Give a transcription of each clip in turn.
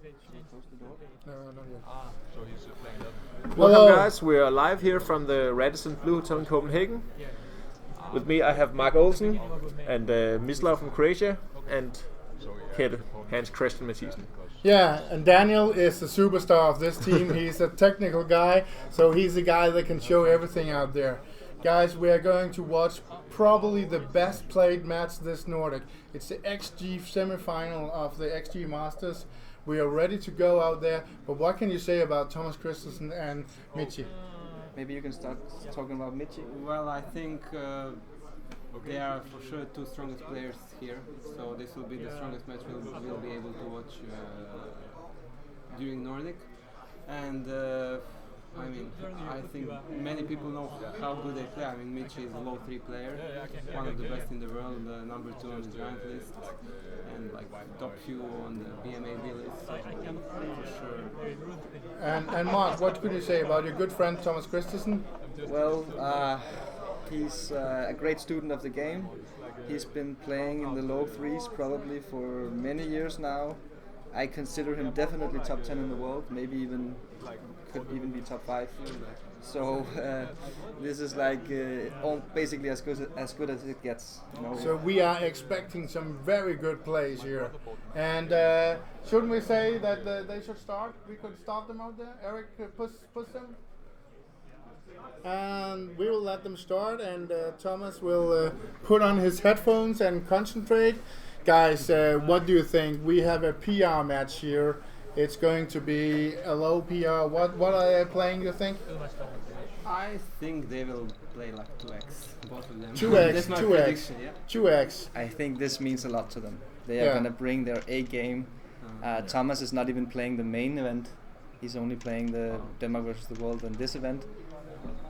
No, not yet. So he's playing that. Welcome, guys. We are live here from the Radisson Blue Hotel in Copenhagen. With me, I have Mark Olsen and Mislav from Croatia and head Hans Christian Mathisen. Yeah, and Daniel is the superstar of this team. He's a technical guy, so he's the guy that can show everything out there. Guys, we are going to watch probably the best played match this Nordic. It's the XG semifinal of the XG Masters. We are ready to go out there, but what can you say about Thomas Kristensen and Michi? Maybe you can start talking about Michi. Well, I think they are for sure two strongest players here, so this will be the strongest match we'll be able to watch during Nordic. And I mean, I think many people know how good they play. I mean, Michi is a low 3 player, one of the best in the world, number 2 on the rank list, and like top few on the BMAB list, so for sure. And Mark, what could you say about your good friend Thomas Kristensen? Well, he's a great student of the game. He's been playing in the low 3s probably for many years now. I consider him definitely top 10 in the world, maybe even could even be top 5. So this is like basically as good as it gets. You know? So we are expecting some very good plays here. And shouldn't we say that they should start? We could start them out there. Eric, push them. And we will let them start, and Thomas will put on his headphones and concentrate. Guys, what do you think? We have a PR match here. It's going to be a low PR. What are they playing, you think? I think they will play like 2x, both of them. 2x, That's my 2x, prediction, yeah. 2x. I think this means a lot to them. They are going to bring their A game. Thomas is not even playing the main event. He's only playing the Denmark versus the world in this event.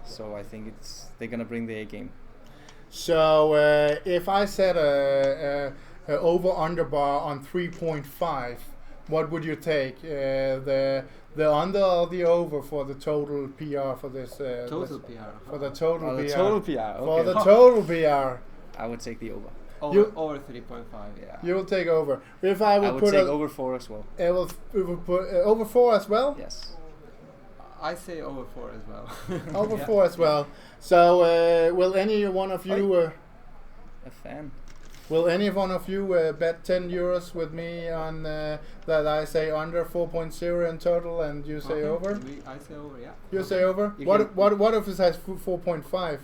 So I think they're going to bring the A game. So if I set a over-under bar on 3.5, what would you take? The under or the over for the total PR for this? Total PR. For the total PR. The total PR. Okay. For the total PR. I would take the over. Over 3.5. Yeah. You will take over. If I would take over 4 as well. We will put over 4 as well. Yes. I say over 4 as well. Over 4 as well. So will any one of you? A fan. Will any one of you bet 10 euros with me on that I say under 4.0 in total and you say over? I say over, yeah. You say over? What if it says 4.5?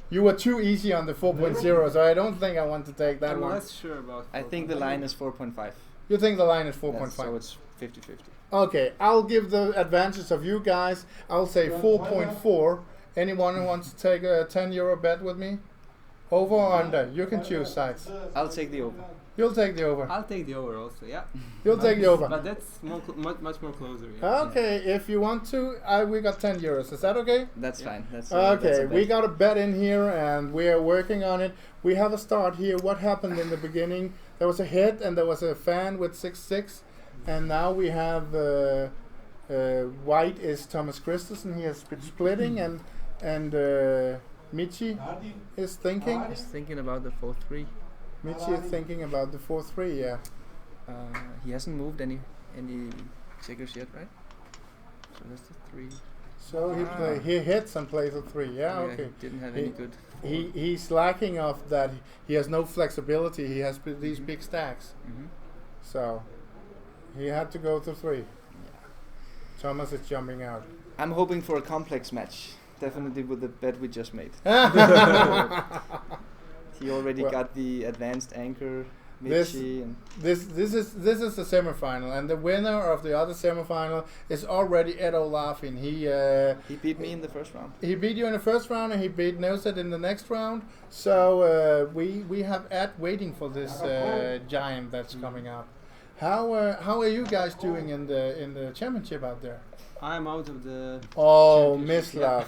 You were too easy on the 4.0, so I don't think I want to take that one. I'm less sure about 4.5. I think the line is 4.5. You think the line is 4.5? Yes, so it's 50-50. Okay, I'll give the advantage of you guys. I'll say 4.4. Anyone who wants to take a 10 euro bet with me? Over or under? You can choose sides. I'll take the over. You'll take the over. I'll take the over also, yeah. You'll take the over. But that's much more closer. Yeah. Okay, if you want to, we got 10 euros. Is that okay? That's fine. That's okay, we got a bet in here and we are working on it. We have a start here. What happened in the beginning? There was a hit and there was a fan with 6-6. And now we have white is Thomas Kristensen. He has been splitting and Michi is thinking. He's thinking about the 4-3. Michi is thinking about the 4-3. Yeah. He hasn't moved any checkers yet, right? So that's the 3. So he hits and plays a 3. Yeah. Okay. He didn't have any good. He's lacking of that. He has no flexibility. He has these big stacks. So he had to go to 3. Yeah. Thomas is jumping out. I'm hoping for a complex match. Definitely with the bet we just made. He already got the advanced anchor. This is the semifinal, and the winner of the other semifinal is already Ed Olafin. He beat me in the first round. He beat you in the first round, and he beat Noset in the next round. So we have Ed waiting for this giant that's coming up. How are you guys doing in the championship out there? I'm out of the. Oh, Mislav,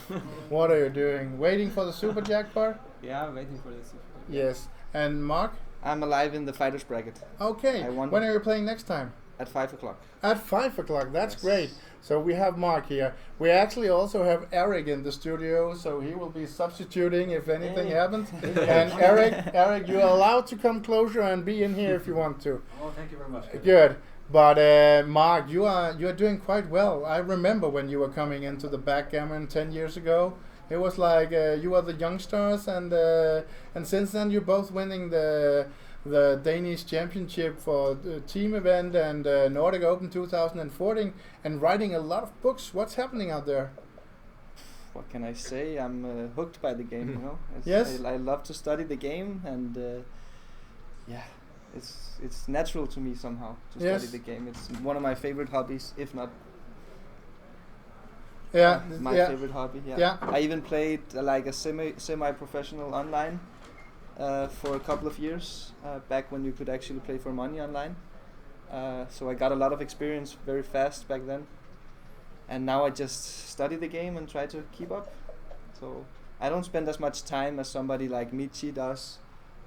what are you doing? Waiting for the super jackpot? Yeah, waiting for the super. Yes, and Mark? I'm alive in the fighters bracket. Okay. When are you playing next time? At 5 o'clock. At 5 o'clock, that's Yes. great. So we have Mark here. We actually also have Eric in the studio, so he will be substituting if anything happens. And Eric, you are allowed to come closer and be in here if you want to. Oh, thank you very much. Good. But Mark, you are doing quite well. I remember when you were coming into the backgammon 10 years ago. It was like you were the youngsters, and since then you're both winning the Danish championship for the team event and Nordic Open 2014, and writing a lot of books. What's happening out there? What can I say? I'm hooked by the game, you know. Yes. I love to study the game, and yeah, it's natural to me somehow to Yes. study the game. It's one of my favorite hobbies, if not Yeah, my yeah. favorite hobby. Yeah. Yeah. I even played like a semi-professional online for a couple of years back when you could actually play for money online. So I got a lot of experience very fast back then, and now I just study the game and try to keep up. So I don't spend as much time as somebody like Michi does,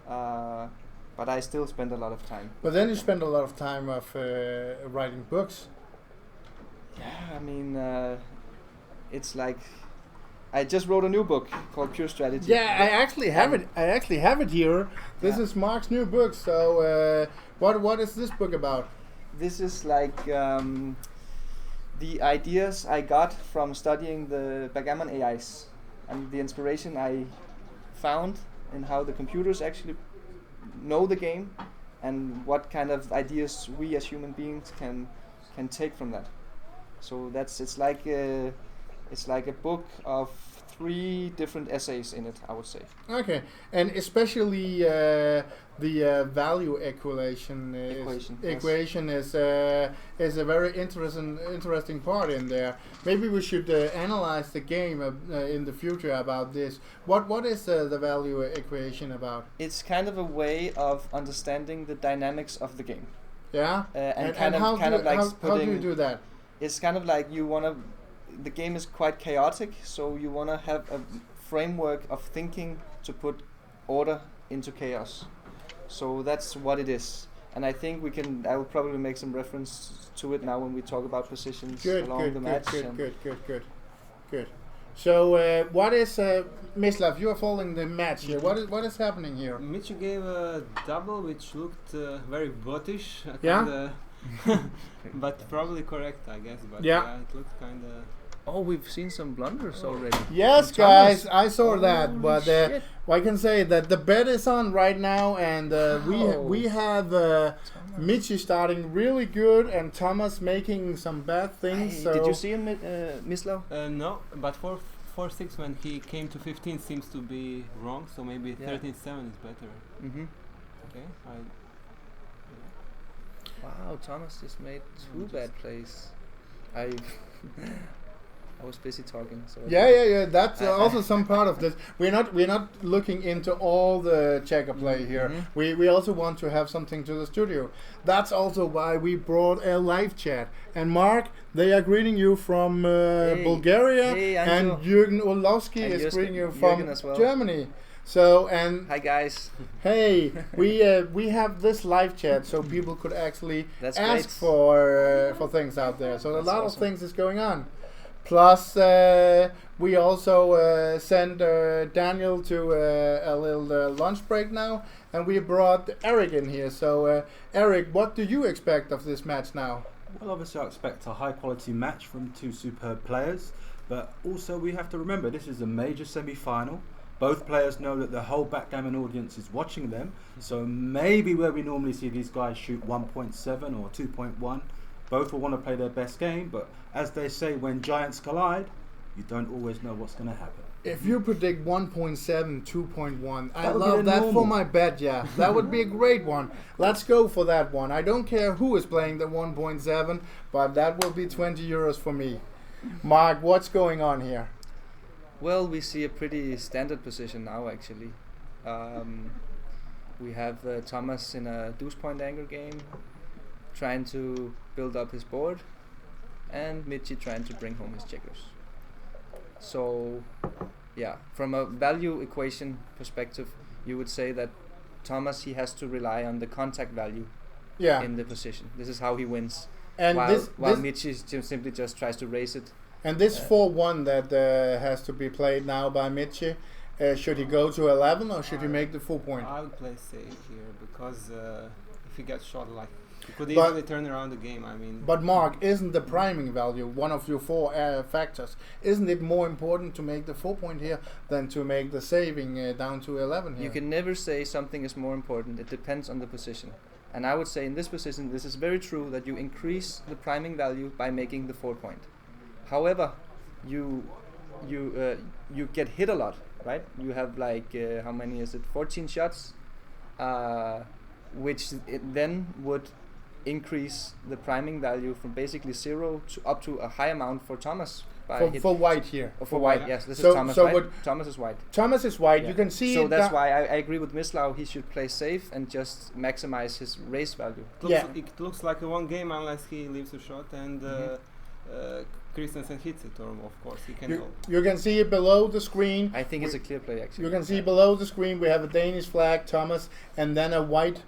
but I still spend a lot of time. But then you spend a lot of time of writing books. Yeah, I mean, it's like I just wrote a new book called Pure Strategy. Yeah, I actually have it. I actually have it here. This Yeah. is Mark's new book. So, what is this book about? This is like the ideas I got from studying the backgammon AIs and the inspiration I found in how the computers actually know the game and what kind of ideas we as human beings can take from that. So it's like a book of 3 different essays in it, I would say. Okay, and especially the value equation is a very interesting part in there. Maybe we should analyze the game in the future about this. What is the value equation about? It's kind of a way of understanding the dynamics of the game. Yeah, And how do you putting- do that? It's kind of like the game is quite chaotic, so you want to have a framework of thinking to put order into chaos. So that's what it is. And I think I will probably make some reference to it now when we talk about positions along the match. Good. So what is Mislav? You are following the match here. What is happening here? Michi gave a double which looked very botish. Yeah? But Probably correct, I guess. But Yeah. it looked kind of. oh, we've seen some blunders already. Yes, From Thomas. guys, I saw that, Holy but shit. I can say that the bet is on right now, and we have Michi starting really good, and Thomas making some bad things. Hey, So did you see him, Mislav? No, but 4-6 when he came to 15 seems to be wrong. So maybe Yeah. 13-7 is better. Mm-hmm. Okay. Wow, Thomas just made 2 bad plays. I was busy talking. So Yeah. That's also some part of this. We're not looking into all the checker play here. Mhm. We also want to have something to the studio. That's also why we brought a live chat. And Mark, they are greeting you from Bulgaria, Hey, and Anjo. Jürgen Orlowski And is greeting you Jürgen from as well. Germany. So and Hi guys. hey, we have this live chat, so people could actually That's ask great. for things out there. So That's a lot awesome. of things is going on. Plus, we also sent Daniel to a little lunch break now, and we brought Eric in here. So, Eric, what do you expect of this match now? Well, obviously I expect a high quality match from 2 superb players, but also we have to remember this is a major semi-final. Both players know that the whole backgammon audience is watching them, so maybe where we normally see these guys shoot 1.7 or 2.1, both will want to play their best game, but as they say, when giants collide, you don't always know what's going to happen. If you predict 1.7, 2.1, I That would be love the that for normal. my bet, yeah. That would be a great one. Let's go for that one. I don't care who is playing the 1.7, but that will be 20 euros for me. Mark, what's going on here? Well, we see a pretty standard position now actually. We have Thomas in a deuce point angle game, trying to build up his board, and Michi trying to bring home his checkers. So, yeah, from a value equation perspective, you would say that Thomas, he has to rely on the contact value Yeah. in the position. This is how he wins. And while Michi simply just tries to race it. And this 4-1 that has to be played now by Michi, should he go to 11 or should he make the full point? I would play safe here because if he gets shot, like he could easily turn around the game. I mean, But Mark, isn't the priming value one of your 4 factors? Isn't it more important to make the 4 point here than to make the saving down to 11 here? You can never say something is more important. It depends on the position. And I would say in this position, this is very true that you increase the priming value by making the 4 point. However, you get hit a lot, right? You have like how many is it? 14 shots, which then would increase the priming value from basically 0 to up to a high amount for Thomas. For white here. For white, yes. This So- is Thomas, so right? what- Thomas is white. Thomas is white. Yeah. You can see So it that's da- why I agree with Mislav. He should play safe and just maximize his race value. it looks like a one game unless he leaves a shot and Kristensen hits it, or of course he can. You can see it below the screen. I think it's a clear play, actually. You can see below the screen we have a Danish flag, Thomas, and then a white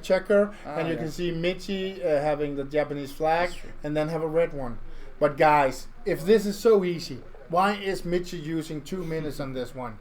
checker, and you yeah. can see Michi having the Japanese flag, That's true. and then have a red one. But guys, if this is so easy, why is Michi using 2 minutes on this one?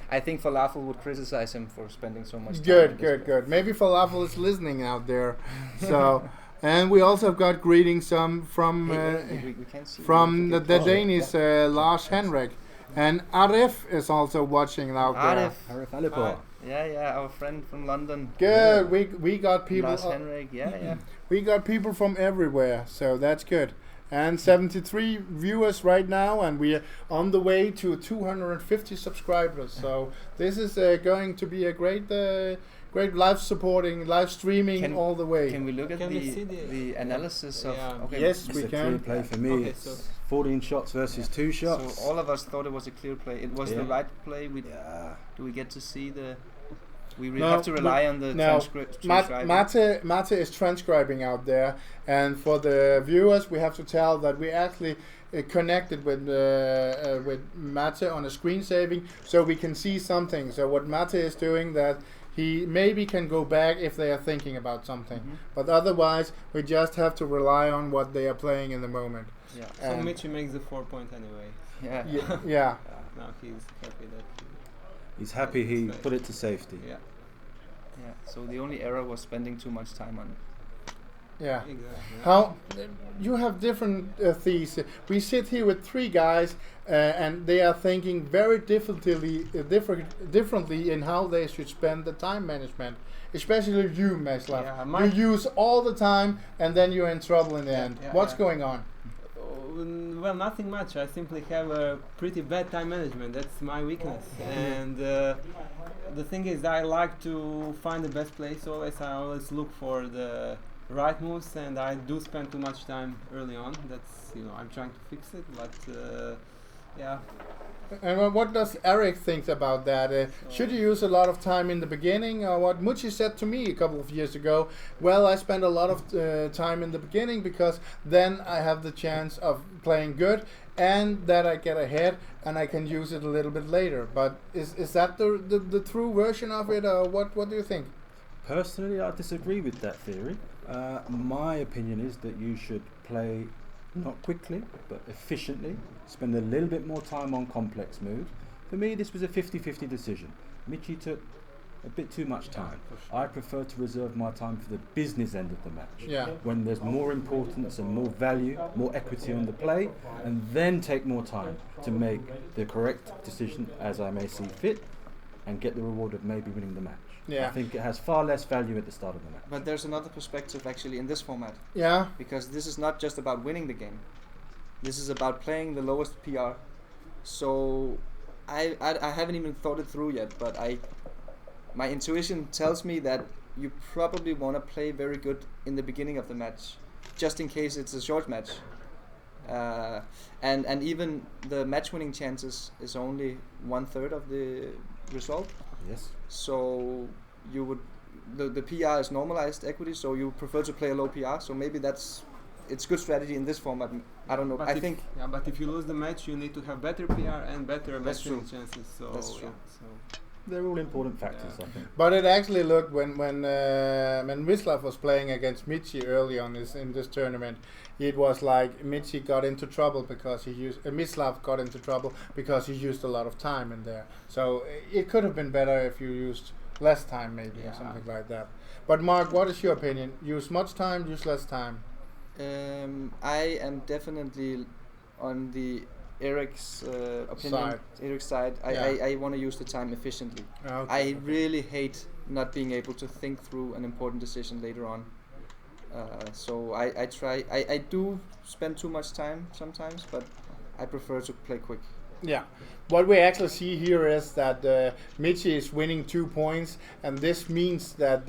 I think Falafel would criticize him for spending so much time. on this play. Good. Maybe Falafel is listening out there. So, and we also have got greetings from We can't see from him. the Danish Lars Henrik, and Arif is also watching out there. Arif. Arif Alipur. Yeah, our friend from London. Good. We got people. Lars Henrik, yeah. We got people from everywhere, so that's good. And 73 viewers right now, and we are on the way to 250 subscribers. So this is going to be a great live streaming all the way. Can we look at Can we see the analysis of? Yeah. Okay. Yes, It's we a clear can. play for me. Okay, It's so- 14 shots versus 2 shots. So all of us thought it was a clear play. It was the Yeah. right play. Yeah. Do we get to see the? We No, have to rely on the transcribing. Mate is transcribing out there, and for the viewers, we have to tell that we actually connected with Mate on a screen saving, so we can see something. So what Mate is doing, that he maybe can go back if they are thinking about something, but otherwise we just have to rely on what they are playing in the moment. Yeah. So And- Michi makes the 4 point anyway. Yeah. Yeah. Now he's happy that. He's happy he put it to safety. Yeah, Yeah. So the only error was spending too much time on it. Yeah. exactly. How you have different thieves. We sit here with 3 guys, and they are thinking very differently in how they should spend the time management. Especially you, Meslav. Yeah, you use all the time, and then you're in trouble in the end. What's going on? Well, nothing much. I simply have a pretty bad time management. That's my weakness. And the thing is, I like to find the best place always. I always look for the right moves, and I do spend too much time early on. That's, I'm trying to fix it, but yeah. And what does Eric think about that? Should you use a lot of time in the beginning? Or what Muchi said to me a couple of years ago, well, I spend a lot of time in the beginning because then I have the chance of playing good and that I get ahead and I can use it a little bit later. But is that the true version of it, or what do you think? Personally, I disagree with that theory. My opinion is that you should play not quickly, but efficiently. Spend a little bit more time on complex moves. For me, this was a 50-50 decision. Michi took a bit too much time. I prefer to reserve my time for the business end of the match. Yeah. When there's more importance and more value, more equity on the play, and then take more time to make the correct decision as I may see fit, and get the reward of maybe winning the match. Yeah. I think it has far less value at the start of the match. But there's another perspective actually in this format, Yeah. because this is not just about winning the game. This is about playing the lowest PR. So I haven't even thought it through yet, but my intuition tells me that you probably want to play very good in the beginning of the match, just in case it's a short match. And even the match winning chances is only 1/3 of the result. Yes. So you would the PR is normalized equity, so you prefer to play a low PR. So maybe it's good strategy in this format. I don't know. But I think but if you lose the match, you need to have better PR and better That's match winning true. chances. So That's true. yeah, so they're all important factors, I think. But it actually looked when Mislav was playing against Michi early on in this tournament, it was like Michi got into trouble because Mislav got into trouble because he used a lot of time in there. So it could have been better if you used less time maybe or something like that. But Mark, what is your opinion? Use much time, use less time? I am definitely on the Eric's opinion. Eric's side. I want to use the time efficiently. I really hate not being able to think through an important decision later on. So I try. I do spend too much time sometimes, but I prefer to play quick. Yeah, what we actually see here is that Michi is winning 2 points, and this means that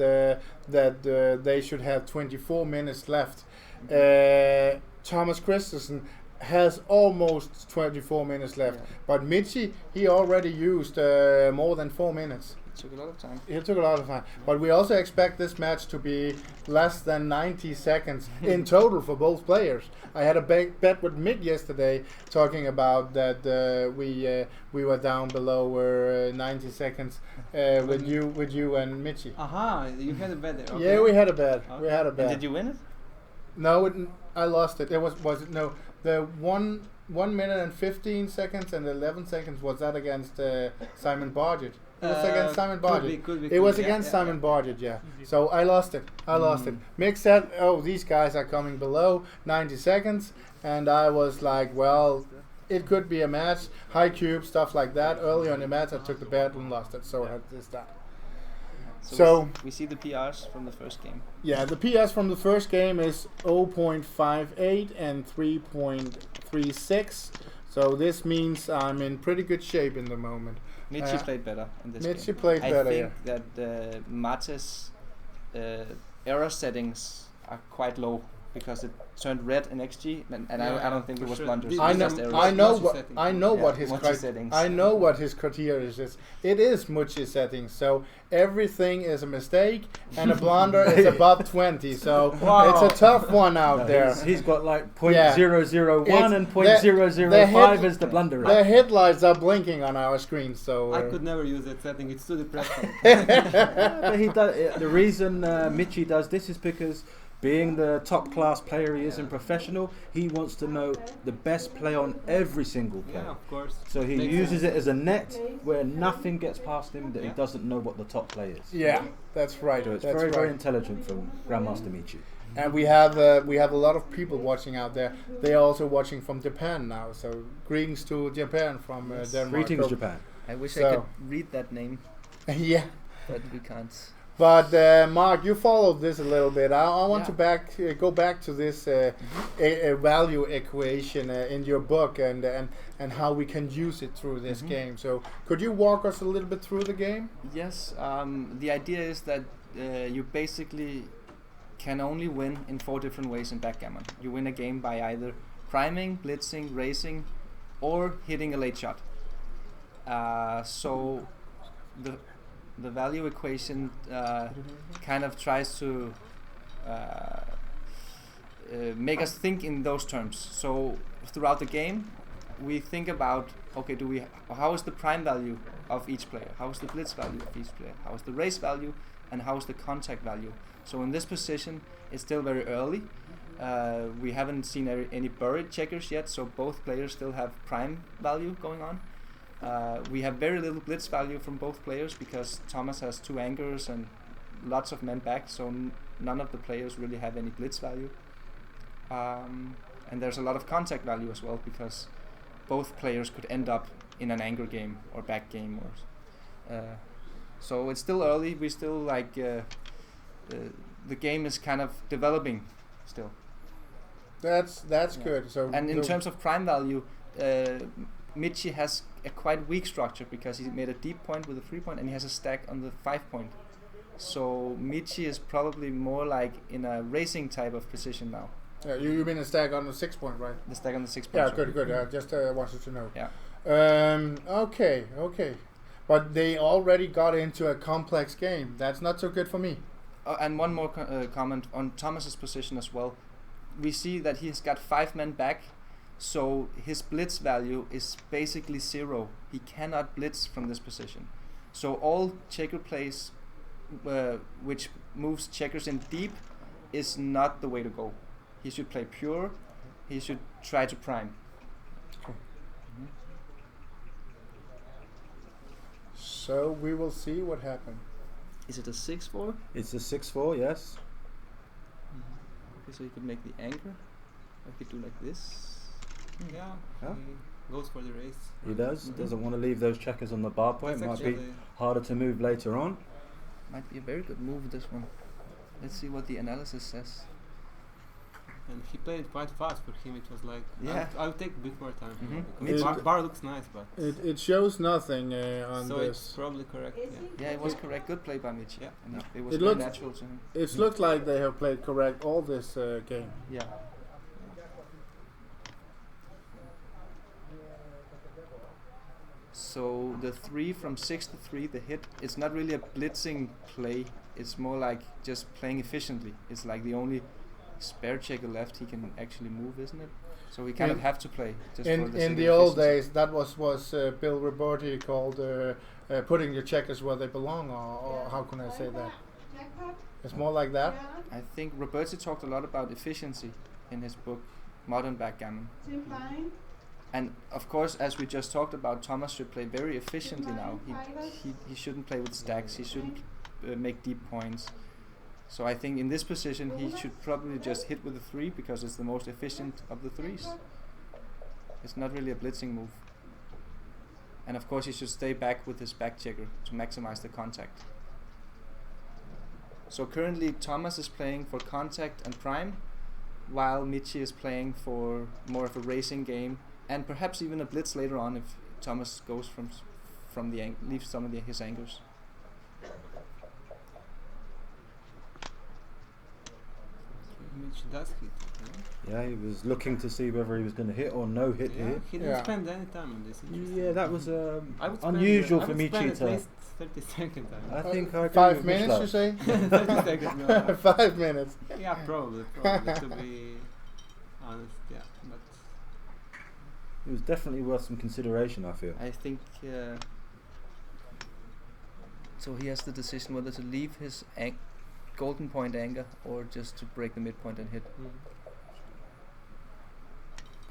they should have 24 minutes left. Thomas Kristensen has almost 24 minutes left, but Michi, he already used more than 4 minutes. It took a lot of time. It took a lot of time, but we also expect this match to be less than 90 seconds in total for both players. I had a bet with Mid yesterday talking about that we were down below 90 seconds with you and Michi. Aha, you had a bet there. Okay. Yeah, we had a bet. Okay. We had a bet. And did you win it? No, I lost it. It was it no the 1 minute and 15 seconds and 11 seconds was that against Simon Bargett. It was against Simon Bargett. It was against Simon Bargett, yeah. So I lost it. Mick said, "Oh, these guys are coming below 90 seconds," and I was like, "Well, it could be a match, high cube stuff like that." Early on the match, I took the bet and lost it. So I had this that. So we see the PRs from the first game. Yeah, the PS from the first game is 0.58 and 3.36. So this means I'm in pretty good shape in the moment. Michi played better in this game. Michi played better, I think that Mate's error settings are quite low because it turned red in XG, and I don't think it was blunders. I know what his criteria is. It is Muchi settings. So everything is a mistake, and a blunder is above 20. So it's a tough one out there. He's got like .001 and .005 as the blunder. The headlights are blinking on our screen. So I could never use that setting. It's too depressing. But he does. The reason Michi does this is because, being the top class player he is in professional, he wants to know the best play on every single play. Yeah, of course. So he uses it as a net where nothing gets past him that he doesn't know what the top play is. Yeah, that's right. So it's very intelligent from Grandmaster Michi. And we have a lot of people watching out there. They are also watching from Japan now. So greetings to Japan from Denmark. Greetings, Japan. I wish I could read that name. Yeah. But we can't. But Mark, you followed this a little bit. I want to go back to this value equation in your book and how we can use it through this game. So could you walk us a little bit through the game? Yes. The idea is that you basically can only win in 4 different ways in backgammon. You win a game by either priming, blitzing, racing, or hitting a late shot. So the value equation kind of tries to make us think in those terms. So throughout the game, we think about, okay, how is the prime value of each player? How is the blitz value of each player? How is the race value? And how is the contact value? So in this position, it's still very early. We haven't seen any buried checkers yet, so both players still have prime value going on. We have very little blitz value from both players because Thomas has 2 anchors and lots of men back, so none of the players really have any blitz value. And there's a lot of contact value as well because both players could end up in an anchor game or back game. So it's still early. We still the game is kind of developing still. That's good. So and in terms of prime value, Michi has a quite weak structure because he made a deep point with a 3 point and he has a stack on the 5 point. So Michi is probably more like in a racing type of position now. Yeah, you mean a stack on the 6 point, right? The stack on the 6 point. Yeah, good. I just wanted to know. Yeah. Okay. But they already got into a complex game. That's not so good for me. And one more comment on Thomas's position as well. We see that he's got 5 men back. So his blitz value is basically 0. He cannot blitz from this position. So all checker plays, which moves checkers in deep, is not the way to go. He should play pure. He should try to prime. So we will see what happens. Is it a 6-4? It's a 6-4, yes. Okay, so he could make the anchor. I could do like this. Yeah, Huh? he goes for the race. He does. Mhm. Doesn't want to leave those checkers on the bar point. That's Might be actually- harder to move later on. Might be a very good move, this one. Let's see what the analysis says. And he played it quite fast. For him, it was like, Yeah. I'll take a bit more time. Mhm. Because It's- bar looks nice, but It shows nothing on so it's this. probably correct. Yeah. Yeah, it was correct. Good play by Michi. Yeah. And it was It very looks- natural to him. It looks like they have played correct all this game. Yeah. So the 3 from 6 to 3, the hit, it's not really a blitzing play. It's more like just playing efficiently. It's like the only spare checker left he can actually move, isn't it? So we kind of In- have to play just for In the sake in of the old efficiency. days, that was Bill Roberti called putting your checkers where they belong, or how can I say that? It's more like that. I think Roberti talked a lot about efficiency in his book, Modern Backgammon. And of course, as we just talked about, Thomas should play very efficiently now. He shouldn't play with stacks. He shouldn't make deep points. So I think in this position, he should probably just hit with a 3 because it's the most efficient of the 3s. It's not really a blitzing move. And of course, he should stay back with his back checker to maximize the contact. So currently, Thomas is playing for contact and prime, while Michi is playing for more of a racing game, and perhaps even a blitz later on if Thomas goes from the leaves some of his anchors. Mitch does hit. Yeah, he was looking to see whether he was going to hit or no hit Yeah, here. he didn't Yeah. spend any time on this. Interesting. Yeah, that was I would spend, unusual I for would spend at Michihito. least 30 seconds. I think I agree 5 with minutes, Michla. you say? 30 seconds. No. 5 minutes. Yeah, probably to be honest. Yeah, but It was definitely worth some consideration, I feel. I think so. He has the decision whether to leave his golden point anchor or just to break the midpoint and hit.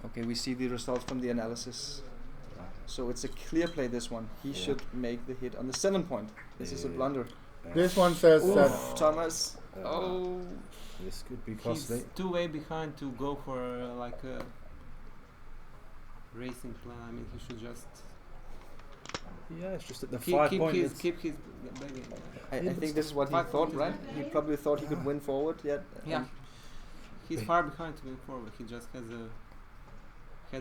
Okay, we see the results from the analysis. So it's a clear play, this one. He Yeah. should make the hit on the 7 point. This is a Yeah. blunder. This one says that Thomas. Uh, Oh. This could be costly. he's too way behind to go for like a racing plan. I mean, he should just Yeah, it's just at the keep 5 keep point. his it's- keep his begging. I think this is what he 5 thought, points, right? He probably thought he could win forward yet. Yeah, he's far behind to move forward. He just had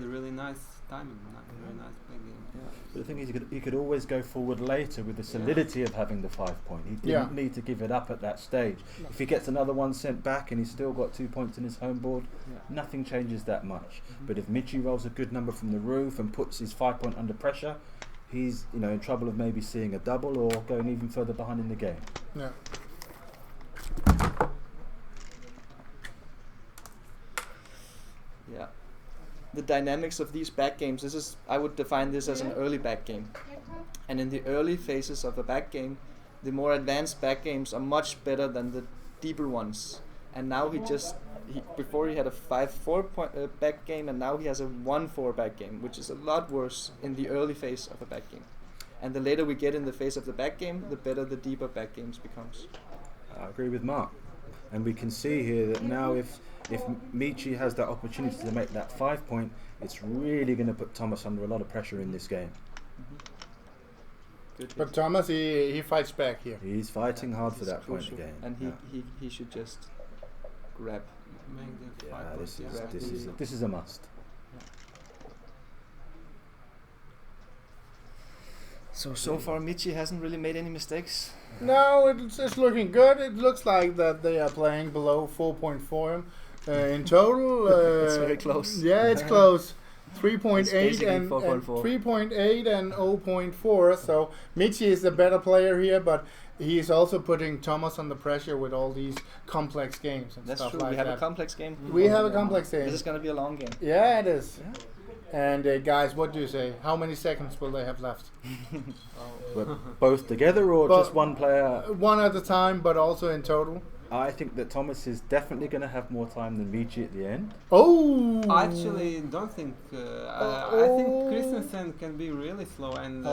a really nice timing, very nice play game. But the thing is, he could always go forward later with the solidity of having the 5 point. He didn't Yeah. need to give it up at that stage. If he gets another one sent back and he's still got 2 points in his home board, Yeah. nothing changes that much. Mhm. But if Michi rolls a good number from the roof and puts his 5 point under pressure, he's in trouble of maybe seeing a double or going even further behind in the game. yeah. Yeah. The dynamics of these back games, I would define this as an early back game. And in the early phases of a back game, the more advanced back games are much better than the deeper ones. And now before he had a 5-4 point back game, and now he has a 1-4 back game, which is a lot worse in the early phase of a back game. And the later we get in the phase of the back game, the better the deeper back games becomes. I agree with Mark. And we can see here that now if Michi has that opportunity to make that 5 point, it's really going to put Thomas under a lot of pressure in this game. Good hit. But Thomas, he fights back here. He's fighting hard for It's that point crucial. again. And Yeah. he should just grab. Make the Yeah, 5 this points, is yeah. this is a must. So far Michi hasn't really made any mistakes. No, it's looking good. It looks like that they are playing below 4.4 in total. It's very close. Yeah, it's close. 3.8 It's basically and 4.4. 3.8 and 0.4. So Michi is the better player here, but he is also putting Thomas under pressure with all these complex games and That's stuff true. like We have that. a complex game. We have a complex game. This is going to be a long game. Yeah, it is. And guys, what do you say? How many seconds will they have left? But both together or But- just one player? One at a time, but also in total. I think that Thomas is definitely going to have more time than Michi at the end. Oh! I actually don't think. I think Kristensen can be really slow, and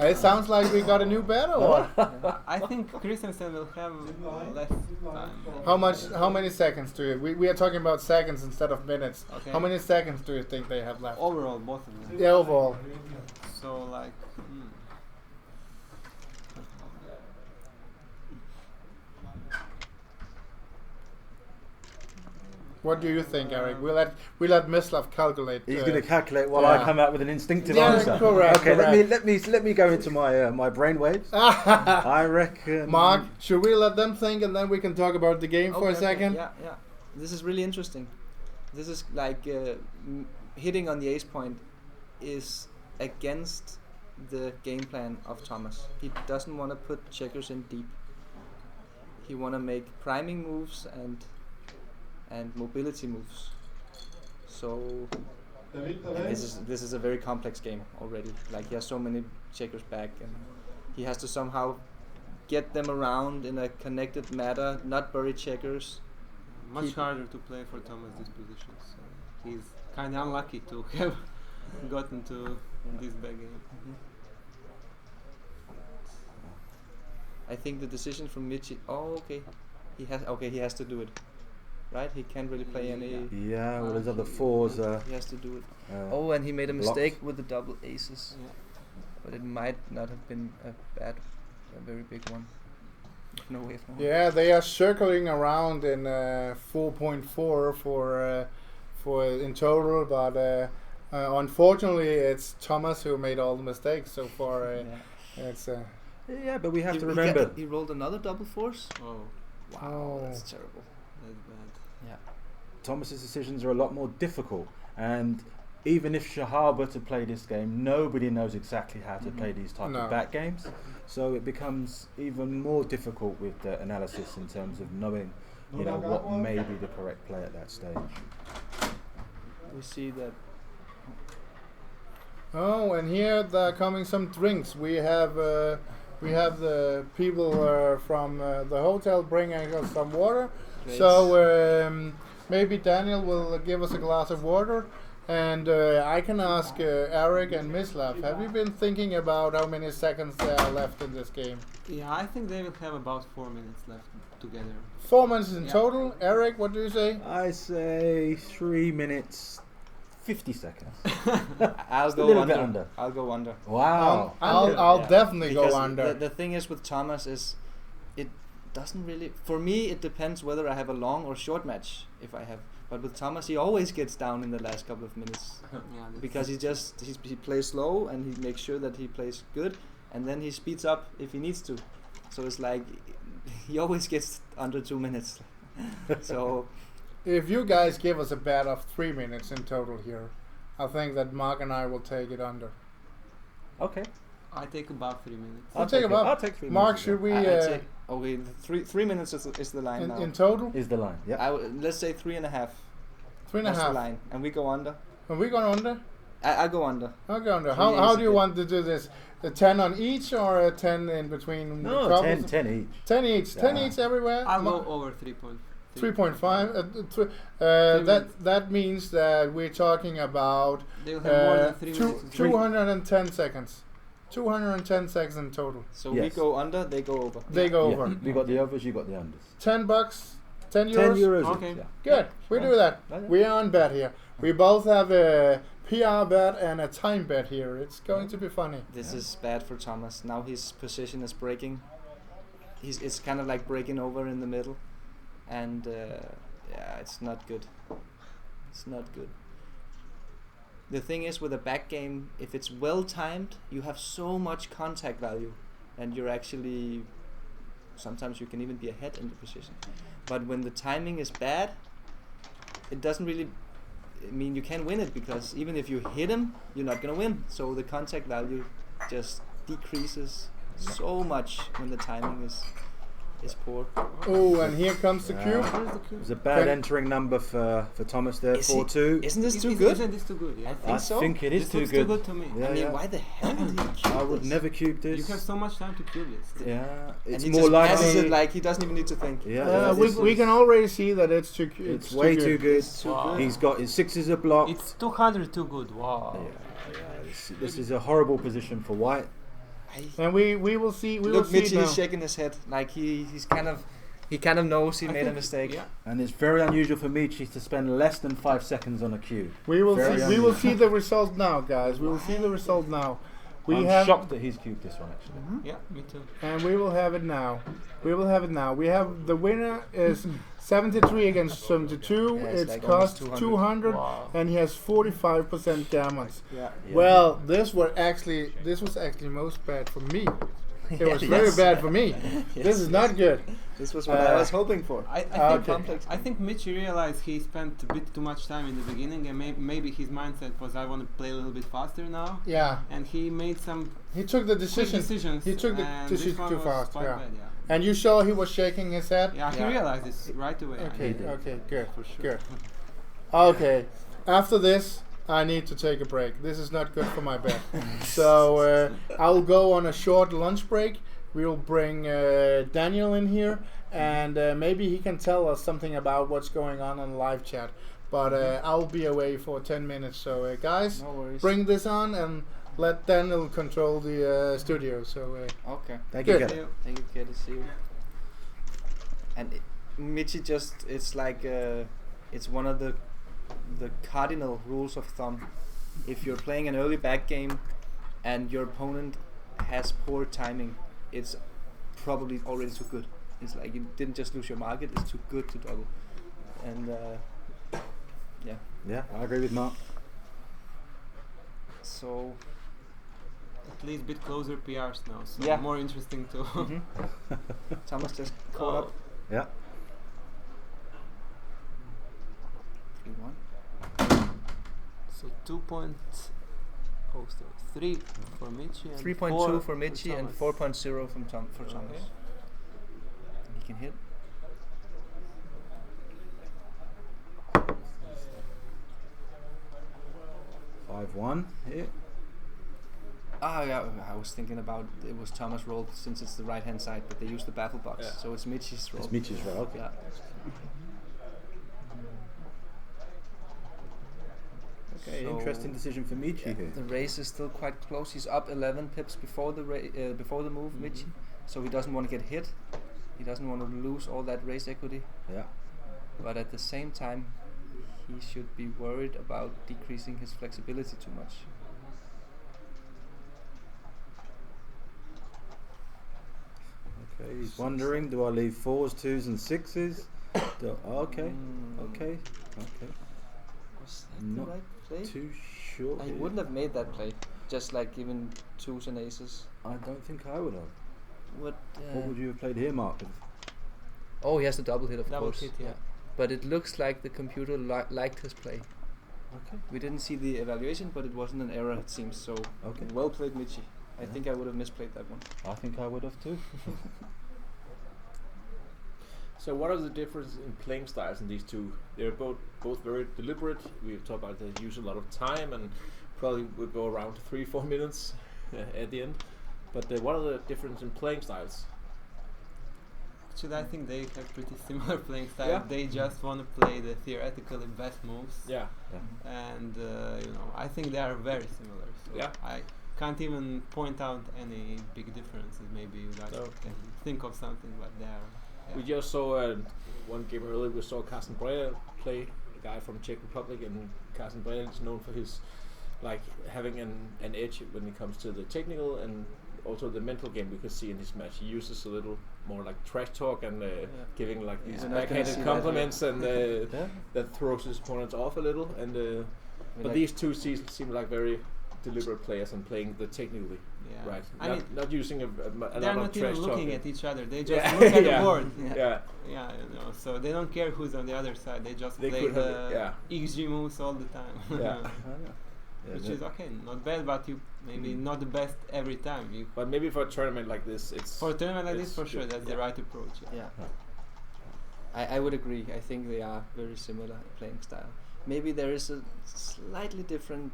It sounds like we got a new battle. I think Kristensen will have less time. How many seconds do you? We are talking about seconds instead of minutes. Okay. How many seconds do you think they have left? Overall, both of them. Yeah, overall. So like. What do you think, Eric? We let Mislav calculate. He's going to calculate while I yeah. come out with an instinctive Yeah, answer. correct, Okay, correct. let me go into my brain waves. I reckon. Mark, should we let them think and then we can talk about the game for a second? Yeah, yeah. This is really interesting. This is like hitting on the ace point is against the game plan of Thomas. He doesn't want to put checkers in deep. He want to make priming moves and mobility moves. So and this is a very complex game already. Like he has so many checkers back, and he has to somehow get them around in a connected manner, not bury checkers. Much harder to play for Thomas this position. So he's kind of unlucky to have gotten to this bad game. I think the decision from Michi. Oh, okay. He has to do it. Right? He can't really play any. Yeah, well, his other fours are. He has to do it. Oh, And he made a blocks. mistake with the double aces. Yeah. But it might not have been a very big one. No way. Yeah, they are circling around in 4.4 for in total, but unfortunately, it's Thomas who made all the mistakes so far. It's Yeah, but we have to remember. He rolled another double force. Oh, Wow, Oh. that's terrible. that's bad. Yeah. Thomas's decisions are a lot more difficult, and even if Shahar were to play this game, nobody knows exactly how to play these type No. of back games. So it becomes even more difficult with the analysis in terms of knowing, what may be the correct play at that stage. We see that. Oh, and here there are coming some drinks. We have the people from the hotel bringing us some water. Great. So maybe Daniel will give us a glass of water, and I can ask Eric and Mislav. Have you been thinking about how many seconds there are left in this game? Yeah, I think they will have about 4 minutes left together. 4 minutes in Yeah. total. Eric, what do you say? I say 3 minutes, 50 seconds. I'll a go little under. bit under. I'll go under. Wow. I'll Yeah. definitely Because go under. The thing is with Thomas is, it doesn't really. For me, it depends whether I have a long or short match. If I have, but with Thomas, he always gets down in the last couple of minutes Yeah, that's- because he plays slow and he makes sure that he plays good, and then he speeds up if he needs to. So it's like he always gets under 2 minutes. So If you guys give us a bet of 3 minutes in total here, I think that Mark and I will take it under. Okay. I take about 3 minutes. I'll take about. I'll take 3 Mark, minutes. should we I'd say okay, three minutes is the line now. in total Is the line? Yeah. Let's say 3.5. 3.5? That's the line, and we go under. Are we going under? I go under. I'll go under. Three How is do you a bit- want to do this? A 10 on each or a 10 in between? No, couples? 10 each. 10 each. 10 Yeah. each everywhere. I'll go over 3.5. 3.5. That means that we're talking about They will have more than 3 minutes. 210 seconds. 210 seconds in total. So Yes. we go under, they go over. They go Yeah. over. We got the overs, you got the unders. $10, 10 euros. 10 euros. Okay. Each, yeah. Good. We do that. Yeah. We are on bet here. We both have a PR bet and a time bet here. It's going to be funny. This is bad for Thomas. Now his position is breaking. It's kind of like breaking over in the middle, and yeah, it's not good. It's not good. The thing is with a back game, if it's well timed, you have so much contact value, and you're actually sometimes you can even be ahead in the position. But when the timing is bad, it doesn't really. I mean, you can't win it because even if you hit him, you're not gonna win. So the contact value just decreases so much when the timing is poor. Oh, and here comes the cube. Where's the cube? It was a bad Can- entering number for Thomas there, Is he- 4-2. Isn't this too Isn't good? this too good? Yeah. I so. think it is This too looks good. too good to me. Yeah, I mean, yeah. why the hell did he cube I would this? never cube this. You have so much time to cube this. Yeah, And it's he more just passes likely. it like he doesn't even need to think. Yeah, We can already see that it's too. it's way too good. It's too Wow. good. He's got his sixes are blocked. It's 200 too good. Wow. This is a horrible position for White. And we will see. We will Look, see Michi now. is shaking his head like he kind of knows he I made a think- mistake. Yeah. And it's very unusual for Michi to spend less than 5 seconds on a cue. We will Very see. We will unusual. see the result now, guys. We will see the result now. We I'm have, shocked that he's cubed this one actually. Yeah, me too. and we will have it now. We will have it now. We have the winner is 73 against 72. Yeah, it's It's like cost almost 200, Wow. and he has 45% damage. Yeah. Well, this was actually most bad for me. It was very Yes. bad for me. This is not good. This was what I Uh, was hoping for. I think Michi realized he spent a bit too much time in the beginning, and maybe his mindset was, I want to play a little bit faster now. Yeah, And he made some he took the quick decision. decisions. He took the and decision this one too was fast, quite yeah. bad, yeah. And you saw he was shaking his head. Yeah, he Yeah. realized this right away. Okay, did. okay, good, For sure. good. Okay, after this, I need to take a break. This is not good for my back. So I'll go on a short lunch break. We'll bring Daniel in here, and maybe he can tell us something about what's going on live chat. But I'll be away for 10 minutes. So guys, No worries. bring this on and let Daniel control the studio. So Okay. Thank you, Good. Kat. Thank you, good to see you. And Michi it's like it's one of the cardinal rules of thumb. If you're playing an early back game and your opponent has poor timing, it's probably already too good. It's like you didn't just lose your market; it's too good to double. And yeah, Yeah, I agree with Mark. so At least a bit closer PRs now, so Yeah. more interesting to. mhm. Thomas just caught up. Yeah. 3-1. So 2.03 for Michi and 3.2 for Michi Michi and 4.0 for Thomas. Okay. He can hit. Five one here. Ah, yeah, I was thinking about it was Thomas rolled since it's the right hand side, but they use the battle box, Yeah. so it's Michi's roll. It's Michi's right. Okay. Yeah. Okay, So- interesting decision for Michi Yeah, here. the race is still quite close. He's up 11 pips before the before the move, Michi. So he doesn't want to get hit. He doesn't want to lose all that race equity. Yeah. But at the same time, he should be worried about decreasing his flexibility too much. Okay, he's wondering, do I leave 4s, 2s and 6s? Okay, okay, okay. Was that Not the right play? Too sure. I here. wouldn't have made that play. Just like giving 2s and aces. I don't think I would have. What? What would you have played here, Mark? Oh, he has the double hit, of Double course. hit, yeah. But it looks like the computer liked his play. Okay. We didn't see the evaluation, but it wasn't an error, it seems. So Okay. well played, Michi. I Yeah. think I would have misplayed that one. I think I would have too. So what are the differences in playing styles in these two? They're both very deliberate. We've talked about they use a lot of time and probably will go around 3-4 minutes at the end. But what are the differences in playing styles? Actually, I think they have pretty similar playing style. Yeah. They just want to play the theoretically best moves. Yeah. And I think they are very similar. So Yeah. I can't even point out any big differences. Maybe you guys No. can think of something, but they are. Yeah. We just saw one game earlier. We saw Carsten Breyer play, a guy from Czech Republic, and Carsten Breyer is known for his having an edge when it comes to the technical and also the mental game. We could see in his match he uses a little more like trash talk and giving like these Yeah, I'm not gonna see backhanded that, compliments and Yeah. that throws his opponents off a little. And but like- these two seem like very deliberate players and playing the technically Yeah. right, I mean, not using a they're lot of not trash even looking talking. at each other. They just Yeah. look at Yeah. the board. Yeah. Yeah, so they don't care who's on the other side. They just They play could the have it, yeah. XG moves all the time. Yeah. Yeah, which that- is okay, not bad, but you maybe not the best every time. You But maybe for a tournament like this, it's for a tournament like this, it's for sure, good, that's the yeah. right approach. Yeah. Yeah. I would agree. I think they are very similar playing style. Maybe there is a slightly different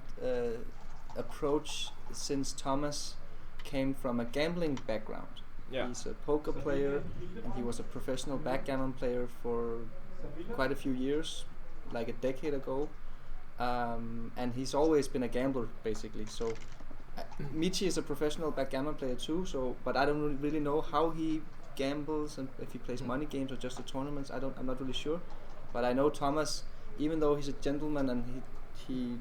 approach since Thomas came from a gambling background. Yeah. He's a poker player and he was a professional backgammon player for quite a few years, like a decade ago. And he's always been a gambler basically. So Michi is a professional backgammon player too. So, but I don't really know how he gambles and if he plays money games or just the tournaments. I'm not really sure. But I know Thomas, even though he's a gentleman and he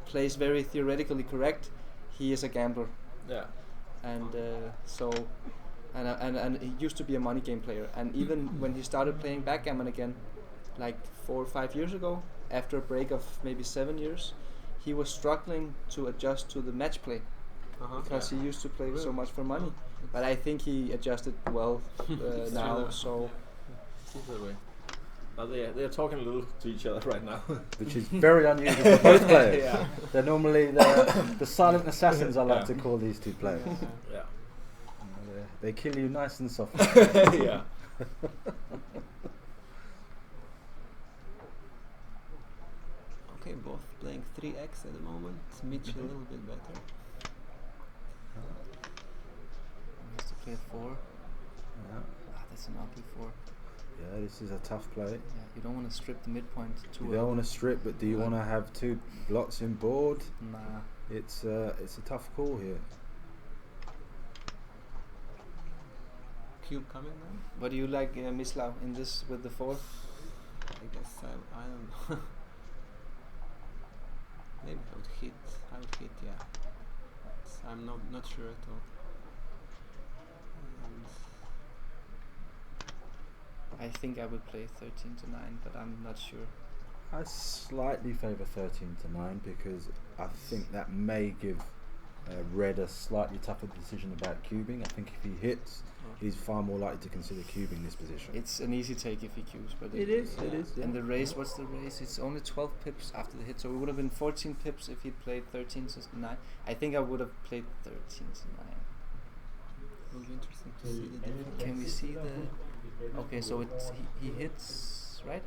plays very theoretically correct, he is a gambler. Yeah. And and he used to be a money game player. And even when he started playing backgammon again, like 4 or 5 years ago, after a break of maybe 7 years, he was struggling to adjust to the match play because he used to play so much for money. But I think he adjusted well now. So Seems that way. Now they're talking a little to each other right now. which is very unusual for both players. Yeah. They're normally the silent assassins, I like to call these two players. Yeah. They kill you nice and soft. Yeah. Okay, both playing 3x at the moment. Mitch a little bit better. he used to play 4. Yeah. That's an ugly 4. Yeah, this is a tough play. Yeah, you don't want to strip the midpoint too You don't want to strip, but do you want to have 2 blocks in board? Nah. It's a tough call here. Cube coming now. What do you like, Mislav, in this with the 4? I guess I don't know. Maybe I would hit. Yeah. I'm not sure at all. And I think I would play 13 to 9, but I'm not sure. I slightly favour 13 to 9 because I think that may give Red a slightly tougher decision about cubing. I think if he hits, he's far more likely to consider cubing this position. It's an easy take if he cubes, but It is. Yeah. And the race, what's the race? It's only 12 pips after the hit, so it would have been 14 pips if he'd played 13 to 9. I think I would have played 13 to 9. it will be interesting to see the difference. Can we see the? Okay, so it's he hits, right?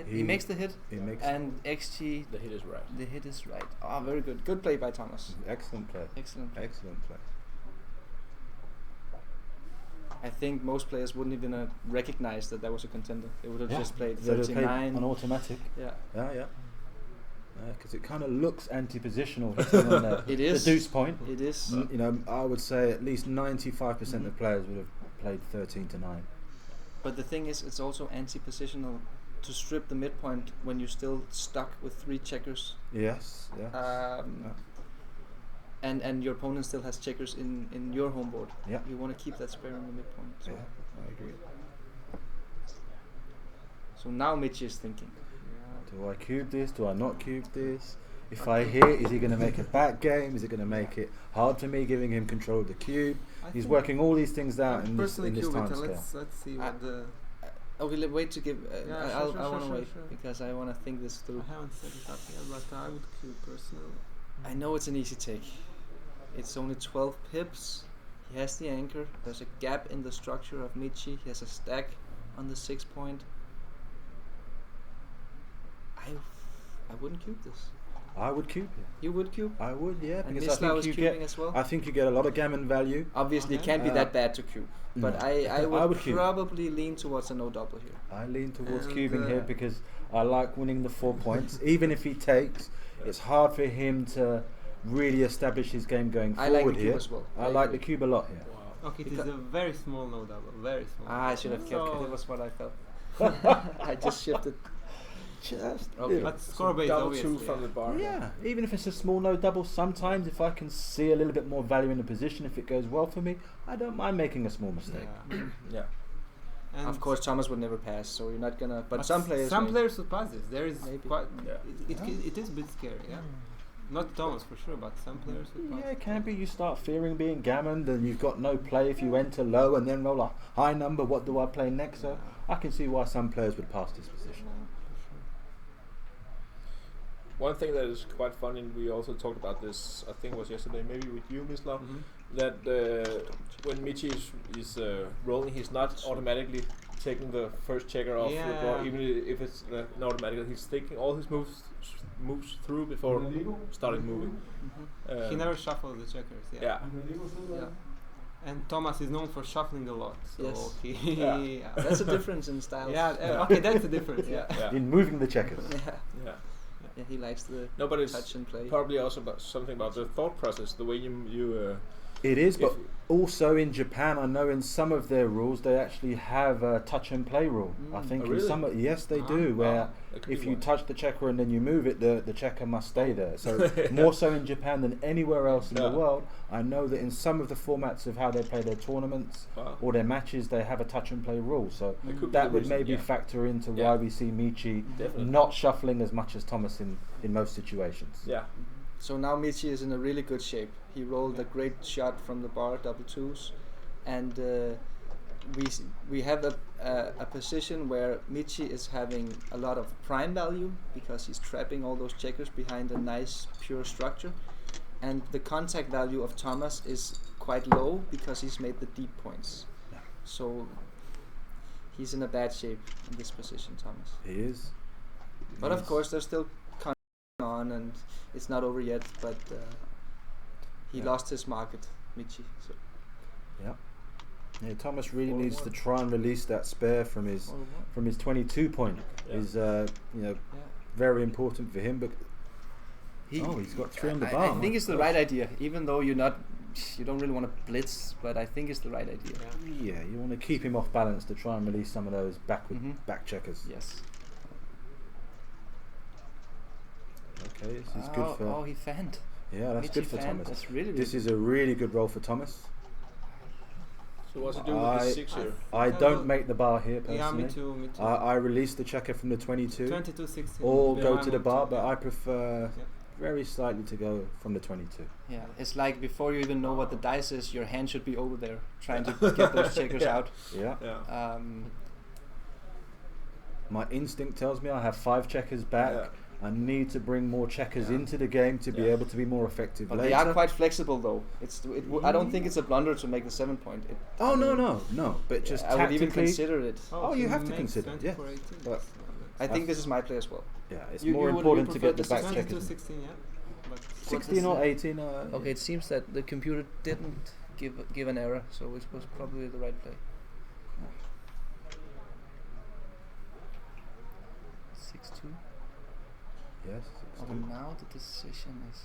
He makes the hit, He makes and XG The hit is right. the hit is right. Ah, very good. Good play by Thomas. excellent play. Excellent play. Excellent play. I think most players wouldn't even recognize that was a contender. They would have just played They'd have 13 played 9. on automatic. Yeah. Yeah. Because it kind of looks anti-positional hitting on It the is. deuce point. It is. You know, I would say at least 95% of players would have played 13 to 9. But the thing is, it's also anti-positional to strip the midpoint when you're still stuck with 3 checkers. Yes. And your opponent still has checkers in your home board. Yeah. You want to keep that spare in the midpoint. So, I agree. so now Mitch is thinking. Do I cube this? Do I not cube this? If I hit, is he going to make a back game? Is it going to make it hard for me, giving him control of the cube? He's working all these things out in this personally time cube it. scale. Let's see what the. Okay, wait to give. Yeah, I sure, want to sure, wait sure. because I want to think this through. I haven't set it up yet, but I would cube personally. I know it's an easy take. It's only 12 pips. He has the anchor. There's a gap in the structure of Michi. He has a stack on the 6 point. I wouldn't cube this. I would cube it. You would cube? I would, yeah, And because I Mislav think is you cubing get. as well? I think you get a lot of gammon value. Obviously, it Okay. can't be that bad to cube. But No. I I would would cube. probably lean towards a no double here. I lean towards And, cubing here because I like winning the 4 points. Even if he takes, it's hard for him to really establish his game going I forward like the cube here. as well. I I like the agree. cube a lot here. Okay, it is Because- a very small no double, very small. I should have kept So- it. That was what I felt. I just shifted. Just Okay. But score base, Double obviously. 2 from the bar. yeah, even if it's a small no double, sometimes if I can see a little bit more value in the position, if it goes well for me, I don't mind making a small mistake. Yeah. Yeah. And Of course, Thomas would never pass, so you're not gonna. But some players. Some may. players would pass this. There is Maybe. quite. Yeah. It is a bit scary. Yeah. Not Thomas for sure, but some players would pass. Yeah, it can be. You start fearing being gammoned, and you've got no play if you enter low and then roll a high number. What do I play next? So I can see why some players would pass this position. One thing that is quite funny, and we also talked about this, I think it was yesterday, maybe with you, Mislav, that when Michi is rolling, he's not automatically taking the first checker off the board, even if it's not automatic. He's taking all his moves through before starting moving. He never shuffles the checkers. Yeah. And Thomas is known for shuffling a lot. So yes. That's a difference in styles. Okay, that's a difference. In moving the checkers. Yeah, he likes the touch and play. Probably also something about the thought process, the way you it is, but also in Japan, I know in some of their rules they actually have a touch and play rule. I think in some, yes, they do. Where if you touch the checker and then you move it, the checker must stay there. So more so in Japan than anywhere else in the world. I know that in some of the formats of how they play their tournaments or their matches, they have a touch and play rule. So that would maybe factor into why we see Michi not shuffling as much as Thomas in most situations. Yeah. So now Michi is in a really good shape. He rolled a great shot from the bar, double twos, and we have a position where Michi is having a lot of prime value because he's trapping all those checkers behind a nice pure structure, and the contact value of Thomas is quite low because he's made the deep points. Yeah. So he's in a bad shape in this position, Thomas. He is. But of course, there's still on, and it's not over yet. But he lost his market, Michi. So. Yeah, Thomas really needs to try and release that spare from his 22 point. Is very important for him. But he's got 3 on the bar. I think it's the right idea, even though you don't really want to blitz, but I think it's the right idea. Yeah, you want to keep him off balance to try and release some of those back checkers. Yes. Okay, this is good for. Oh, he fanned. Yeah, that's good for Thomas. That's really this is a really good roll for Thomas. So what's it doing with the 6 here? I don't make the bar here personally. Yeah, me too. I release the checker from the 22. 22-16. Or go to the bar, but I prefer very slightly to go from the 22. Yeah, it's like before you even know what the dice is, your hand should be over there trying to get those checkers out. Yeah. My instinct tells me I have 5 checkers back. Yeah. I need to bring more checkers into the game to be able to be more effective. But they are quite flexible, though. I don't think it's a blunder to make the 7 point. No. But just I would even consider it. You have to consider it. Yeah. But I think this is my play as well. Yeah, it's more important to get the back checkers. 16, But 16 or 18. Okay, it seems that the computer didn't give an error, so it was probably the right play. 6-2. Yes. Although now the decision is.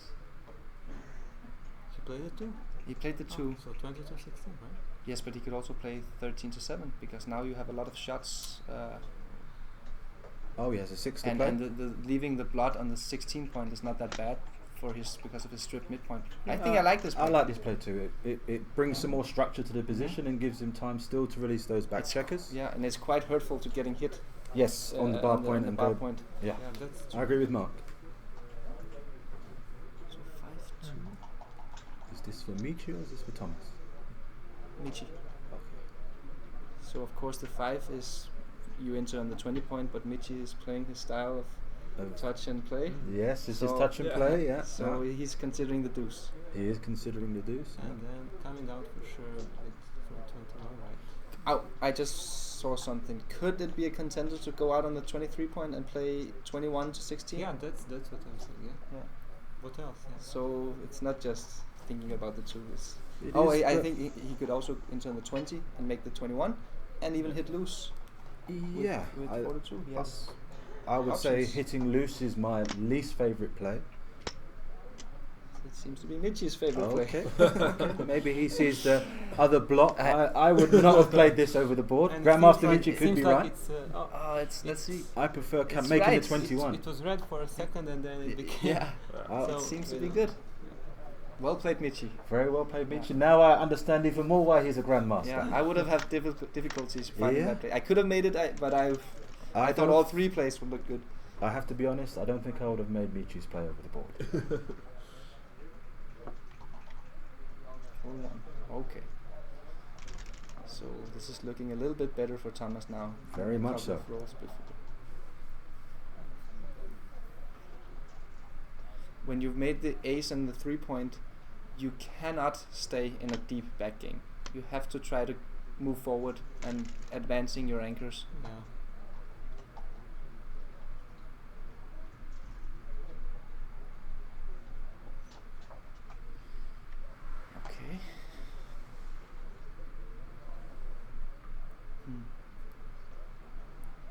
He played the 2? He played the 2. So 20-16, right? Yes, but he could also play 13-7 because now you have a lot of shots. He has a 6 to play. And the leaving the blood on the 16 point is not that bad because of his strip midpoint. I think I like this play. I like this play too. It brings some more structure to the position and gives him time still to release those back checkers. Yeah, and it's quite hurtful to getting hit. Yes, on the bar point and bar point. Yeah, I agree with Mark. So 5-2. Is this for Michi or is this for Thomas? Michi. Okay. So of course the 5 is you enter on the 20 point, but Michi is playing his style of touch and play. Yes, it's his touch and play. Yeah. So he's considering the deuce. He is considering the deuce. And then coming out for sure from 21, right? Oh, I just saw something. Could it be a contender to go out on the 23 point and play 21-16? Yeah, that's what I'm saying. Yeah. What else? Yeah. So it's not just thinking about the two. I think he could also enter on the 20 and make the 21, and even hit loose. Yeah, with 42. Yes. I would say hitting loose is my least favorite play. It seems to be Michi's favorite play. Okay. Maybe he sees the other block. I would not have played this over the board. Grandmaster Michi could be right. Let's see. I prefer making the 21. It was red for a second and then it became. It seems to be good. Well played, Michi. Very well played, Michi. Now I understand even more why he's a grandmaster. Yeah, I would have had difficulties finding that play. I could have made it, but I thought all 3 plays would look good. I have to be honest, I don't think I would have made Michi's play over the board. 4-1. Okay. So this is looking a little bit better for Thomas now. Very much so. when you've made the ace and the 3-point, you cannot stay in a deep back game. You have to try to move forward and advancing your anchors. Yeah. Okay.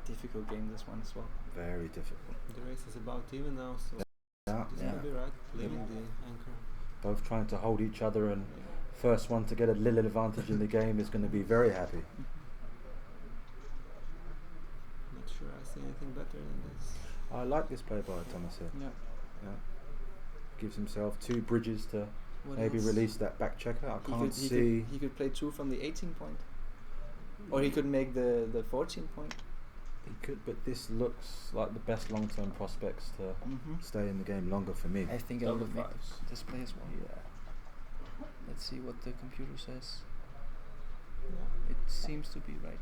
Difficult game, this one as well. Very difficult. The race is about even now, so Yeah, this yeah. will be right. Leaving the anchor. Both trying to hold each other, and first one to get a little advantage in the game is going to be very happy. Not sure I see anything better than this. I like this play by Thomas here. Yeah. Yeah. Gives himself 2 bridges to What maybe else? release that back checker. I He can't could, see. he could play 2 from the 18 point. Or he could make the 14 point. He could, but this looks like the best long-term prospects to stay in the game longer for me. I think I Double would make fives. this play as well. Yeah. Let's see what the computer says. Yeah. It seems to be right.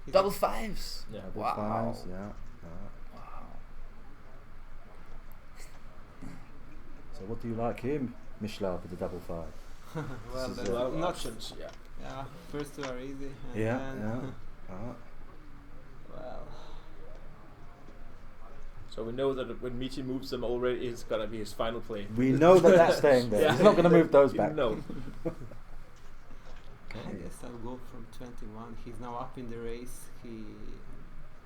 He's Double fives! Yeah. Double Wow. fives, yeah. Wow. So what do you like here, Michelin, with the double 5? Well, This is there's A lot of not options. Yeah. Yeah, first 2 are easy. And Yeah, then yeah. well, So we know that when Michi moves them already, it's gonna be his final play. We know that that's staying there. Yeah. He's not going to move those You back. know. I Okay. guess I'll go from 21. He's now up in the race.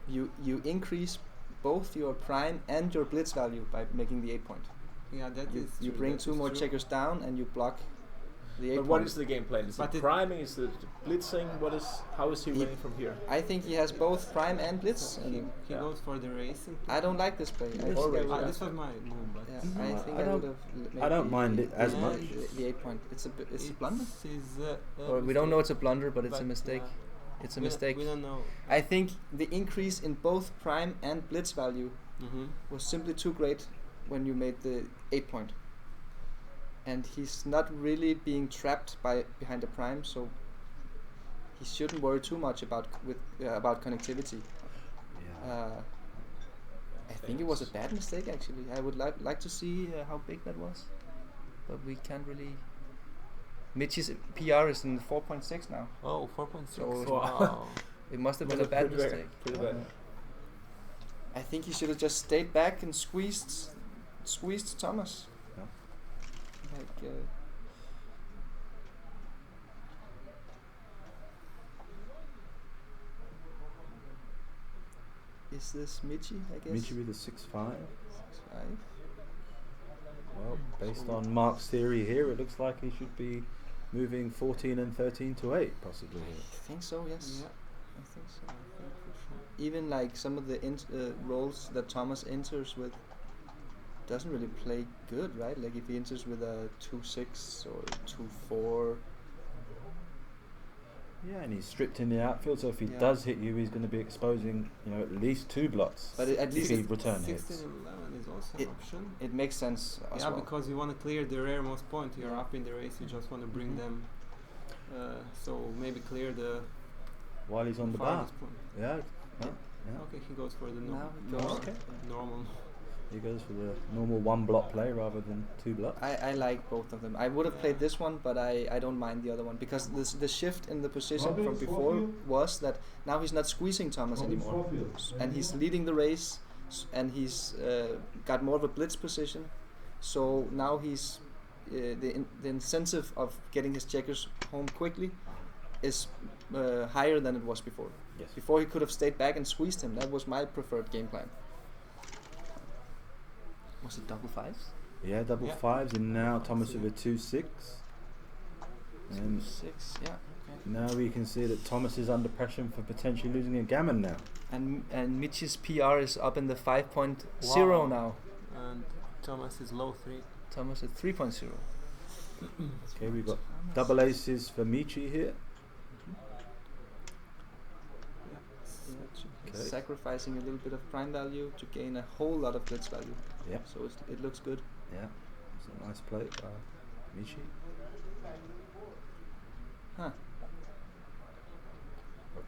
You increase both your prime and your blitz value by making the 8 point. Yeah, that You, is you true, bring that 2 is more true. checkers down and you block the 8 But point. what is the game plan? Is But it it- priming? Is it blitzing? How is he He- winning from here? I think he has both prime and blitz. He, And he Yeah. goes for the racing. I don't like this play. I think I Already, would Ah, yeah. this was my move, but yeah, No, I I think I, don't- would have made I don't the, mind it as Yeah, much. The 8 point. It's a blunder. Is, Or we don't know it's a blunder, but it's a mistake. yeah. It's a We don't- mistake. We don't know. I think the increase in both prime and blitz value Mm-hmm. was simply too great when you made the 8 point. And he's not really being trapped behind the prime, so he shouldn't worry too much about connectivity. Yeah. I think it was a bad mistake actually. I would like to see how big that was, but we can't really. Mitch's PR is in 4.6 now. Oh, 4.6. So- Wow. It must have been a bad Pretty bad, mistake. pretty bad. I think he should have just stayed back and squeezed Thomas. Yeah. Like, is this Michi? I guess. Michi with a 6-5. 6-5. Well, based on Mark's theory here, it looks like he should be moving 14 and 13 to 8, possibly here. I think so. Yes. Yeah. I think so. I think for sure. Even like some of the roles that Thomas enters with doesn't really play good, right? Like if he enters with a 2-6 or 2-4. Yeah, and he's stripped in the outfield, so if he Yeah. does hit you, he's going to be exposing, at least 2 blocks. But at least if he it- return 16 hits. and 11 is also It- an option. It makes sense as Yeah, well. because you want to clear the rearmost point. You're Yeah. up in the race. You just want to bring Mhm. them. So maybe clear the While he's on the bar. farthest point. Yeah. Yeah. Yeah. Okay, he goes for the Now he normal. goes- Okay. Normal. He goes for the normal 1 block play rather than 2 blocks. I like both of them. I would have played this one, but I don't mind the other one because the shift in the position from before was that now he's not squeezing Thomas anymore, and he's leading the race, and he's got more of a blitz position. So now he's the incentive of getting his checkers home quickly is higher than it was before. Yes. Before he could have stayed back and squeezed him. That was my preferred game plan. Was it double 5s? Yeah, double Yeah. 5s, and now Thomas with a 2-6. And 6, yeah. Okay. now we can see that Thomas is under pressure for potentially losing a gammon now. And Mitch's PR is up in the 5.0 Wow. now. And Thomas is low 3. Thomas at 3.0. Okay, we've got double aces for Michi here. Yeah. Okay. Sacrificing a little bit of prime value to gain a whole lot of blitz value. Yep. So it looks good. Yeah, it's a nice play by Michi. Huh.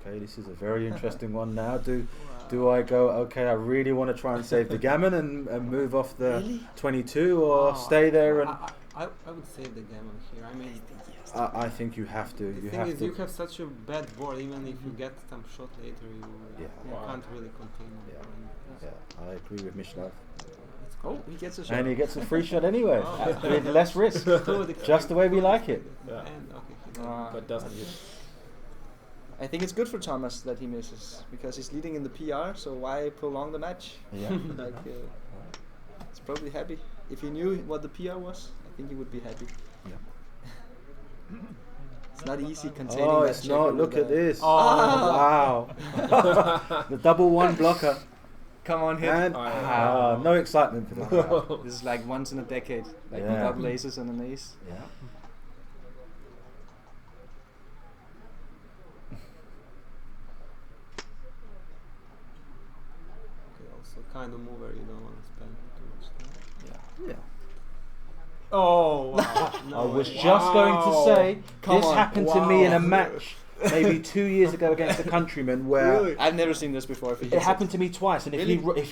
Okay, this is a very interesting one now. Do Do I go, okay, I really want to try and save the gammon and move off the 22, or stay there? And I would save the gammon here. I mean, I think you have to. the thing is, you have such a bad board. Even if you get some shot later, you can't really contain it. Yeah, I agree with Michihito. Oh, he gets a shot. And he gets a free shot anyway, with less risk. Just the way we like it. Yeah. But doesn't hit. I think it's good for Thomas that he misses, because he's leading in the PR, so why prolong the match? Yeah. Like, he's probably happy. If he knew what the PR was, I think he would be happy. Yeah. It's not easy containing Oh, that it's checker not. with Look the- at this. Oh. Wow. The double one blocker. Come on, hit. And no excitement for the crowd. This is like once in a decade. Like Yeah. double aces and an ace. Yeah. Okay, also kind of mover, you don't want to spend too much time. Yeah. Oh, wow. I was just going to say, Come this on. happened to me in a match maybe 2 years ago against a countryman where I've never seen this before. If he it hits happened to me twice, and Really? if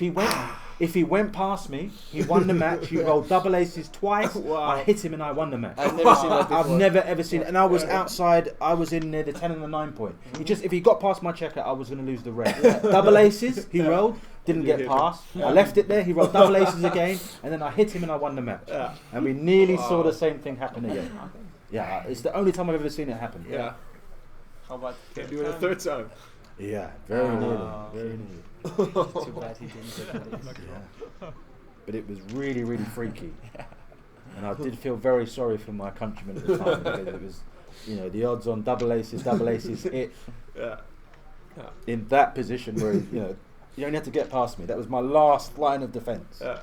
he went past me, he won the match. He rolled double aces twice. Wow. I hit him and I won the match. I've never seen that before. I've never ever seen it, and I was outside. I was in near the 10 and the 9 point. If he got past my checker, I was going to lose the race. Double aces, he rolled, didn't get past. I left it there. He rolled double aces again, and then I hit him and I won the match. Yeah. And we nearly saw the same thing happen again. Yeah, it's the only time I've ever seen it happen. Yeah. How about Can do it a third time. Yeah, very nearly, very nearly. Too bad he didn't get that ace. Yeah. But it was really, really freaky. And I did feel very sorry for my countrymen at the time, because it was, the odds on double aces hit Yeah. in that position where, you only had to get past me. That was my last line of defense. Yeah.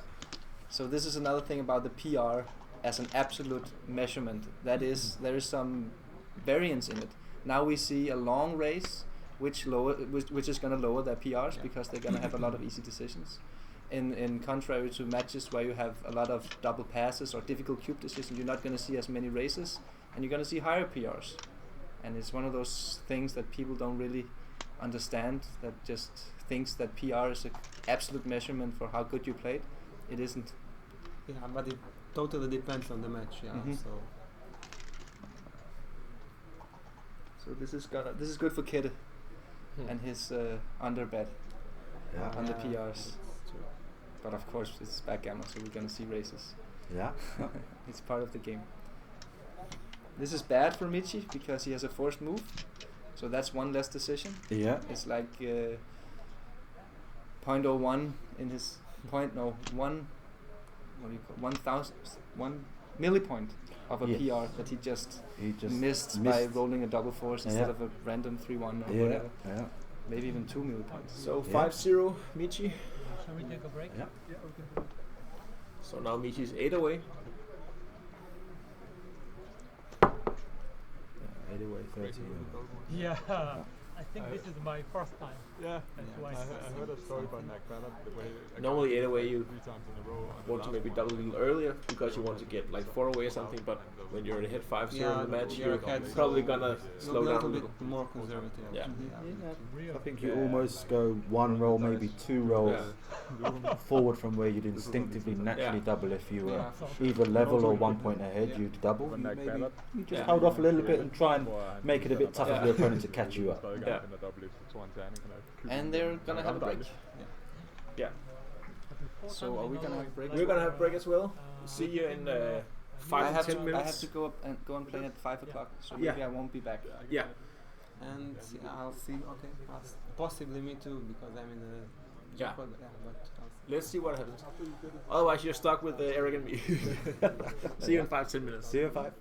So this is another thing about the PR as an absolute measurement. That is, there is some variance in it. Now we see a long race, which is going to lower their PRs because they're going to have a lot of easy decisions. In contrary to matches where you have a lot of double passes or difficult cube decisions, you're not going to see as many races, and you're going to see higher PRs. And it's one of those things that people don't really understand, that just thinks that PR is an absolute measurement for how good you played. It isn't. Yeah, but it totally depends on the match. Yeah. Mhm. So this is good for Kid and his underbet Yeah. on the Yeah. PRs. But of course it's backgammon, so we're gonna see races. Yeah. It's part of the game. This is bad for Michi because he has a forced move, so that's one less decision. Yeah. It's like 0.01 in his one. What do you call 1 millipoint of a Yes. PR that he just He just missed by rolling a double force instead Yeah. of a random 3-1 or Yeah. whatever. Yeah. Maybe even 2 millipoints. So Yeah. 5-0, Michi. Shall we take a break? Yeah. So now Michi's 8 away. 8 away, 13. Yeah, I think this is my first time. Yeah, That's I why. heard a story about Nick Bennett, the way Normally 8 away you 3 times in a row. and want to the maybe last double a little earlier because you want to get like 4 away or something, but when you're ahead 5-0 in the match, you're you're ahead, probably so gonna slow a down a little little. bit more conservative. Yeah. I think you almost go 1 roll, maybe 2 rolls forward from where you'd instinctively naturally Yeah. double if you were Yeah, for either level or 1 point ahead. You'd double. When You Nick maybe Bennett you just Yeah. hold off a little bit and try and make it a bit tougher Yeah. for the opponent to catch you up. Yeah. And they're gonna have a break. Yeah. So are we gonna have a break? We're gonna have break as well. See you in 5 I to have 10 to minutes. go and play at 5 o'clock. So Yeah. maybe I won't be back. Yeah. And I'll see. Okay, possibly me too because I'm in the Yeah. squad, but I'll see. Let's see what happens. Otherwise, you're stuck with Eric and me. See you in 5-10 minutes. See you in 5.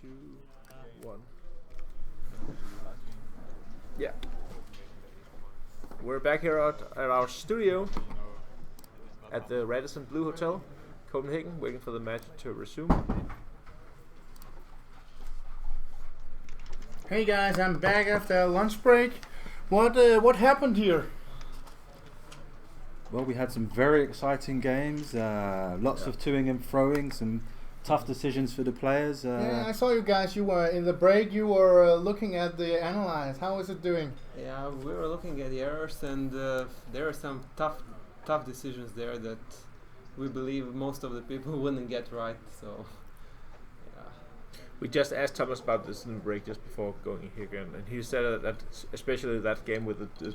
1. Yeah. We're back here at our studio at the Radisson Blue Hotel, Copenhagen, waiting for the match to resume. Hey guys, I'm back after lunch break. What happened here? Well, we had some very exciting games, lots of toing and froing, some tough decisions for the players. Yeah, I saw you guys. You were in the break. You were looking at the analyze. How is it doing? Yeah, we were looking at the errors, and there are some tough decisions there that we believe most of the people wouldn't get right. So, yeah. We just asked Thomas about this in the break just before going here again, and he said that especially that game with the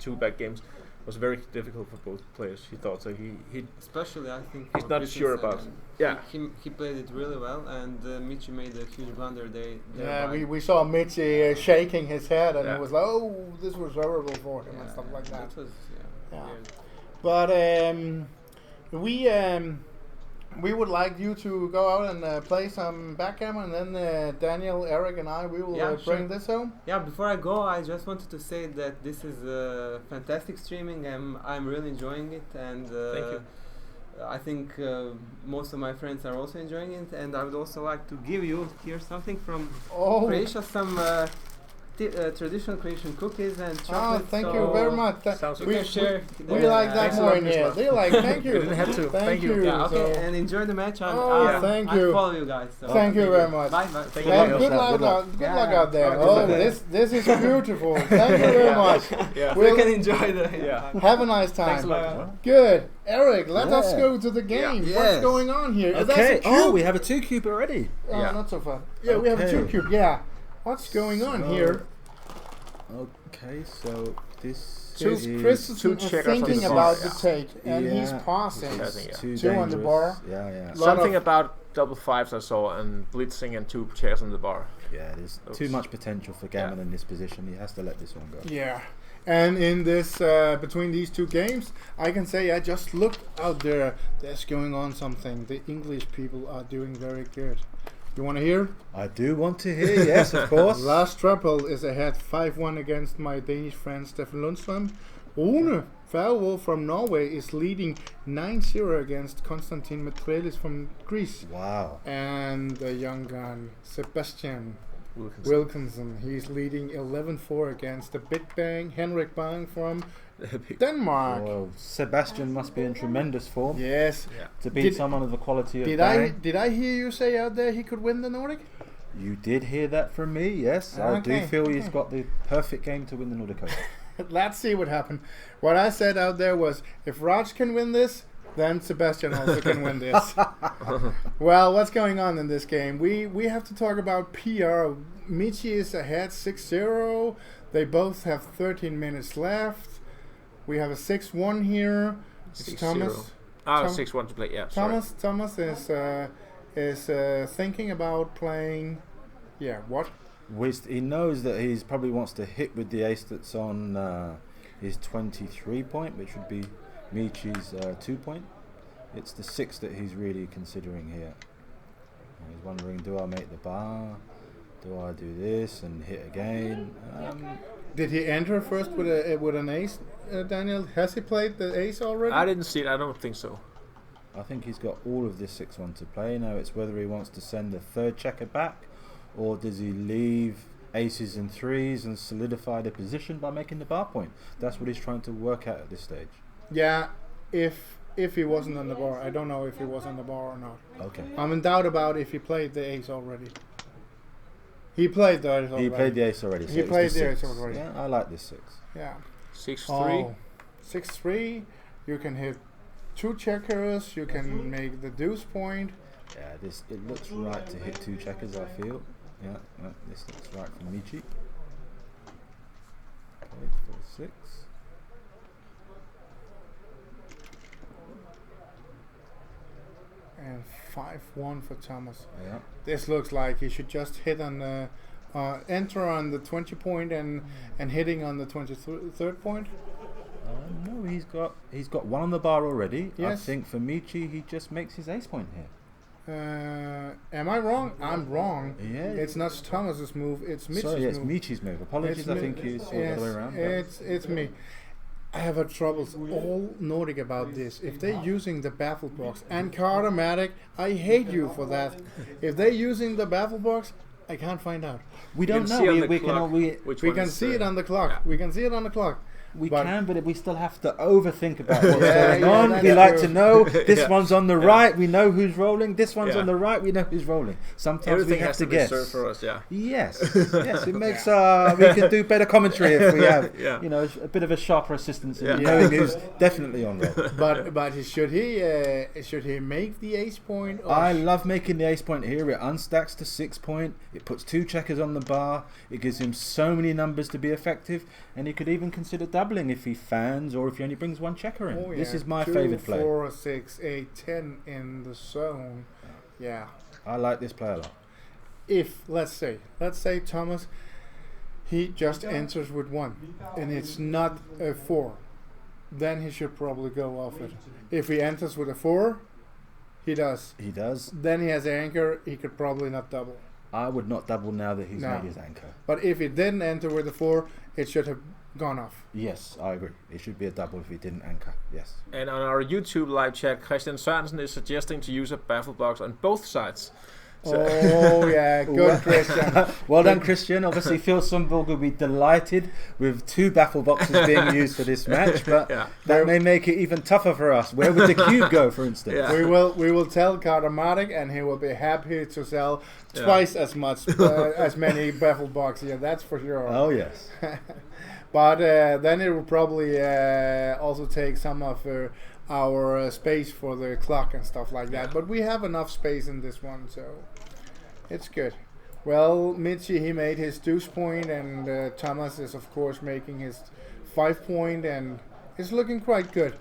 two back games was very difficult for both players. He thought so. He Especially, I think he's not sure about. Yeah, he played it really well, and Michi made a huge blunder there. Yeah, we saw Michi shaking his head, and Yeah. it was like, oh, this was horrible for him and stuff like that. It was Yeah. weird. But we would like you to go out and play some backgammon, and then Daniel, Eric, and I we will bring sure. this home. Yeah, before I go, I just wanted to say that this is fantastic streaming. I'm really enjoying it, and Thank you. I think most of my friends are also enjoying it. And I would also like to give you here something from Oh, Croatia, some traditional Croatian cookies and chocolate. thank you very much. Sounds We good. can share. We like that Thanks a more lot, in here. Mislav. They like, thank you. You didn't have to. Thank you. Yeah, okay, So- and enjoy the match. Thank you. I follow you guys. So Thank you very much. Bye bye. Thank you. And Good good luck. luck, Good luck. good luck Yeah. out there. Good Oh, luck. this is beautiful. Thank you very much. Yeah. We We'll can enjoy the. Yeah. have a nice time. Thanks a lot. Good. Eric, let us Yeah. go to the game. Yeah. What's Yes. going on here? That's Okay. a cube. Oh, we have a 2-cube already. Oh, Yeah. not so far. Yeah, we have a Okay. 2-cube. Yeah. What's going on So- here? Okay, so this Two is Kristensen two is checkers on thinking the bar, about yeah. the take, and he's Yeah. passing. Passing, yeah. too Two on the dangerous. bar. Yeah. Lot Something of- about double fives I saw and blitzing and 2 chairs on the bar. Yeah, there's Oops. too much potential for Gammon in this position. He has to let this one go. Yeah. And in this, between these two games, I can say I just looked out there. There's going on something. The English people are doing very good. You want to hear? I do want to hear, yes, of course. Lars Truppel is ahead 5-1 against my Danish friend Stefan Lundstrøm. Rune Færgevold from Norway is leading 9-0 against Konstantin Metrelis from Greece. Wow. And the young gun Sebastian Wilkinson. Wilkinson, he's leading 11-4 against the Big Bang Henrik Bang from Denmark. Well, Sebastian must be in tremendous form Yes. Yeah. to beat Did- someone of the quality of Did I hear you say out there he could win the Nordic? You did hear that from me, yes. I do Okay, feel he's okay. got the perfect game to win the Nordic Open. Let's see what happened. What I said out there was, if Raj can win this, then Sebastian also can win this. Well, what's going on in this game? We have to talk about PR. Michi is ahead 6-0. They both have 13 minutes left. We have a 6-1 here. It's 6-0. Thomas. Ah, Tom- 6-1 to play. Yeah, sorry. Thomas is thinking about playing. Yeah, what? He knows that he probably wants to hit with the ace that's on his 23 point, which would be Michi's 2 point. It's the 6 that he's really considering here. And he's wondering, do I make the bar? Do I do this and hit again? Did he enter first with an ace, Daniel? Has he played the ace already? I didn't see it. I don't think so. I think he's got all of this 6-1 to play. Now it's whether he wants to send the third checker back, or does he leave aces and threes and solidify the position by making the bar point? That's what he's trying to work out at this stage. Yeah, if he wasn't on the bar. I don't know if he was on the bar or not. Okay. I'm in doubt about if he played the ace already. He played the ace already. He played the ace already. So He it's played the the ace 6. already. Yeah, I like this 6. Yeah. 6-3. Oh, 6-3. You can hit 2 checkers. You can make the deuce point. Yeah, it looks right to hit 2 checkers, I feel. Yeah, this looks right for Michi. Okay, 4-6. And 5-1 for Thomas. Yeah. This looks like he should just hit on the enter on the 20 point and hitting on the 23rd point. No, he's got one on the bar already. Yes. I think for Michi, he just makes his ace point here. Am I wrong? I'm wrong. Yeah. It's not Thomas's move. It's Michi's Sorry, it's move. Michi's move. Apologies, It's I me- think you saw yes, the other way around. It's me. I have a troubles all Nordic about this. If they're using the baffle box and Cardomatic, I hate you for that. If they're using the baffle box, I can't find out. We You don't can see know. on We, the we can. clock We, which We one can is, see it on the clock. yeah. We can see it on the clock. we But- can, but we still have to overthink about what's Yeah, going yeah, on. that's We like true. to know this Yeah. one's on the Yeah. right. We know who's rolling. This one's Yeah. on the right. We know who's rolling. Sometimes Everything we have has to to be guess. served for us. Yeah. Yes, yes, it makes we can do better commentary if we have, Yeah. you know, a bit of a sharper assistance in Yeah. knowing who's definitely on roll. but should he make the ace point? Or I love making the ace point here. It unstacks to 6 point. It puts 2 checkers on the bar. It gives him so many numbers to be effective, and he could even consider doubling if he fans or if he only brings 1 checker in. Oh, This yeah. is my 2, favourite play. 4, 6, 8, 10 in the zone. Yeah. I like this play a lot. If let's say Thomas, he just enters with 1, and it's not a 4, then he should probably go off it. If he enters with a 4, he does. He does. Then he has anchor. He could probably not double. I would not double now that he's No. made his anchor. But if he didn't enter with a 4, it should have gone off. Yes, I agree. It should be a double if he didn't anchor. Yes. And on our YouTube live chat, Christian Sørensen is suggesting to use a baffle box on both sides. Oh yeah, good Christian. Well done, Christian. Obviously, Phil Sundberg will be delighted with 2 baffle boxes being used for this match, but Yeah. that may make it even tougher for us. Where would the cube go, for instance? Yeah. We will tell Cardomatic, and he will be happy to sell Yeah. twice as much as many baffle boxes. Yeah, that's for sure. Oh, yes. But then it will probably also take some of our space for the clock and stuff like that. But we have enough space in this one, so it's good. Well, Michi, he made his deuce point, and Thomas is of course making his 5 point, and it's looking quite good.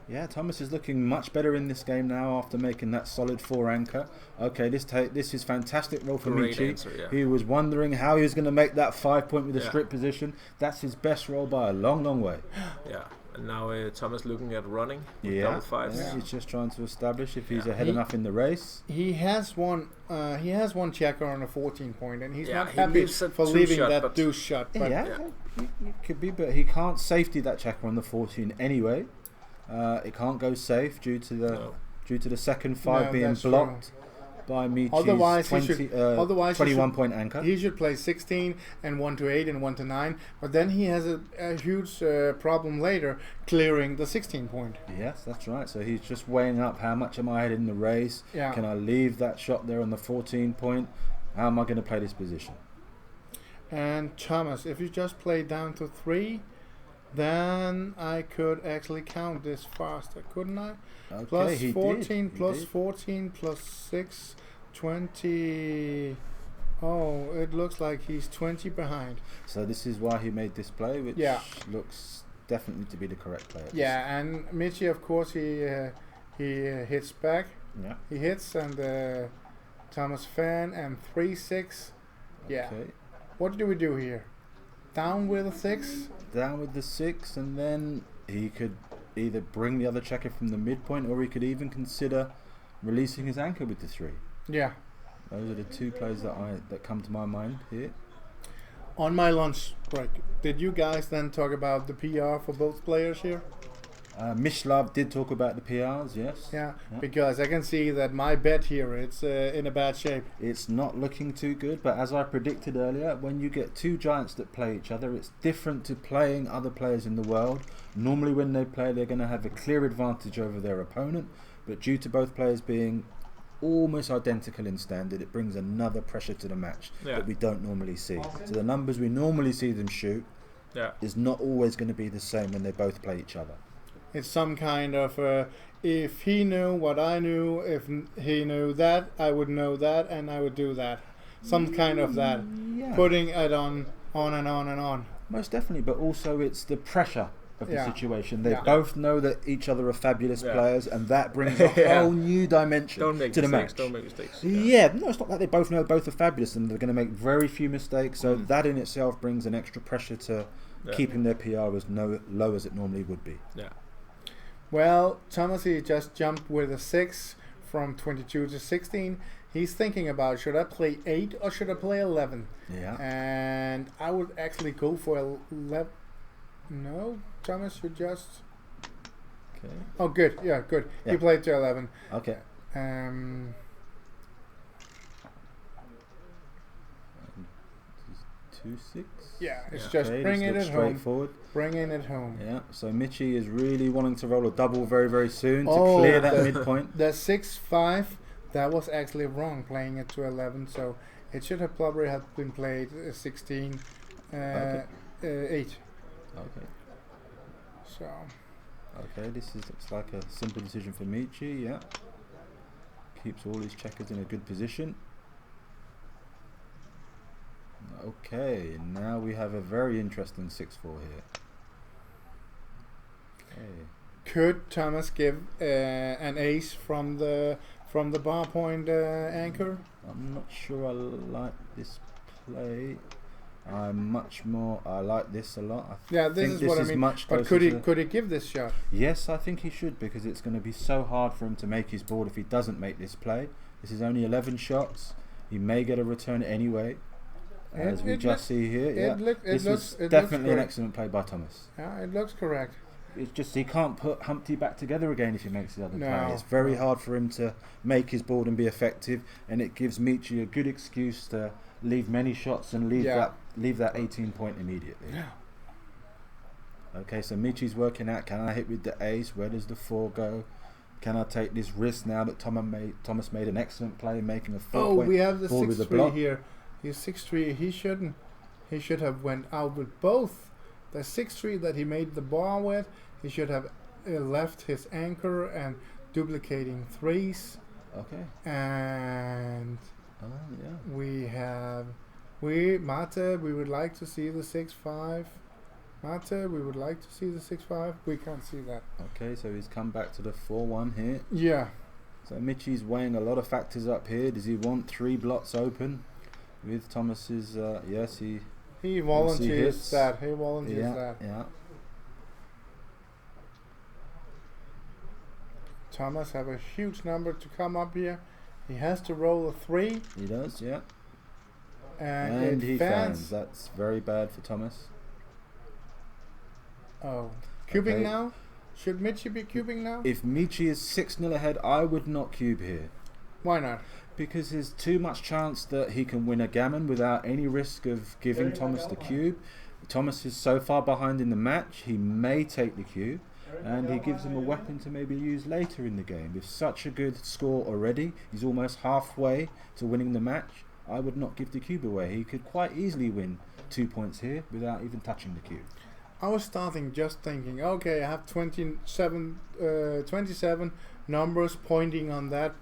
Yeah, Thomas is looking much better in this game now after making that solid 4 anchor. Okay, this is fantastic roll for Great Michi. answer, yeah. He was wondering how he was going to make that 5 point with a Yeah. strip position. That's his best roll by a long, long way. Yeah. And now Thomas looking at running with Yeah, double fives. yeah, he's just trying to establish if he's Yeah. ahead He- enough in the race. He has one. He has one checker on a 14 point, and he's Yeah, not he happy leaves a for two leaving shot, that but- deuce shot. But Yeah, it could be, but he can't safety that checker on the 14 anyway. It can't go safe due to the second 5 No, being that's true. blocked by Michi's Otherwise, he 20, should- otherwise he 21 should- point anchor. he should play 16 and 1 to 8 and 1 to 9. But then he has a huge problem later clearing the 16 point. Yes, that's right. So he's just weighing up how much am I ahead in the race. Yeah. Can I leave that shot there on the 14 point? How am I going to play this position? And Thomas, if you just play down to 3, then I could actually count this faster, couldn't I? Okay, Plus he 14, did. plus 14, plus 6, 20. Oh, it looks like he's 20 behind. So this is why he made this play, which Yeah. looks definitely to be the correct play. at Yeah, and Michi, of course, he hits back. this- Yeah. He hits, and Thomas fan, and 3-6. Yeah. Okay. What do we do here? Down with a 6? Down with the 6, and then he could either bring the other checker from the midpoint, or he could even consider releasing his anchor with the 3. Yeah. Those are the 2 plays that come to my mind here. On my lunch break, did you guys then talk about the PR for both players here? Mishlav did talk about the PRs, yes. Yeah, Yeah. because I can see that my bet here, it's in a bad shape. It's not looking too good, but as I predicted earlier, when you get 2 giants that play each other, it's different to playing other players in the world. Normally when they play, they're going to have a clear advantage over their opponent, but due to both players being almost identical in standard, it brings another pressure to the match that we don't normally see. So the numbers we normally see them shoot is not always going to be the same when they both play each other. It's some kind of, if he knew what I knew, if he knew that, I would know that, and I would do that. Some kind of that. Yeah. Putting it on and on and on. Most definitely, but also it's the pressure of the Yeah. situation. They Yeah. both know that each other are fabulous Yeah. players, and that brings a Yeah. whole new dimension Don't make to the mistakes. match. Don't make mistakes. Yeah, no, it's not like they both know both are fabulous and they're going to make very few mistakes. So that in itself brings an extra pressure to keeping their PR as low as it normally would be. Yeah. Well, Thomas, he just jumped with a 6 from 22 to 16. He's thinking about, should I play 8 or should I play 11? Yeah. And I would actually go for 11. No, Thomas, you just... Okay. Oh, good. Yeah, good. Yeah. He played to 11. Okay. 2-6. Yeah, it's Yeah. just Okay, bringing just it look home. straightforward. Bringing it home. Yeah. So Michi is really wanting to roll a double very, very soon to Oh, clear that the- midpoint. The 6-5, that was actually wrong, playing it to 11. So it should have probably have been played 16, Okay. 8. Okay. So Okay. This looks like a simple decision for Michi. Yeah. Keeps all his checkers in a good position. Okay, now we have a very interesting 6-4 here. Okay. could Thomas give an ace from the bar point anchor? I'm not sure I like this play. I like this a lot. Yeah, this think is what I mean. much But closer could he give this shot? Yes, I think he should, because it's going to be so hard for him to make his board if he doesn't make this play. This is only 11 shots. He may get a return anyway, as we just see here. Yeah, this was definitely an excellent play by Thomas. Yeah, it looks correct. It's just he can't put Humpty back together again if he makes the other No. play. It's very hard for him to make his board and be effective, and it gives Michi a good excuse to leave many shots and leave that 18 point immediately. Yeah. Okay, so Michi's working out, can I hit with the ace? Where does the 4 go? Can I take this risk now that Thomas made an excellent play, making a 4 point we have the board with the 6-3 block? here. He's 6-3. He shouldn't. He should have went out with both. The 6-3 that he made the bar with, he should have left his anchor and duplicating 3s. Okay. And Yeah. Mate, we would like to see the 6-5. Mate, we would like to see the 6-5. We can't see that. Okay, so he's come back to the 4-1 here. Yeah. So Michi's weighing a lot of factors up here. Does he want 3 blots open with Thomas's? Yes, He volunteers hits. that. He volunteers that. Yeah. Thomas have a huge number to come up here. He has to roll a 3. He does, yeah. And he it fans. fans. That's very bad for Thomas. Oh. Cubing Okay. now? Should Michi be cubing now? If Michi is 6-0 ahead, I would not cube here. Why not? Because there's too much chance that he can win a gammon without any risk of giving Thomas the cube. Thomas is so far behind in the match, he may take the cube, and he gives him a weapon to maybe use later in the game. With such a good score already, he's almost halfway to winning the match. I would not give the cube away. He could quite easily win 2 points here without even touching the cube. I was starting just thinking, okay, I have 27 numbers pointing on that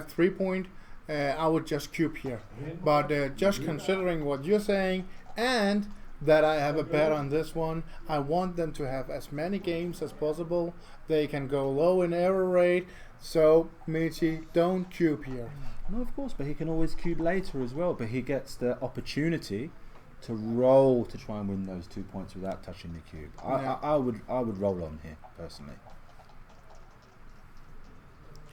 3 point. I would just cube here. But just considering what you're saying and that I have a bet on this one, I want them to have as many games as possible. They can go low in error rate. So, Michi, don't cube here. No, of course, but he can always cube later as well. But he gets the opportunity to roll to try and win those 2 points without touching the cube. I would roll on here personally.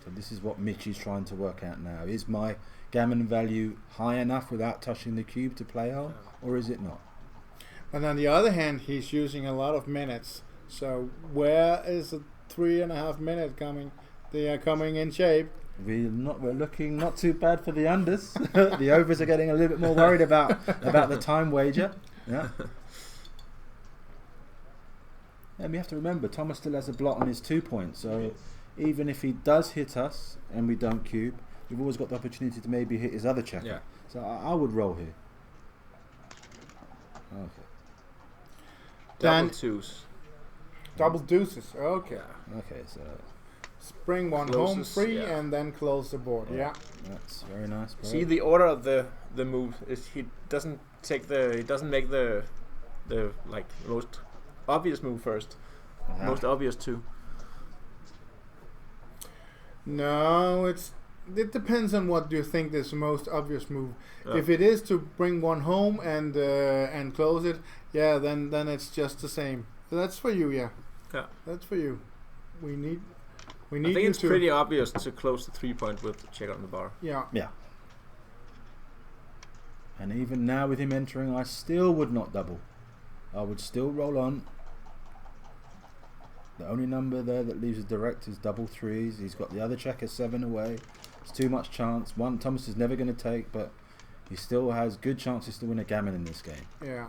So this is what Michi's trying to work out now. Is my gammon value high enough without touching the cube to play on, or is it not? And on the other hand, he's using a lot of minutes. So where is the 3.5 minutes coming? They are coming in shape. We're looking not too bad for the unders. The overs are getting a little bit more worried about the time wager. Yeah. And we have to remember, Thomas still has a blot on his 2 points. So even if he does hit us and we don't cube, we've always got the opportunity to maybe hit his other checker. Yeah. So I would roll here. Okay. Double twos. Double deuces. Okay. Okay. So Bring one home Closes, free yeah. and then close the board. Yeah. that's very nice. Bro. See, the order of the move is he doesn't make the like most obvious move first. Yeah. Most obvious two. No, it depends on what you think is the most obvious move. Yeah. If it is to bring one home and close it, yeah, then it's just the same. That's for you, yeah. Yeah. That's for you. We need We I need think you it's to. pretty obvious to close the 3-point with the check on the bar. Yeah. Yeah. And even now with him entering, I still would not double. I would still roll on. The only number there that leaves a direct is double threes. He's got the other checker 7 away. It's too much chance. One Thomas is never going to take, but he still has good chances to win a gammon in this game. Yeah.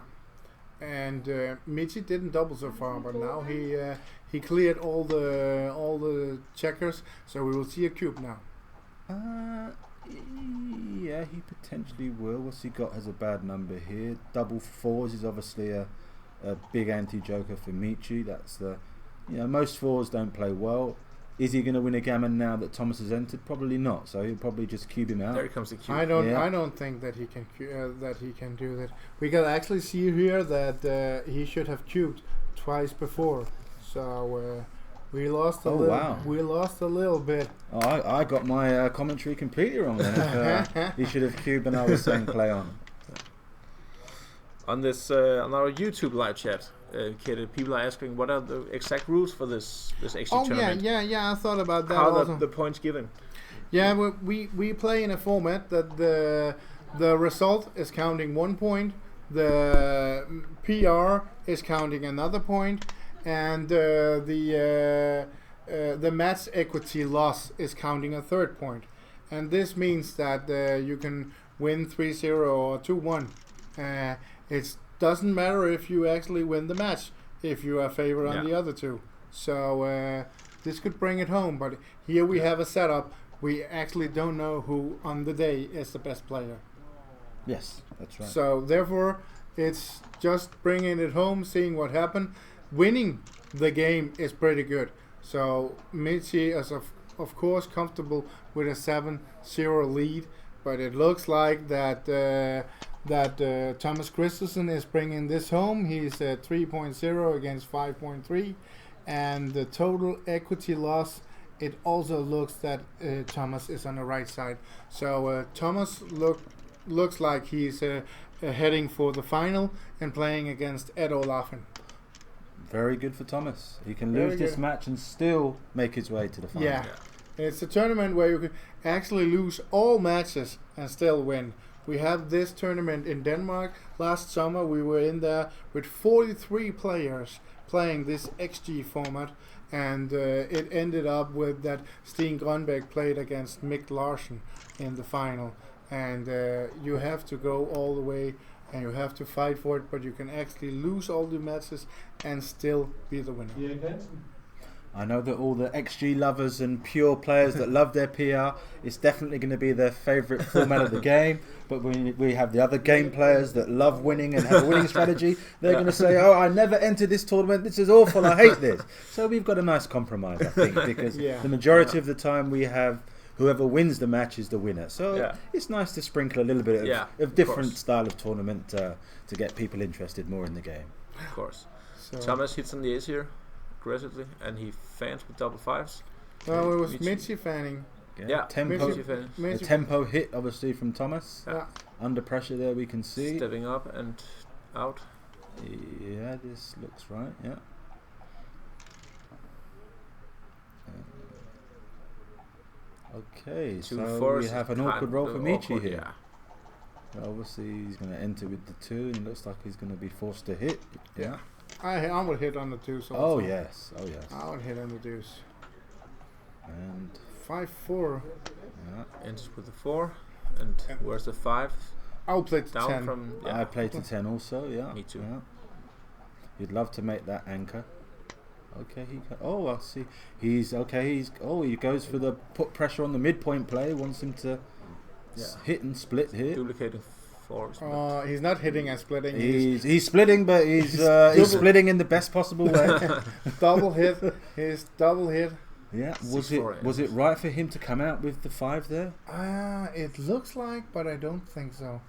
And Michi didn't double so far, but now he cleared all the checkers, so we will see a cube now. Yeah, he potentially will. What's he got as a bad number here? Double fours is obviously a big anti-joker for Michi. That's the, most fours don't play well. Is he going to win a gammon now that Thomas has entered? Probably not. So he'll probably just cube him out. There comes the cube. I don't think that he can do that. We can actually see here that he should have cubed twice before. So we lost a little. Wow. We lost a little bit. Oh, I got my commentary completely wrong then. He should have cubed and I was saying play on. On this on our YouTube live chat, Kid, people are asking what are the exact rules for this extra tournament. Yeah. I thought about that. How also. the points given? Yeah, we play in a format that the result is counting 1 point, the PR is counting another point, and the match equity loss is counting a third point. And this means that you can win 3-0 or 2-1. It doesn't matter if you actually win the match if you are favored on the other two. So this could bring it home. But here we have a setup. We actually don't know who on the day is the best player. Yes, that's right. So therefore, it's just bringing it home, seeing what happened. Winning the game is pretty good. So Michi is of course comfortable with a 7-0 lead, but it looks like that Thomas Kristensen is bringing this home. He's at 3.0 against 5.3, and the total equity loss, it also looks that Thomas is on the right side. So Thomas looks like he's heading for the final and playing against Ed Olafen. Very good for Thomas. He can Very lose this good. match and still make his way to the final. Yeah. It's a tournament where you can actually lose all matches and still win. We have this tournament in Denmark. Last summer we were in there with 43 players playing this XG format, and it ended up with that Steen Grønbæk played against Mick Larsen in the final. And you have to go all the way and you have to fight for it, but you can actually lose all the matches and still be the winner. I know that all the XG lovers and pure players that love their PR, it's definitely going to be their favourite format of the game. But we have the other game players that love winning and have a winning strategy. They're going to say, oh, I never entered this tournament. This is awful. I hate this. So we've got a nice compromise, I think, because the majority of the time we have whoever wins the match is the winner. So it's nice to sprinkle a little bit of different style of tournament to get people interested more in the game. Of course. So Thomas hits on the ace here aggressively, and he fans with double fives. well, it was Michi fanning. Yeah, Tempo, Michi fan. a tempo hit obviously from Thomas. Yeah. Under pressure there we can see. Stepping up and out. Yeah, this looks right. Yeah. Okay, Two so fours we have is an awkward kind roll of for Michi awkward, here. Obviously, he's going to enter with the 2, and it looks like he's going to be forced to hit. Yeah. I would hit on the deuce also. Oh yes. I would hit on the deuce. And 5-4. yeah, Enters with the 4, and where's the 5? I'll play to Down 10. from I played to 10 also. Yeah. Me too. Yeah. You'd love to make that anchor. Okay, I see. He goes for the put pressure on the midpoint play. Wants him to hit and split here. duplicating 4s. He's not hitting and splitting. He's splitting, but he's splitting in the best possible way. Double hit. His double hit. Yeah, 6-4 was it right for him to come out with the 5 there? It looks like, but I don't think so.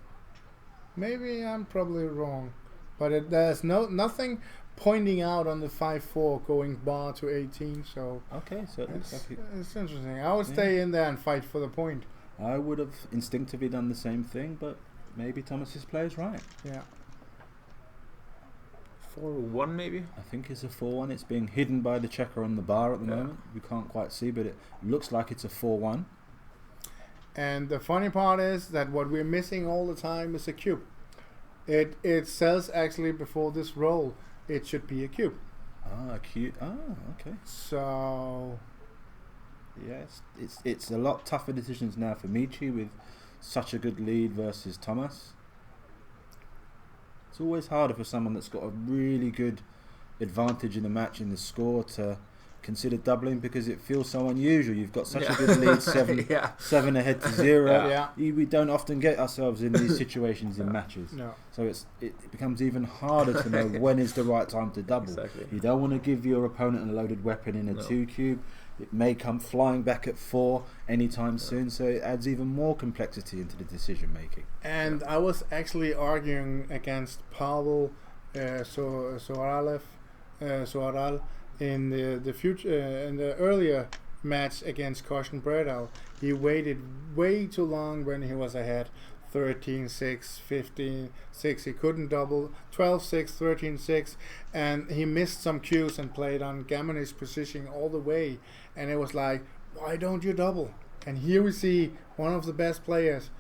Maybe I'm probably wrong, but there's nothing pointing out on the 5-4 going bar to 18. So Okay, so it looks like it's interesting. I would stay in there and fight for the point. I would have instinctively done the same thing, but maybe Thomas's play is right. Yeah. 4-1 maybe. I think it's a 4-1. It's being hidden by the checker on the bar at the moment. We can't quite see, but it looks like it's a 4-1. And the funny part is that what we're missing all the time is a cube. It says actually before this roll it should be a cube. Ah, cute. Ah, okay. So Yes, it's a lot tougher decisions now for Michi with such a good lead versus Thomas. It's always harder for someone that's got a really good advantage in the match in the score to consider doubling because it feels so unusual. You've got such a good lead, 7 ahead to 0. Yeah. We don't often get ourselves in these situations in matches. No. So it becomes even harder to know when is the right time to double. Exactly. You don't want to give your opponent a loaded weapon in a 2 cube. It may come flying back at 4 anytime soon, so it adds even more complexity into the decision making. And I was actually arguing against Pavel Soaral in the future in the earlier match against Koshin Bredal. He waited way too long when he was ahead. 13-6, 15-6. He couldn't double. 12-6, 13-6, and he missed some cues and played on Gamani's position all the way. And it was like, why don't you double? And here we see one of the best players,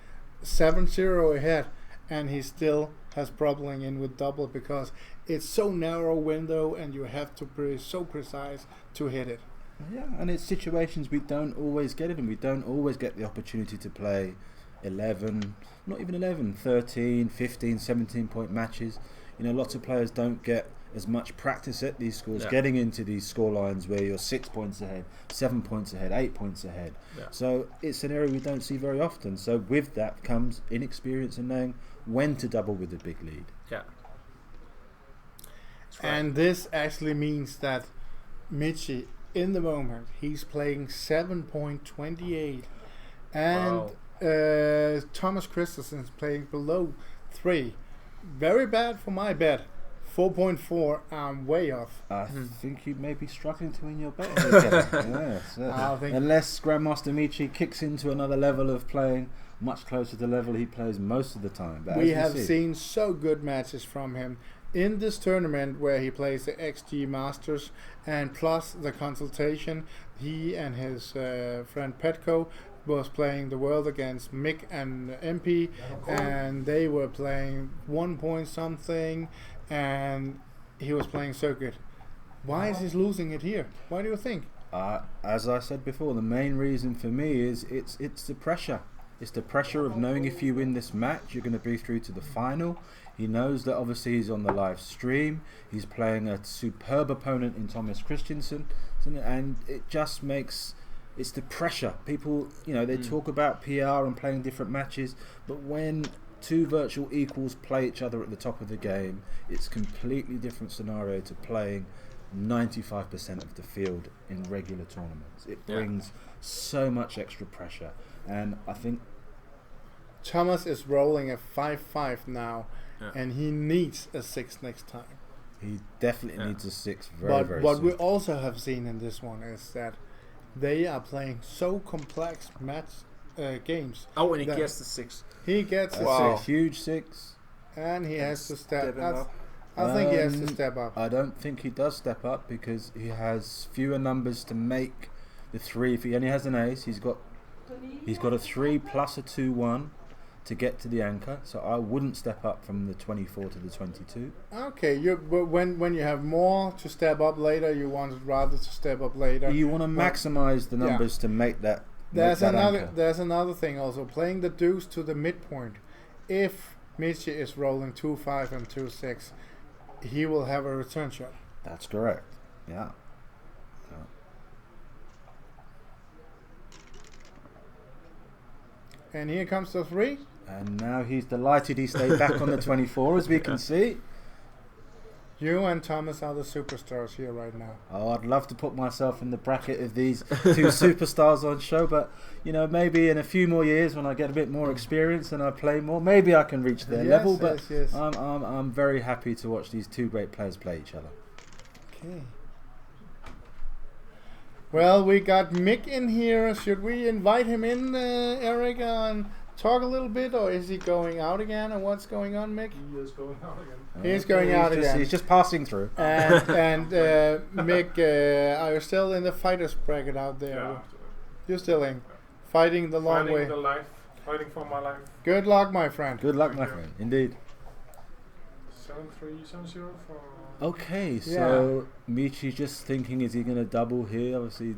7-0 ahead, and he still has problem in with double because it's so narrow window and you have to be so precise to hit it. Yeah, and it's situations we don't always get it, and we don't always get the opportunity to play 11, not even 11, 13, 15, 17 point matches. You know, lots of players don't get as much practice at these scores, getting into these score lines where you're 6 points ahead, 7 points ahead, 8 points ahead. So it's an area we don't see very often. So with that comes inexperience and knowing when to double with a big lead. Yeah. And this actually means that Michi, in the moment, he's playing 7.28, and Thomas Kristensen is playing below 3. Very bad for my bet. 4.4, I'm way off. I think you may be struggling to win your bet here, Kevin. Yes, unless Grandmaster Michi kicks into another level of playing much closer to the level he plays most of the time. But we have seen so good matches from him in this tournament where he plays the XG Masters, and plus the consultation, he and his friend Petco was playing the world against Mick and MP, and they were playing 1 point something, and he was playing so good. Why is he losing it here? Why do you think? As I said before, the main reason for me is it's the pressure. It's the pressure of knowing if you win this match, you're going to be through to the final. He knows that obviously he's on the live stream. He's playing a superb opponent in Thomas Kristensen, and it just makes... It's the pressure. People, you know, they talk about PR and playing different matches, but when two virtual equals play each other at the top of the game, it's completely different scenario to playing 95% of the field in regular tournaments. It brings so much extra pressure, and I think Thomas is rolling a 5-5 now, and he needs a 6 next time. He definitely needs a 6 very soon. What we also have seen in this one is that they are playing so complex games. Oh, and he gets the 6. He gets a huge 6. And he has to step up. I think he has to step up. I don't think he does step up because he has fewer numbers to make the 3. If he only has an ace, he's got a 3 plus a 2-1 to get to the anchor. So I wouldn't step up from the 24 to the 22. Okay, when you have more to step up later, you want rather to step up later. You want to maximize the numbers to make that. There's another thing also, playing the deuce to the midpoint. If Michi is rolling 2-5 and 2-6, he will have a return shot. That's correct. Yeah. And here comes the 3. And now he's delighted he stayed back on the 24, as we can see. You and Thomas are the superstars here right now. Oh, I'd love to put myself in the bracket of these two superstars on show, but you know, maybe in a few more years when I get a bit more experience and I play more, maybe I can reach their level. But yes. I'm very happy to watch these two great players play each other. Okay. Well, we got Mick in here. Should we invite him in, Eric, and talk a little bit, or is he going out again, or what's going on, Mick? He is going out again. He's going out again. He's just passing through. And Mick, are you still in the fighters bracket out there? Yeah. You're still in, fighting the long way. Fighting for my life. Good luck, my friend. Good luck, my friend. Indeed. 7-3, 7-0 for. Okay, so Michi just thinking, is he going to double here? Obviously,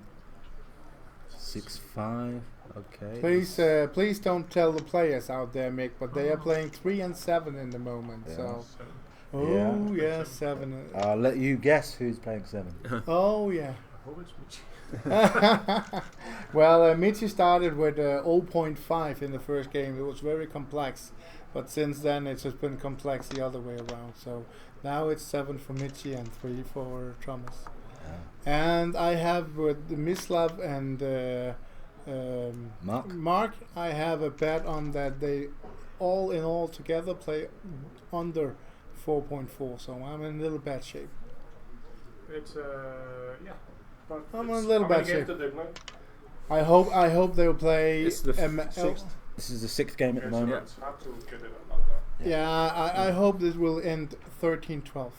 6-5. Okay. Please don't tell the players out there, Mick, but they are playing 3 and 7 in the moment. Yeah. So. 7. Oh yeah, 7. I'll let you guess who's playing 7. Oh yeah. I hope it's Michi. Well, Michi started with 0.5 in the first game. It was very complex, but since then it's just been complex the other way around. So now it's 7 for Michi and 3 for Thomas. And I have with Mislav and Mark, I have a bet on that they all in all together play under 4.4. So I'm in a little bad shape. It's yeah. But I'm in a little bad shape. Did they play? I hope they'll play. It's the sixth. This is the 6th game at the So moment. it's hard to get it or not. Yeah, I hope this will end 13-12.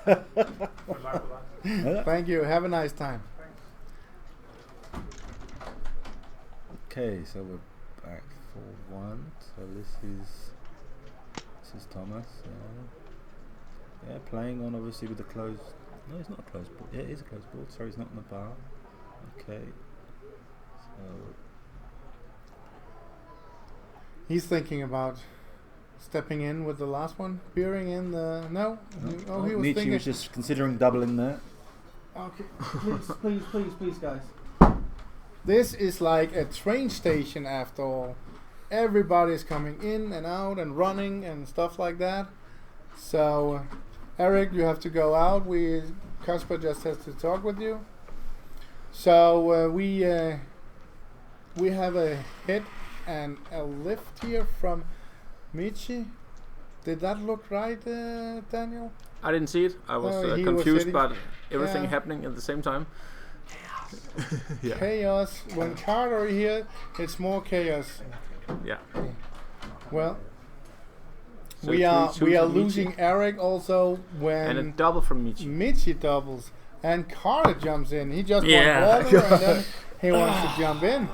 Good luck with that. Thank you. Have a nice time. Okay, so we're back for 1. So this is Thomas. Yeah, playing on obviously with the closed. No, it's not a closed board. Yeah, it is a closed board. Sorry, it's not on the bar. Okay. So He's thinking about stepping in with the last one, peering in the no. Oh, he was Nietzsche thinking. was just considering doubling there. Okay, please, guys. This is like a train station after all. Everybody's coming in and out and running and stuff like that. So, Eric, you have to go out. Kasper just has to talk with you. So we have a hit and a lift here from Michi. Did that look right, Daniel? I didn't see it. I was No, he was confused hitting- about everything Yeah. happening at the same time. Yeah. Chaos. When Carter here, it's more chaos. Yeah. Well, So we 3-2 are for Michi. losing Eric also And a when double from Michi. Michi doubles and Carter jumps in. He just Yeah. won water and then he wants to jump in.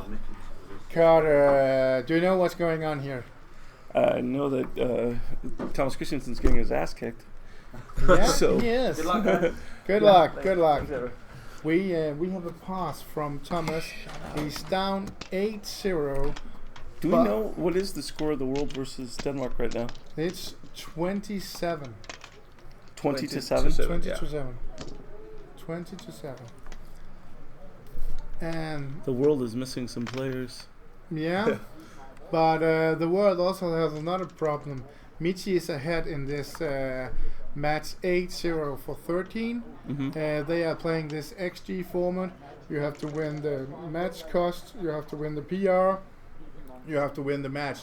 Carter, do you know what's going on here? I know that Thomas Kristensen's getting his ass kicked. Yeah, So- he is. Good luck, guys. Good luck. Good luck. Thanks, Eric. We have a pass from Thomas. He's down 8-0. Do we But- know what is the score of the world versus Denmark right now? It's 27. 20 to 7. 7? 20 yeah. to 7. 20 to 7. And The world is missing some players. yeah, but the world also has another problem. Michi is ahead in this match 8-0 for 13. Mm-hmm. They are playing this XG format. You have to win the match cost, you have to win the PR, you have to win the match.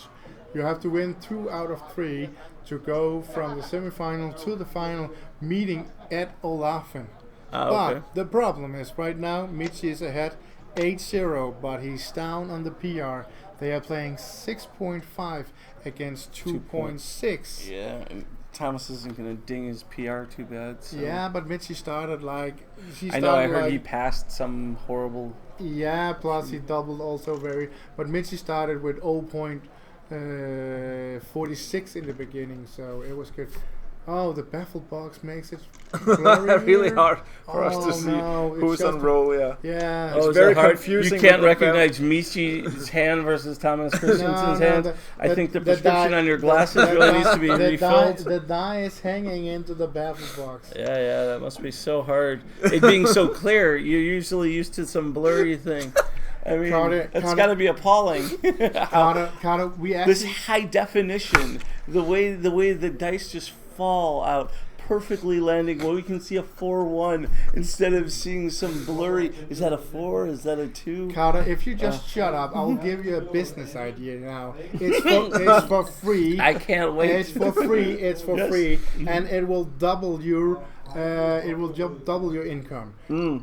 You have to win 2 out of 3 to go from the semifinal to the final, meeting at Olafen. Okay. But the problem is right now Michi is ahead 8-0, but he's down on the PR. They are playing 6.5 against 2.6. Yeah, and Thomas isn't going to ding his PR too bad. So. Yeah, but Michi started like I know, I heard he passed some horrible. yeah, plus he doubled also very. But Michi started with 0.46 in the beginning, so it was good. Oh, the baffle box makes it blurry Really here. hard for us to Oh, see no, it's who's just on roll, yeah. Yeah. It's Oh, very so hard. confusing. You can't can't recognize Michi's hand versus Thomas Kristensen's hand. I think the prescription die- on your glasses really needs to be the refilled. the die is hanging into the baffle box. Yeah, that must be so hard. It being so clear, you're usually used to some blurry thing. I mean, Carter- it's Carter- got to be appalling. Carter, we This actually high definition, the way the dice just fall out, perfectly landing where we can see a 4-1 instead of seeing some blurry. Is that a 4? Is that a 2? Carter, if you just shut up, I'll give you a business idea now. It's for free. I can't wait. It's for free. It's for Yes. free, and it will double your it will double your income.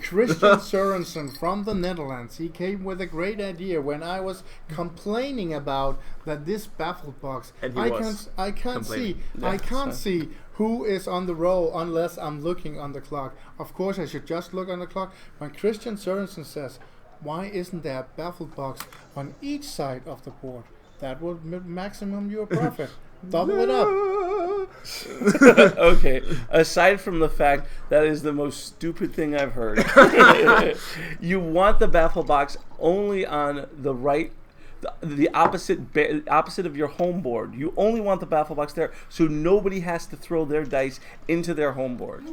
Christian Sørensen from the Netherlands. He came with a great idea when I was complaining about that this baffle box. And he I was can't see. complaining. I can't see who is on the roll unless I'm looking on the clock. Of course, I should just look on the clock. When Christian Sørensen says, "Why isn't there a baffle box on each side of the board?" That would maximum your profit. Double it up. Okay. Aside from the fact that is the most stupid thing I've heard. You want the baffle box only on the right, the opposite of your home board. You only want the baffle box there, so nobody has to throw their dice into their home board.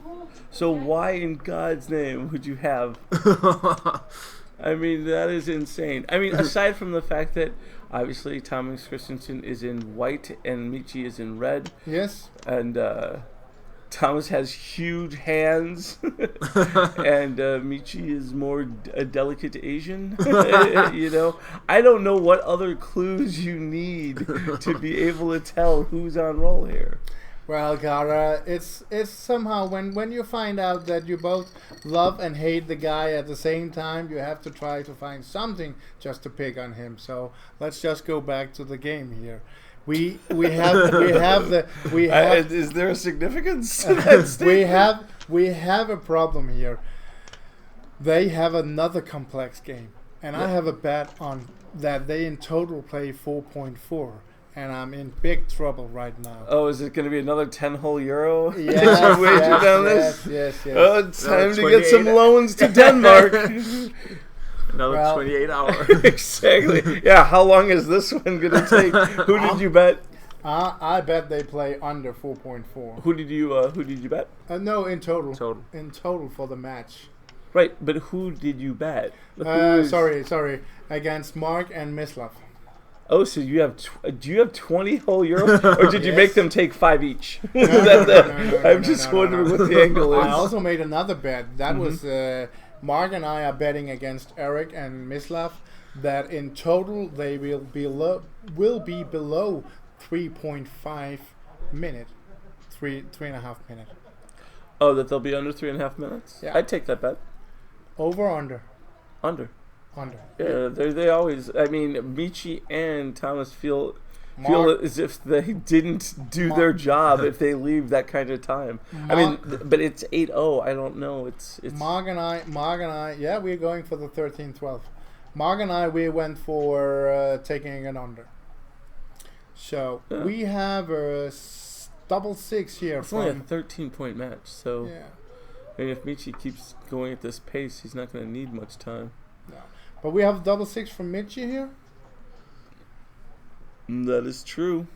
So why in God's name would you have? I mean, that is insane. I mean, aside from the fact that obviously Thomas Kristensen is in white and Michi is in red. Yes. And Thomas has huge hands, and Michi is more a delicate Asian. You know, I don't know what other clues you need to be able to tell who's on roll here. Well, Cara, it's somehow when you find out that you both love and hate the guy at the same time, you have to try to find something just to pick on him. So let's just go back to the game here. We have. Is there a significance to that statement? we have a problem here. They have another complex game, and I have a bet on that they in total play 4.4. And I'm in big trouble right now. Oh, is it going to be another 10-hole Euro? Yes, yes. Oh, it's time to get some loans to Denmark. Another 28 hours. Exactly. Yeah, how long is this one going to take? Who did you bet? I bet they play under 4.4. Who did you bet? No, in total. Total. In total for the match. Right, but who did you bet? Sorry. Against Mark and Mislav. Oh, so you have do you have 20-hole Euro, or did you make them take 5 each? No, I'm just wondering what the angle is. I also made another bet. That was Mark and I are betting against Eric and Mislav that in total they will be below 3.5 minute, 3.5 minute. Oh, that they'll be under 3.5 minutes? Yeah. I'd take that bet. Over or under? Under. Under. Yeah, they always. I mean, Michi and Thomas feel as if they didn't do their job if they leave that kind of time. I mean, but it's 8-0. I don't know. It's Mark and I. Yeah, we're going for the 13-12. Mark and I, we went for taking an under. So we have a double six here. It's only a 13-point match. So yeah. And if Michi keeps going at this pace, he's not going to need much time. No. But we have double six from Michi here. That is true.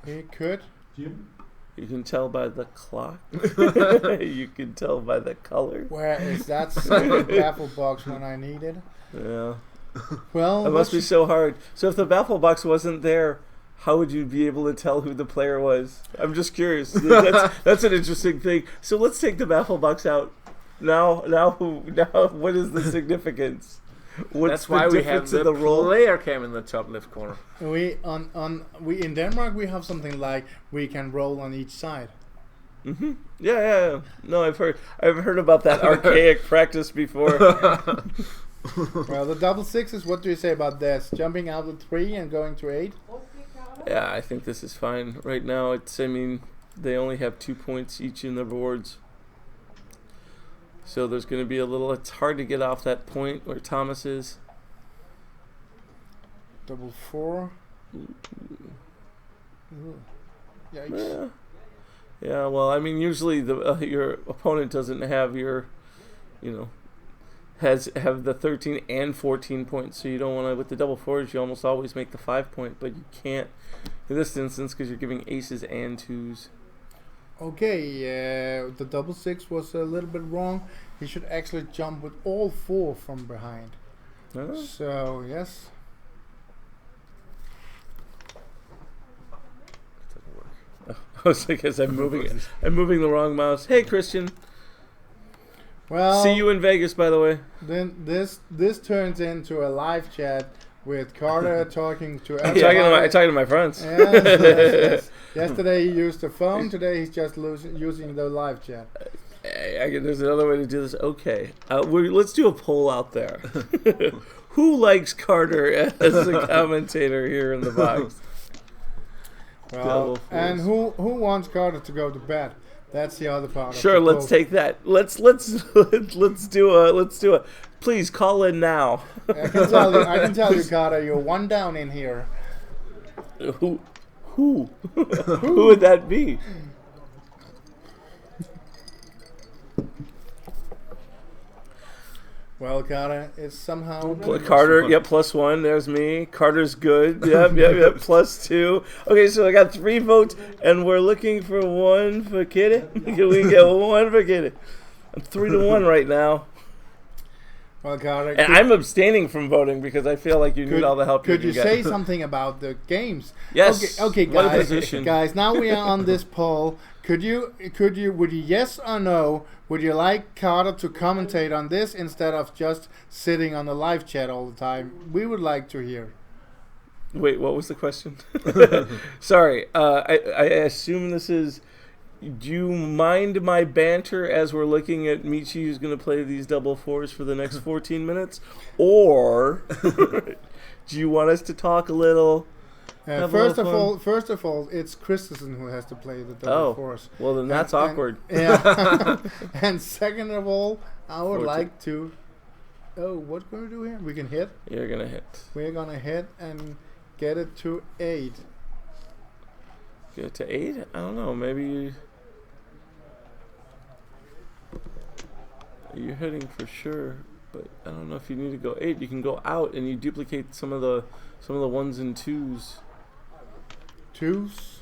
He could. Jim? You can tell by the clock. You can tell by the color. Where is that second baffle box when I need it? Yeah. Well, It must be so hard. So if the baffle box wasn't there, how would you be able to tell who the player was? I'm just curious. That's an interesting thing. So let's take the baffle box out. Now, what is the significance? That's why we have the player cam in the top left corner. We in Denmark we have something like we can roll on each side. Mm-hmm. Yeah. No, I've heard about that archaic practice before. Well, the double sixes. What do you say about this? Jumping out with 3 and going to 8. Yeah, I think this is fine right now. They only have 2 points each in their boards. So there's going to be it's hard to get off that point where Thomas is. Double 4. Ooh. Yikes. Yeah, well, I mean, usually your opponent doesn't have have the 13 and 14 points, so you don't want to, with the double 4s, you almost always make the 5 point, but you can't in this instance because you're giving aces and 2s. Okay, the double 6 was a little bit wrong. He should actually jump with all 4 from behind. So, yes. I was like, I'm moving the wrong mouse. Hey, Christian. Well, see you in Vegas, by the way. Then this turns into a live chat with Carter talking to everybody. Talking to my friends. Yes. Yesterday he used the phone. Today he's just using the live chat. There's another way to do this. Okay, let's do a poll out there. Who likes Carter as a commentator here in the box? Well, and who wants Carter to go to bed? That's the other part. Sure, of the let's take that. Let's do a. Please call in now. I can tell you, Carter, you're one down in here. Who would that be? Well, Carter, it's somehow Carter. Yep, +1. There's me. Carter's good. Yep. +2. Okay, so I got 3 votes, and we're looking for 1 for Kitty. Can we get 1 for Kitty? I'm 3-1 right now. Well, Carter, and I'm abstaining from voting because I feel like you need all the help you can get. Could you say something about the games? Yes. Okay, guys. Now we are on this poll. Would you yes or no? Would you like Carter to commentate on this instead of just sitting on the live chat all the time? We would like to hear. Wait, what was the question? Sorry, I assume this is. Do you mind my banter as we're looking at Michi, who's going to play these double fours for the next 14 minutes? Or do you want us to talk a little? First of all, it's Kristensen who has to play the double fours. Well, then that's awkward. Yeah. And second of all, I would like to. Oh, what can we do here? We can hit. You're gonna hit. We're gonna hit and get it to 8. Get it to 8? I don't know. Maybe you're hitting for sure, but I don't know if you need to go 8. You can go out and you duplicate some of the 1s and 2s. 2s?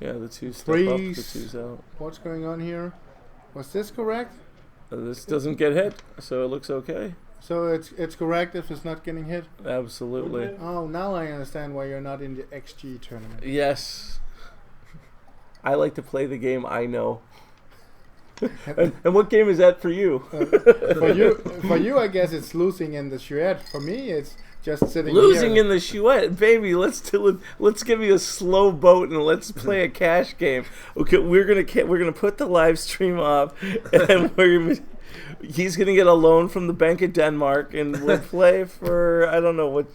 Yeah, the 2s step 3s. up, the 2s out. What's going on here? Was this correct? This doesn't get hit, so it looks okay. So it's correct if it's not getting hit? Absolutely. Oh, now I understand why you're not in the XG tournament. Yes. I like to play the game I know. And what game is that for you? For you, I guess it's losing in the Chouette. For me, it's just sitting losing here. In the Chouette, baby. Let's give me a slow boat and let's play a cash game. Okay, we're gonna put the live stream off, and he's gonna get a loan from the Bank of Denmark, and we'll play for I don't know what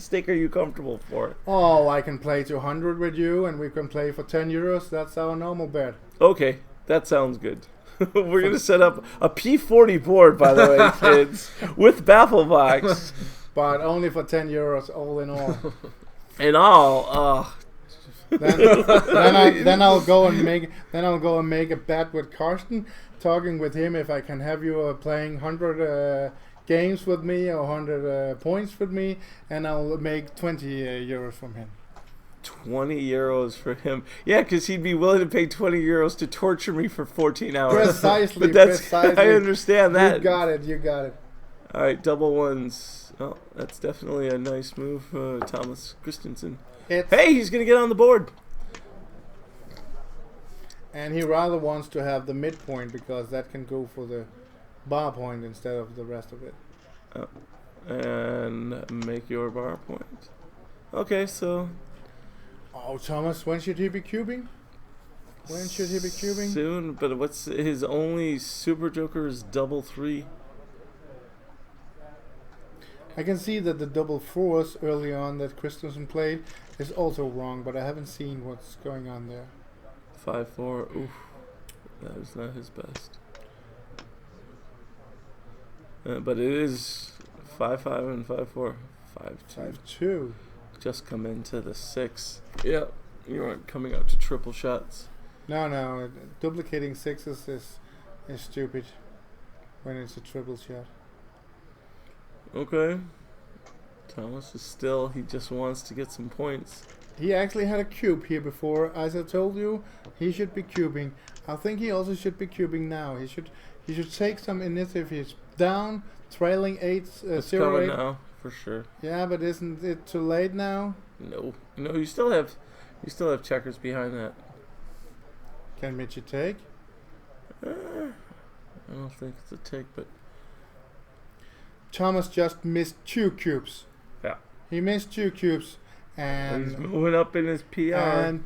stake are you comfortable for? Oh, I can play 200 with you, and we can play for 10 euros. That's our normal bet. Okay. That sounds good. We're going to set up a P40 board, by the way, kids, with Baffle Box. But only for 10 euros, all in all. In all, then I'll go and make a bet with Karsten, talking with him if I can have you playing 100 games with me or 100 points with me, and I'll make 20 euros from him. 20 euros for him. Yeah, because he'd be willing to pay 20 euros to torture me for 14 hours. Precisely. I understand that. You got it. All right, double 1s. Oh, that's definitely a nice move, Thomas Kristensen. Hey, he's going to get on the board. And he rather wants to have the midpoint because that can go for the bar point instead of the rest of it. And make your bar point. Okay, so... Oh, Thomas, when should he be cubing? Soon, but what's his only Super Joker is double 3. I can see that the double 4s early on that Kristensen played is also wrong, but I haven't seen what's going on there. 5-4, oof, that was not his best. But it is 5-5 and 5-4. 5-2. 5-2. Just come into the 6. Yep, you aren't coming out to triple shots. No, duplicating 6s is stupid when it's a triple shot. Okay. Thomas is still, he just wants to get some points. He actually had a cube here before. As I told you, he should be cubing. I think he also should be cubing now. He should take some initiative. He's down, trailing 0-8 now. For sure. Yeah, but isn't it too late now? No, you still have checkers behind that. Can Michi take? I don't think it's a take, but Thomas just missed 2 cubes. Yeah. He missed 2 cubes, and he's moving up in his PR. And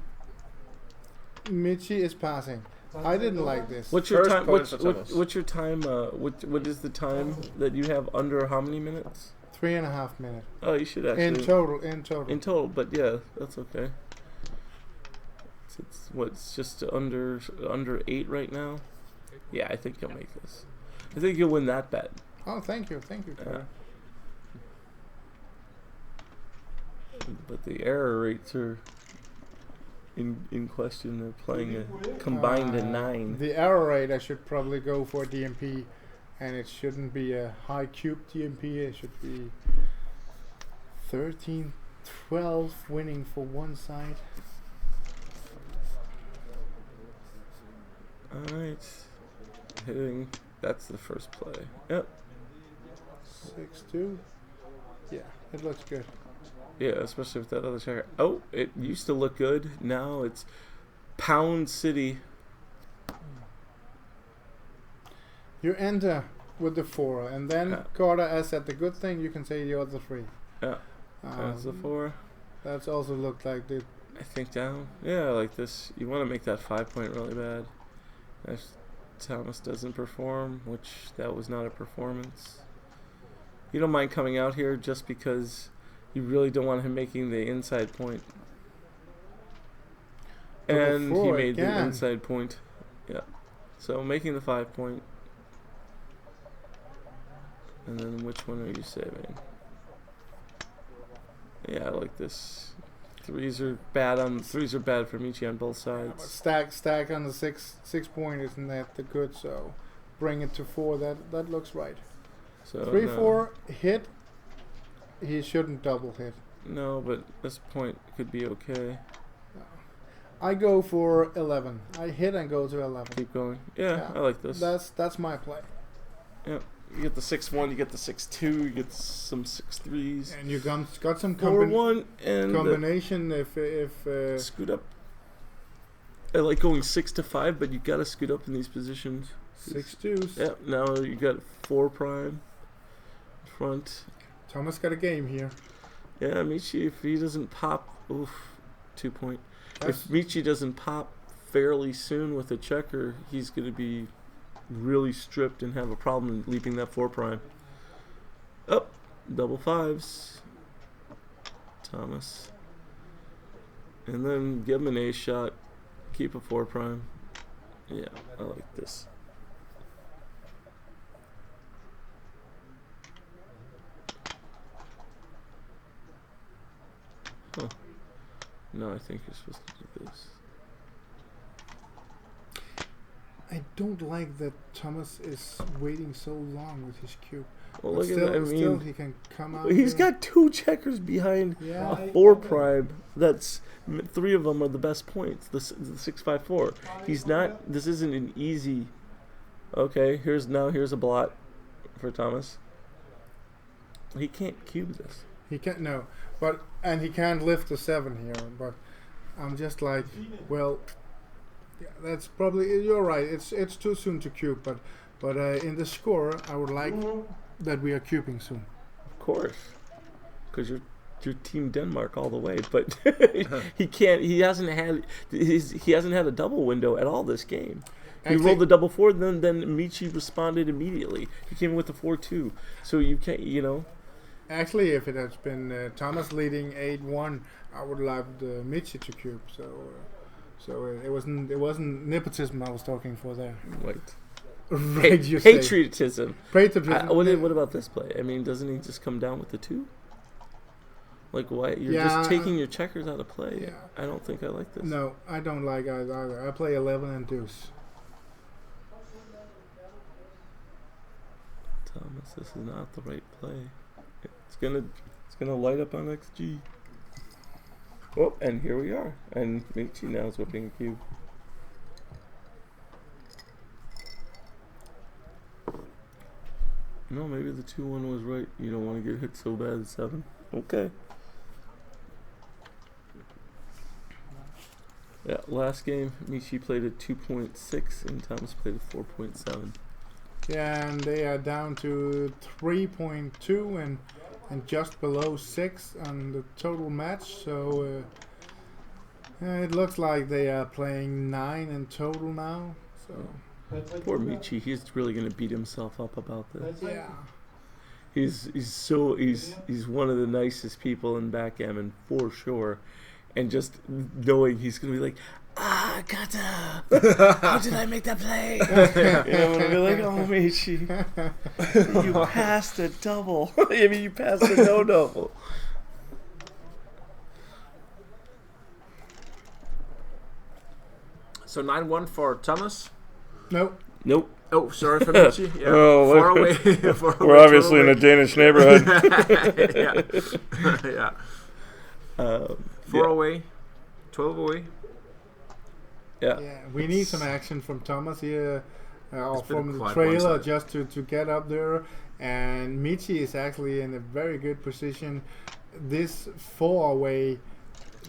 Michi is passing. I didn't like this. What's your First time? point for Thomas. What's your time? What is the time that you have under how many minutes? 3.5 minutes. Oh, you should actually In total. In total. In total, but yeah, that's okay. It's what's just under 8 right now. Yeah, I think you'll make this. I think you'll win that bet. Oh, thank you. Thank you. Yeah. But the error rates are in question. They're playing a combined a 9. The error rate, I should probably go for DMP, and it shouldn't be a high cube DMP. It should be 13-12 winning for one side. All right, hitting. That's the first play. Yep. 6-2. Yeah, it looks good. Yeah, especially with that other checker. Oh, it used to look good. Now it's Pound City. You enter with the 4, and then Yeah. Carter, as at the good thing, you can say the other 3. Yeah, that's the 4. That's also looked like the. I think down. Yeah, like this. You want to make that 5 point really bad. If Thomas doesn't perform, which that was not a performance. You don't mind coming out here just because you really don't want him making the inside point. And he four made the again. inside point. Yeah. So making the 5 point. And then which one are you saving? Yeah, I like this. Threes are bad for Michi on both sides. Stack on the 6 point isn't that the good, so bring it to 4. That looks right. So 3-4 hit. He shouldn't double hit. No, but this point could be okay. I go for 11. I hit and go to 11. Keep going. Yeah, I like this. That's my play. Yeah, you get the 6-1, you get the 6-2, you get some 6-3s. And you got some 4-1 and combination if scoot up. I like going 6-5, but you gotta scoot up in these positions. 6-2s. Yeah, now you got 4 prime front. Thomas got a game here. Yeah, Michi, if he doesn't pop, 2 point. If Michi doesn't pop fairly soon with a checker, he's going to be really stripped and have a problem leaping that 4 prime. Up, double 5s. Thomas. And then give him an ace shot. Keep a 4 prime. Yeah, I like this. Huh. No, I think you're supposed to do this. I don't like that Thomas is waiting so long with his cube. Well, But look at that. I still mean, he can come out. he's here. got 2 checkers behind Yeah. a 4 prime. That's 3 of them are the best points. The 6-5-4. He's not. This isn't an easy. Okay, here's a blot for Thomas. He can't cube this. He can't and he can't lift the 7 here. But I'm just like, well, yeah, that's probably you're right. It's too soon to cube, but in the score, I would like that we are cubing soon. Of course, because you're Team Denmark all the way. But he can't. He hasn't had a double window at all this game. He rolled the double 4, then Michi responded immediately. He came in with the 4-2. So you can't, Actually, if it has been Thomas leading 8-1, I would like Michi to cube. So it wasn't nepotism I was talking for there. Wait. Right, you say. Patriotism. Patriotism. What about this play? I mean, doesn't he just come down with the 2? Like, why? You're just taking your checkers out of play. Yeah. I don't think I like this. No, I don't like either. I play 11 and deuce. Thomas, this is not the right play. It's gonna light up on XG. Oh, and here we are. And Michi now is whipping a cube. No, maybe the 2-1 was right. You don't want to get hit so bad at 7. Okay. Yeah, last game, Michi played at 2.6 and Thomas played at 4.7. Yeah, and they are down to 3.2 and just below 6 on the total match. So It looks like they are playing 9 in total now. So Poor Michi, he's really gonna beat himself up about this. yeah. He's one of the nicest people in backgammon for sure, and just knowing he's gonna be like, Kata, how did I make that play? You know, I'm gonna be like, oh Michi, you passed a double. I mean, you passed a no double. So 9-1 for Thomas. Nope. Nope. Oh, sorry for Michi. Yeah. Oh, Far away. Far We're away, obviously in a Danish neighborhood. yeah. Yeah. 4 away. 12 away. Yeah. Yeah, we need some action from Thomas here, or It's been from the quite trailer, one-sided. just to get up there. And Michi is actually in a very good position. This 4 away,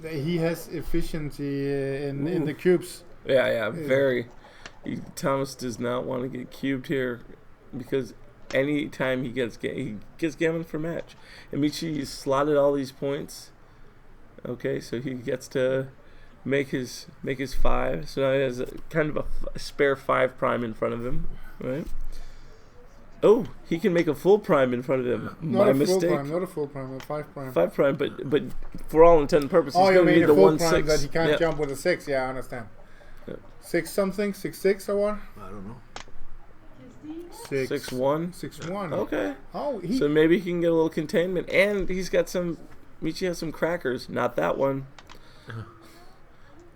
he has efficiency in the cubes. Yeah, very. Thomas does not want to get cubed here because any time he gets gammon for match. And Michi slotted all these points. Okay, so he gets to make his 5. So now he has kind of a spare 5 prime in front of him, right? Oh, he can make a full prime in front of him. My mistake. Not a full prime, a 5 prime. 5 prime, but for all intent and purposes, Oh, he's you going to mean need a the full 1 prime 6. that he can't Yeah. jump with a 6? Yeah, I understand. Yeah. 6 something, 6 or what? I don't know. 6-1. 6-1. Okay. Oh, So maybe he can get a little containment, and he's got some. Michi has some crackers. Not that one.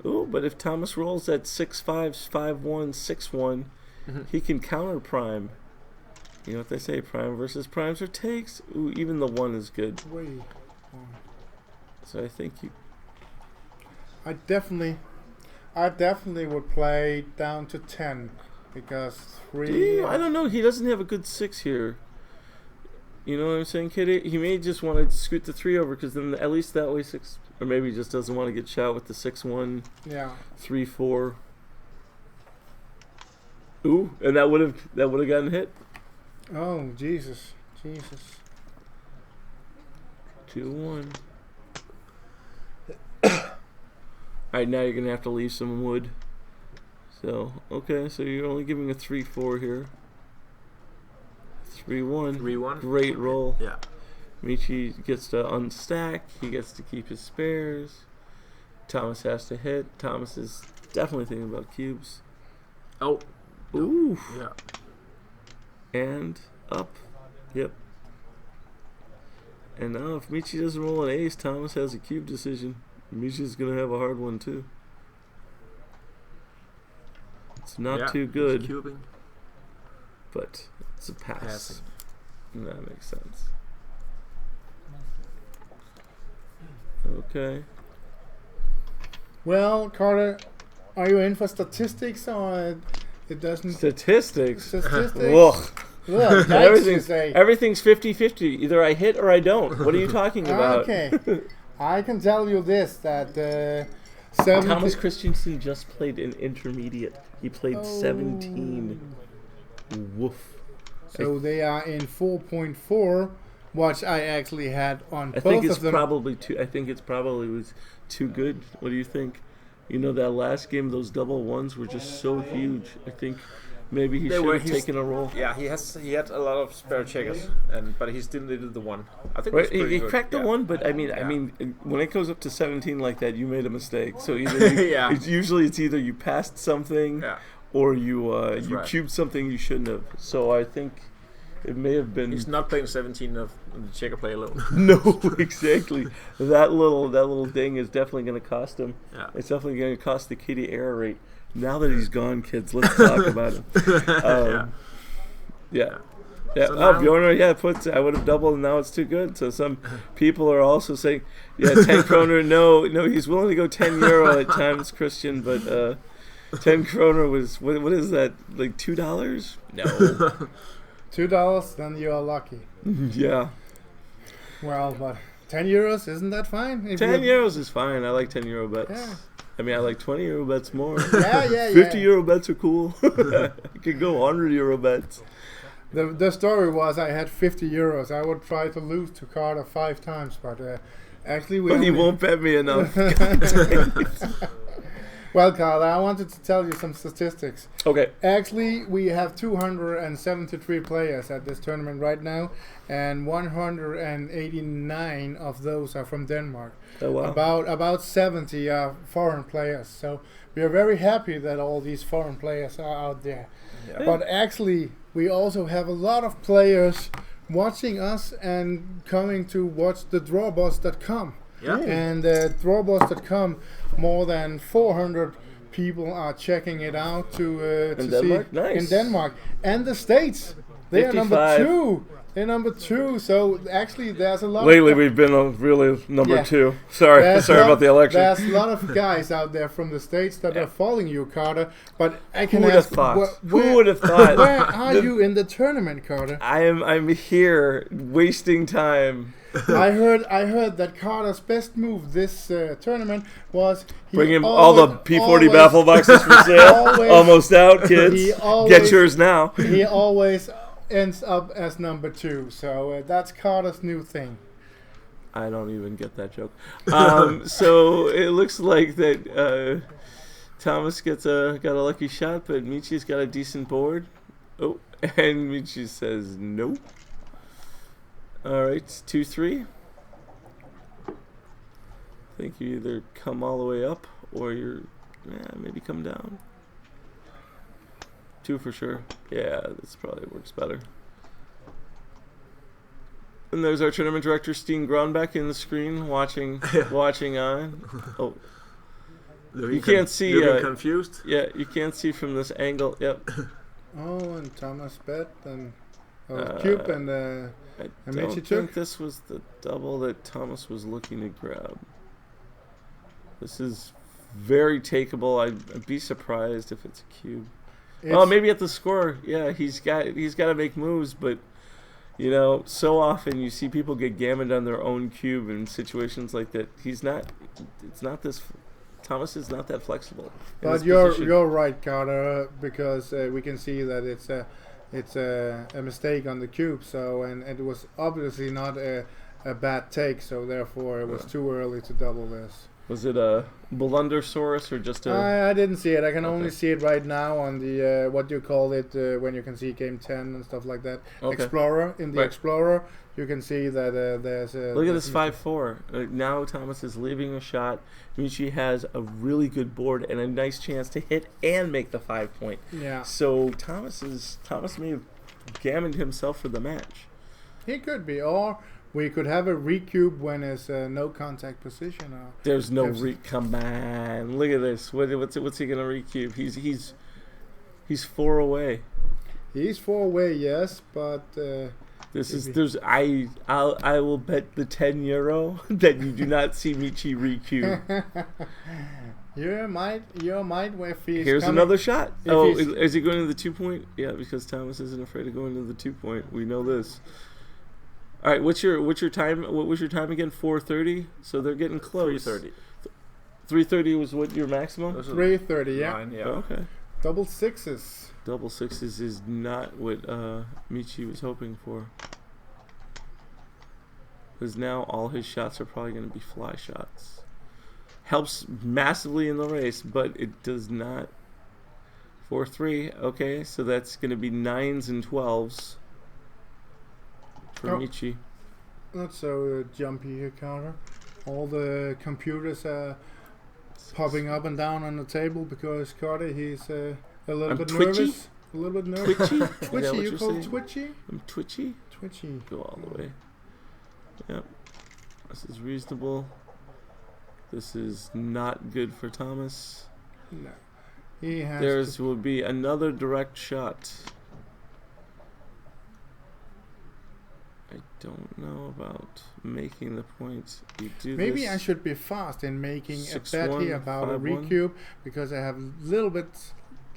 Ooh, but if Thomas rolls at 6-5, 5-1, 6-1, he can counter prime. You know what they say? Prime versus primes or takes. Ooh, even the 1 is good. wait. So I think you. I definitely would play down to 10 because 3. I don't know. He doesn't have a good 6 here. You know what I'm saying, Kitty? He may just want to scoot the 3 over because then at least that way 6. Or maybe he just doesn't want to get shot with the 6-1, Yeah. 3-4. Ooh, and that would have gotten hit. Oh, Jesus. 2-1. Alright, now you're gonna have to leave some wood. So, okay, so you're only giving a 3-4 here. 3-1. 3-1. Great roll. Yeah. Michi gets to unstack. He gets to keep his spares. Thomas has to hit. Thomas is definitely thinking about cubes. Oh. Ooh. Yeah. And up. Yep. And now if Michi doesn't roll an ace, Thomas has a cube decision. Michi's going to have a hard one too. It's not too good, Cubing. but it's a pass. Passing. That makes sense. Okay. Well, Carter, are you in for statistics or it doesn't? Statistics. Statistics? Ugh. Look, Everything's 50-50. Either I hit or I don't. What are you talking about? Okay. I can tell you this, that Thomas Kristensen just played an intermediate. He played 17. Woof. So they are in 4.4, which I actually had on I both think it's of them. probably too. I think it's probably was too good. What do you think? You know that last game, those double ones were just so huge. I think maybe he should have taken a roll. Yeah, he had a lot of spare checkers, but he still needed the 1. I think Right, it's pretty he good. cracked the Yeah. 1, but I mean, when it goes up to 17 like that, you made a mistake. So either it's either you passed something, Yeah. or you right. cubed something you shouldn't have. So I think it may have been. He's not playing 17 of the checker play alone. No, exactly. That little ding is definitely going to cost him. Yeah. It's definitely going to cost the kitty error rate. Now that he's gone, kids, let's talk about him. Yeah. So now- Bjornar, I would have doubled, and now it's too good. So some people are also saying, 10 kroner, no, he's willing to go 10 euro at times, Christian, but 10 kroner was, what is that, like $2? No. $2, then you are lucky. Yeah. Well, but 10 euros, isn't that fine? If 10 you- euros is fine. I like 10 euro bets. Yeah. I mean, I like 20 euro bets more. Yeah. 50 euro bets are cool. I could go 100 euro bets. The story was I had 50 euros. I would try to lose to Carter 5 times, but Actually, we But he only- won't bet me enough. Well, Carl, I wanted to tell you some statistics. Okay. Actually, we have 273 players at this tournament right now, and 189 of those are from Denmark. Oh, wow. About 70 are foreign players. So we are very happy that all these foreign players are out there. Yeah. But actually, we also have a lot of players watching us and coming to watch the drawboss.com. Yeah. And drawboss.com, more than 400 people are checking it out to Denmark? see Nice. in Denmark and the States. They are number 55. 2. They're number 2. So actually, there's a lot. Lately, of, we've been really number Yeah. 2. Sorry there's about lot- the election. There's a lot of guys out there from the States that are following you, Carter. But I Who can would have ask, thought? where, Who would have thought? where are you in the tournament, Carter? I'm here wasting time. I heard that Carter's best move this tournament was he Bring him all the P40 baffle boxes for sale. always- Almost out, kids. he Get always- yours now. he always ends up as number 2. So that's Carter's new thing. I don't even get that joke. So it looks like that Thomas got a lucky shot, but Michi's got a decent board. Oh, and Michi says nope. All right, 2-3. I think you either come all the way up or maybe come down. 2 for sure. Yeah, this probably works better. And there's our tournament director, Steen Gronbach, in the screen, watching on. Oh, you can't see. Confused. Yeah, you can't see from this angle. Yep. Oh, and Thomas bet and Cube and I And don't Michi think took? this was the double that Thomas was looking to grab. This is very takeable. I'd be surprised if it's a cube. Oh, maybe at the score. Yeah, he's got to make moves, but you know, so often you see people get gammoned on their own cube in situations like that. Thomas is not that flexible. in But this you're position. right, Carter, because we can see that it's a mistake on the cube. So and it was obviously not a bad take. So therefore, it was too early to double this. Was it a blundersaurus or just a? I didn't see it. I can only Okay. see it right now on the what do you call it when you can see game 10 and stuff like that. Okay. Explorer in the Right. Explorer, you can see that there's a. Look at this there's- 5-4. Now Thomas is leaving a shot. Michi has a really good board and a nice chance to hit and make the 5 point. Yeah, So Thomas may have gammoned himself for the match. he could be, or we could have a recube when it's no contact position. Or There's no Yes. come on. Look at this. What's he gonna recube? He's 4 away. he's 4 away, yes, but I will bet the €10 that you do not see Michi recube. you might if he's Here's coming- another shot. if Oh, he's- is he going to the 2 point? Yeah, because Thomas isn't afraid of going to the 2 point. We know this. All right, what's your time? What was your time again? 4:30. So they're getting close. 3:30. 3:30 was what your maximum? 3:30, yeah. Nine, yeah. Oh, okay. Double sixes. Double sixes is not what Michi was hoping for. Because now all his shots are probably going to be fly shots. Helps massively in the race, but it does not. 4-3. Okay, so that's going to be 9s and 12s for Oh. Michi. Not so jumpy here, Carter. All the computers are popping up and down on the table because Carter, he's a little I'm bit twitchy? nervous. A little bit nervous. Twitchy? Is that Twitchy, what you you're call saying? twitchy? I'm twitchy. Twitchy. Go all the way. Yep. This is reasonable. This is not good for Thomas. No. He has There's will be another direct shot. I don't know about making the points. You do Maybe this. I should be fast in making a bet 6-1, here about a 5-1. recube because I have a little bit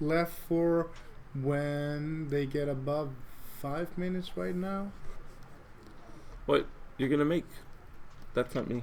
left for when they get above 5 minutes right now. What you're gonna make? That's not me.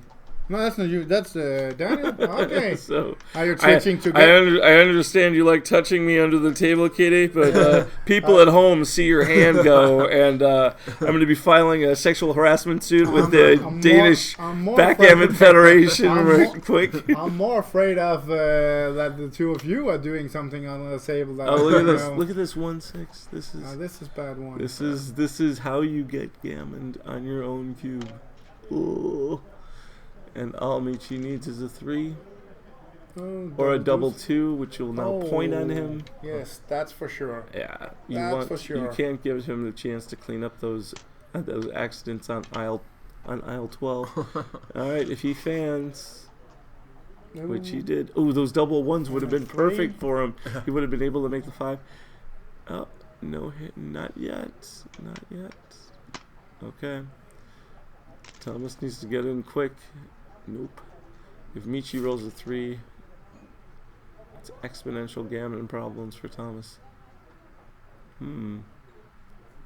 No, that's not you. That's Daniel. Okay. So Are you twitching to I get? I understand you like touching me under the table, Kitty, but people at home see your hand go, and I'm going to be filing a sexual harassment suit with the Danish Backgammon Federation right quick. I'm more afraid of that the two of you are doing something on the table. That Oh, I look at don't this! know. Look at this 1-6. This is bad one. This is how you get gammoned on your own cube. Ooh. And all Michi needs is a 3 or a double deuce. 2, which will now point on him. Yes, that's for sure. Yeah, That's for sure. You can't give him the chance to clean up those accidents on aisle 12. All right, if he fans, which he did. Oh, those double 1s would have been perfect for him. He would have been able to make the 5. Oh, no hit, not yet, not yet. Okay. Thomas needs to get in quick. Nope. If Michi rolls a 3, it's exponential gammon problems for Thomas. And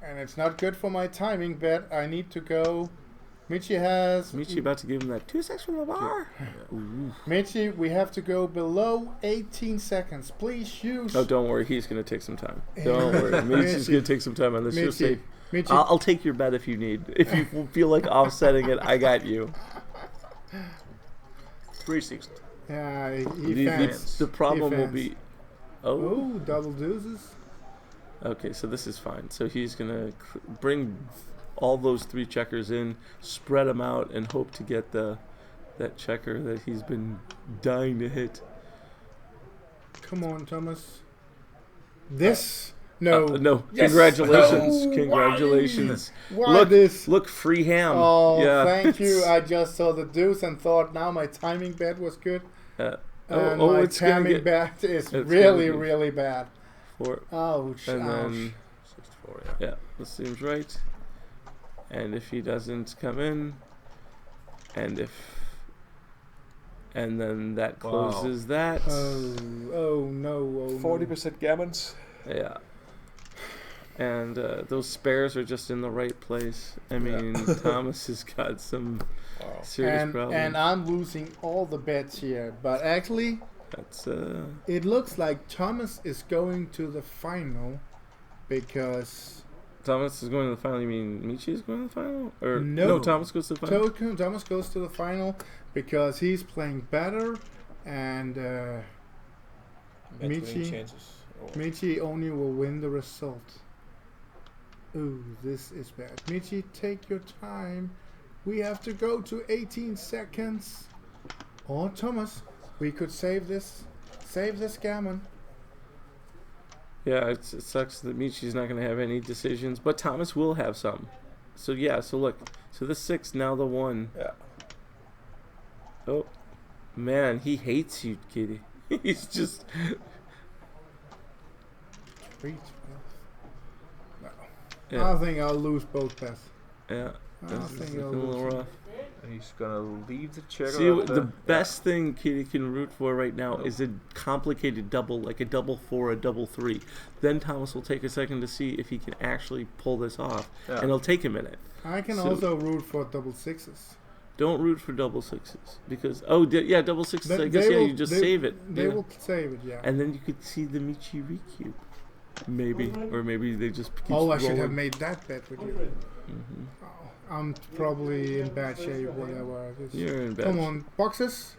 it's not good for my timing bet. I need to go. Michi about to give him that 2-6 from the bar. Michi, we have to go below 18 seconds. Please use. Oh, don't worry. He's going to take some time. Don't worry. Michi's going to take some time on this. You'll see. Michi. I'll take your bet if you need. If you feel like offsetting it, I got you. 360. Yeah, he fans. The problem He will fans. be... Oh, double deuces. Okay, so this is fine. So he's going to bring all those 3 checkers in, spread them out, and hope to get that checker that he's been dying to hit. Come on, Thomas. This. No. No. Yes. Congratulations. No. Congratulations. Why this? Look, free ham. Oh, yeah. thank you. I just saw the deuce and thought now my timing bet was good. And my it's gonna timing get bet is it's really, gonna be really bad. 4. Ouch. And ouch. then 64, yeah, this seems right. And if he doesn't come in, and then that closes that. Oh no. 40% gammons. Yeah. And those spares are just in the right place. I mean, Thomas has got some serious problems. And I'm losing all the bets here. But actually, That's it looks like Thomas is going to the final because Thomas is going to the final. You mean Michi is going to the final? Or No. Thomas goes to the final. Thomas goes to the final because he's playing better and Michi only will win the result. Ooh, this is bad. Michi, take your time. We have to go to 18 seconds. Or Thomas, we could save this. Save this gammon. Yeah, it sucks that Michi's not going to have any decisions, but Thomas will have some. So yeah, so look, so the 6, now the 1. Yeah. Oh, man, he hates you, Kitty. He's just... 3, 12. No. Yeah. I think I'll lose both bets. Yeah, I this is think looking I'll a little lose. rough. And he's gonna leave the checker. See, up the there. best thing Kitty can root for right now is a complicated double, like a double 4, a double 3. Then Thomas will take a second to see if he can actually pull this off, and it'll take a minute. I can So- also root for double 6s. Don't root for double 6s because double 6s. They- I guess they will- you just they- save it. They yeah. will save it, yeah. And then you could see the Michi recube, maybe, or maybe they just keep. Oh, I should rolling. have made that bet with you. Mhm. Oh, I'm probably in bad shape, whatever. Just You're in bed. come on, boxes.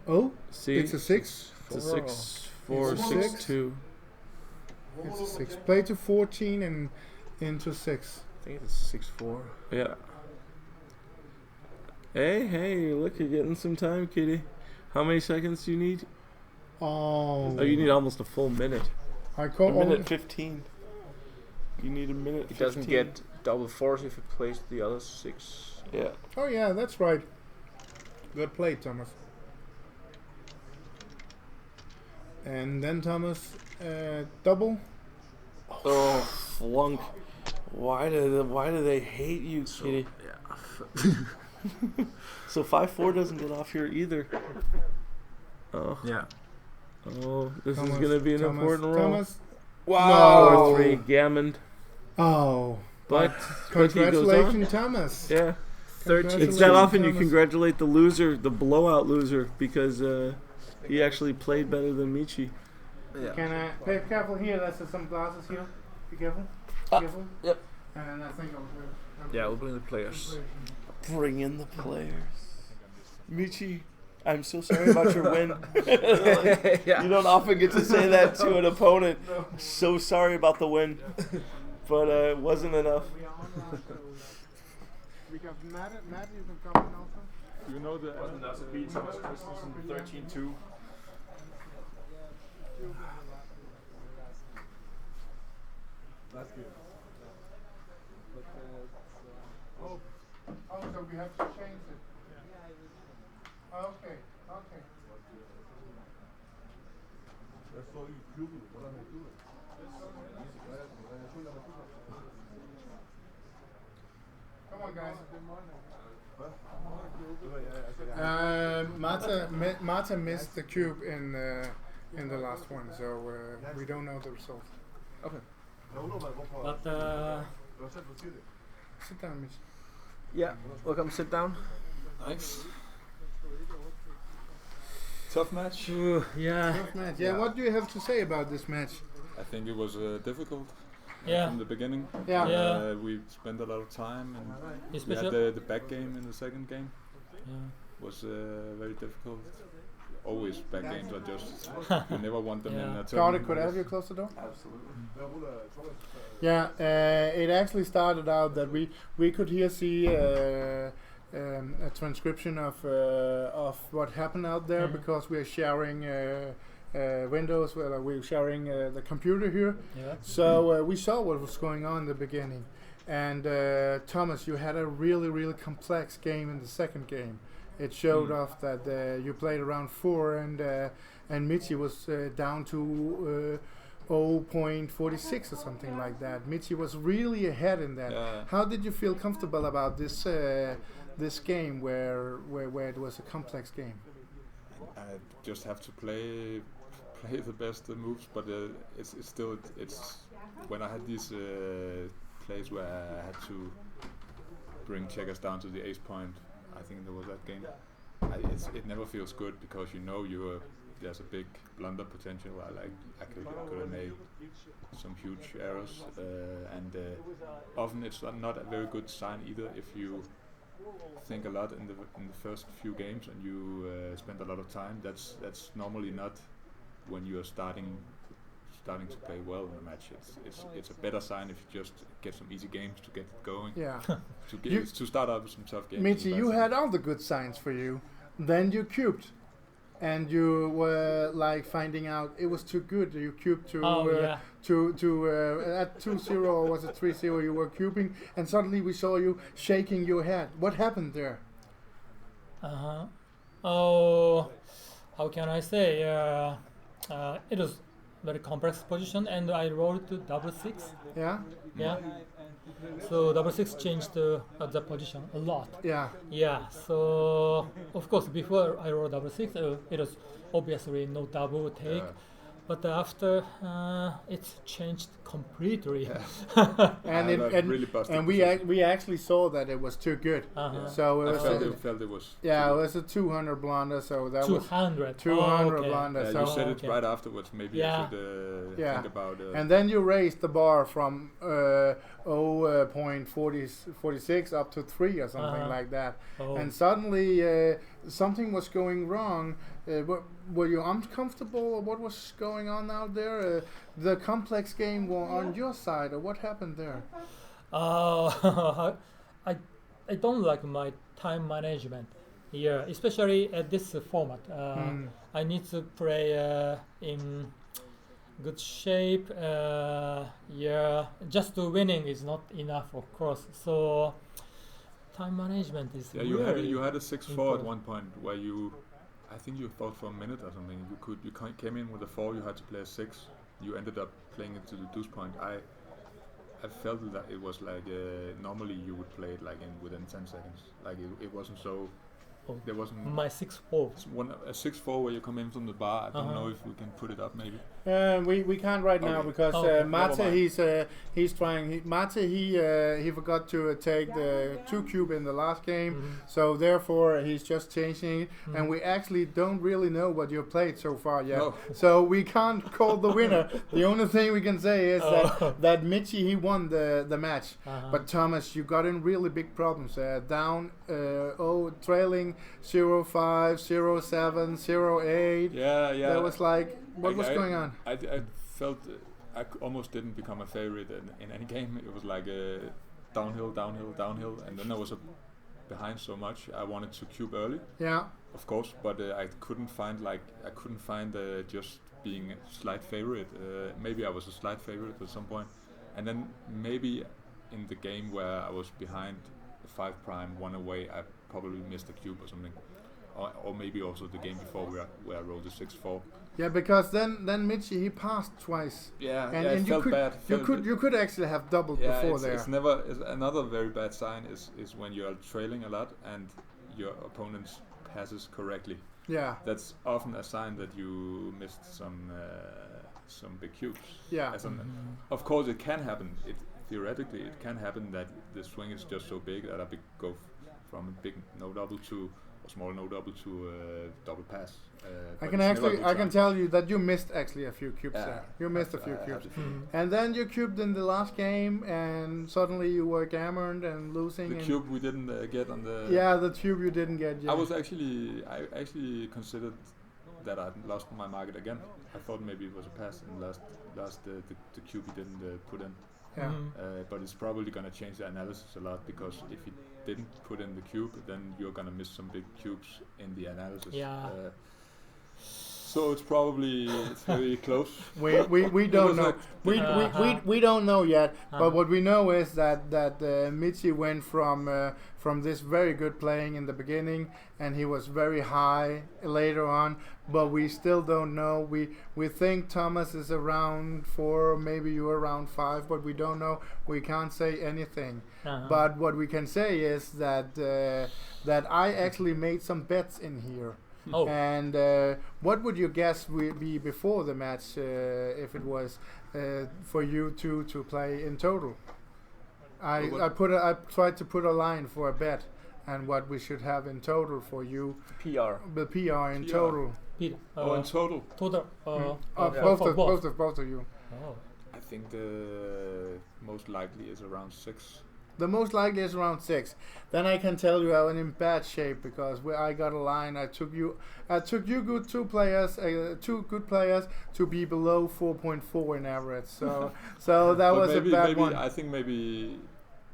Oh, See, it's a 6. It's a 6, 4, It's a 6, six. 2. It's a 6. Play to 14 and into 6. I think it's 6-4. Yeah. Hey, look, you're getting some time, Kitty. How many seconds do you need? Oh, Oh, you need almost a full minute. I A call minute 15. You need a minute. He doesn't 15. get double 40 if he plays the other 6. Yeah. Oh yeah, that's right. Good play, Thomas. And then Thomas, double. Oh, flunk. Why do they hate you, Kitty? Yeah. So 5-4 doesn't get off here either. Oh. Yeah. Oh, this Thomas, is gonna be an Thomas, important roll. Thomas. Wow. No. 4-3 gammon. Oh, But he goes on. congratulations, Thomas. Yeah. It's that often you congratulate the loser, the blowout loser, because he actually played better than Michi. Yeah. Can I be careful here? There's some glasses here. Be careful. Careful. Yep. And then I think I'll Yeah, we'll bring the players. Bring in the players. Michi, I'm so sorry about your win. You don't often get to say that to an opponent. So sorry about the win. But it wasn't enough. We got Matt, you can come in also. Do you know the beat Thomas Kristensen 13-2? That's good. Oh, so we have to change it. Okay. Come on, guys. Marta missed the cube in the last one, so we don't know the result. Okay. But Sit down, Mitch. Yeah, welcome, sit down. Thanks. Tough match. yeah, Tough match. Yeah, what do you have to say about this match? I think it was difficult yeah, from the beginning. Yeah. Yeah. We spent a lot of time, and we especially. had the back game in the second game. Yeah. Was very difficult. Always back games are just you never want them in a Yeah. Nordic, tournament. could I have you close the door? Absolutely. Yeah, it actually started out that we could here see a transcription of what happened out there because we are sharing windows. Well, we're sharing the computer here, Yeah. so we saw what was going on in the beginning. And Thomas, you had a really complex game in the second game. It showed off that you played around 4 and Michi was down to 0.46 or something like that. Michi was really ahead in that. Yeah. How did you feel comfortable about this game where it was a complex game? I just have to play the best moves, but it's still when I had these plays where I had to bring checkers down to the ace point. I think there was that game. It never feels good because you know there's a big blunder potential. I could have made some huge errors, and often it's not a very good sign either if you think a lot in the first few games and you spend a lot of time. That's normally not when you are starting to play well in a match. It's a better sign if you just get some easy games to get it going. Yeah. To start out with some tough games. Michi, you had all the good signs for you. Then you cubed. And you were like finding out it was too good. You cubed to at 2-0 or was it 3-0 you were cubing and suddenly we saw you shaking your head. What happened there? Oh, how can I say? It was very complex position, and I rolled to double 6. Yeah? Yeah. So double 6 changed the position a lot. Yeah. Yeah. So of course before I rolled double 6, it was obviously no double take. Yeah. But after it's changed completely. And really busted and position. we actually saw that it was too good. So it I was felt it was. it was a 200 blunder. So that was 200. 200 okay. blunder. Yeah, so you said it okay. right afterwards. Maybe Yeah. I should Yeah. think about. And then you raised the bar from 0.46 up to 3 or something like that. Oh. And suddenly something was going wrong. Were you uncomfortable, or what was going on out there? The complex game was on your side, or what happened there? I don't like my time management here, especially at this format. I need to play in good shape. Just winning is not enough, of course. So time management is Yeah, really you had a 6-4 at important. one point where I think you thought for a minute or something you came in with a 4, you had to play a 6. You ended up playing it to the deuce point. I felt that it was like normally you would play it like within 10 seconds. Like it wasn't so Oh, There wasn't my 6-4. a 6-4 where you come in from the bar. I don't know if we can put it up maybe. We can't right now Okay. because Okay. Mate Never he's trying. Mate he forgot to take the 2 cube in the last game, so therefore he's just changing it. And we actually don't really know what you've played so far yet, No. so we can't call the winner. The only thing we can say is that Michi he won the match, but Thomas, you got in really big problems. Down, trailing 0-5, 0-7, 0-8. Yeah. That was like, what was going on? I felt almost didn't become a favorite in any game. It was like a downhill, and then I was behind so much. I wanted to cube early, Yeah. of course, but I couldn't find just being a slight favorite. Maybe I was a slight favorite at some point, and then maybe in the game where I was behind the 5 prime, 1 away, I probably missed a cube or something, or maybe also the game before where I rolled a 6-4. Yeah, because then Michi he passed twice. Yeah, And it you felt could bad. you could actually have doubled Yeah, before it's, there. it's never. It's another very bad sign is when you are trailing a lot and your opponent passes correctly. Yeah. That's often a sign that you missed some big cubes. Yeah. Of course, it can happen. Theoretically, it can happen that the swing is just so big that go from a big no double to a small no double to a double pass. I but can it's never a actually good I can sign. tell you that you missed actually a few cubes Yeah, there. You missed a few I have cubes. the feeling. And then you cubed in the last game, and suddenly you were gammoned and losing. The and cube we didn't get on the. Yeah, the cube you didn't get. Yeah. I actually considered that I'd lost my market again. I thought maybe it was a pass and lost the cube he didn't put in. Yeah. But it's probably gonna change the analysis a lot, because if you didn't put in the cube, then you're gonna miss some big cubes in the analysis. Yeah. So it's probably very close. We don't know. like We don't know yet. Uh-huh. But what we know is that Michi went from this very good playing in the beginning, and he was very high later on. But we still don't know. We think Thomas is around 4, maybe you're around 5, but we don't know. We can't say anything. But what we can say is that I actually made some bets in here. Oh. And what would your guess be before the match if it was for you two to play in total? I tried to put a line for a bet and what we should have in total for you. PR. The PR in PR. total. Peter, in total, total. Both of you. Oh. I think the most likely is around 6. The most likely is around 6. Then I can tell you I'm in bad shape because I got a line. I took you good two good players to be below 4.4 in average. So that But was maybe, a bad maybe one. I think maybe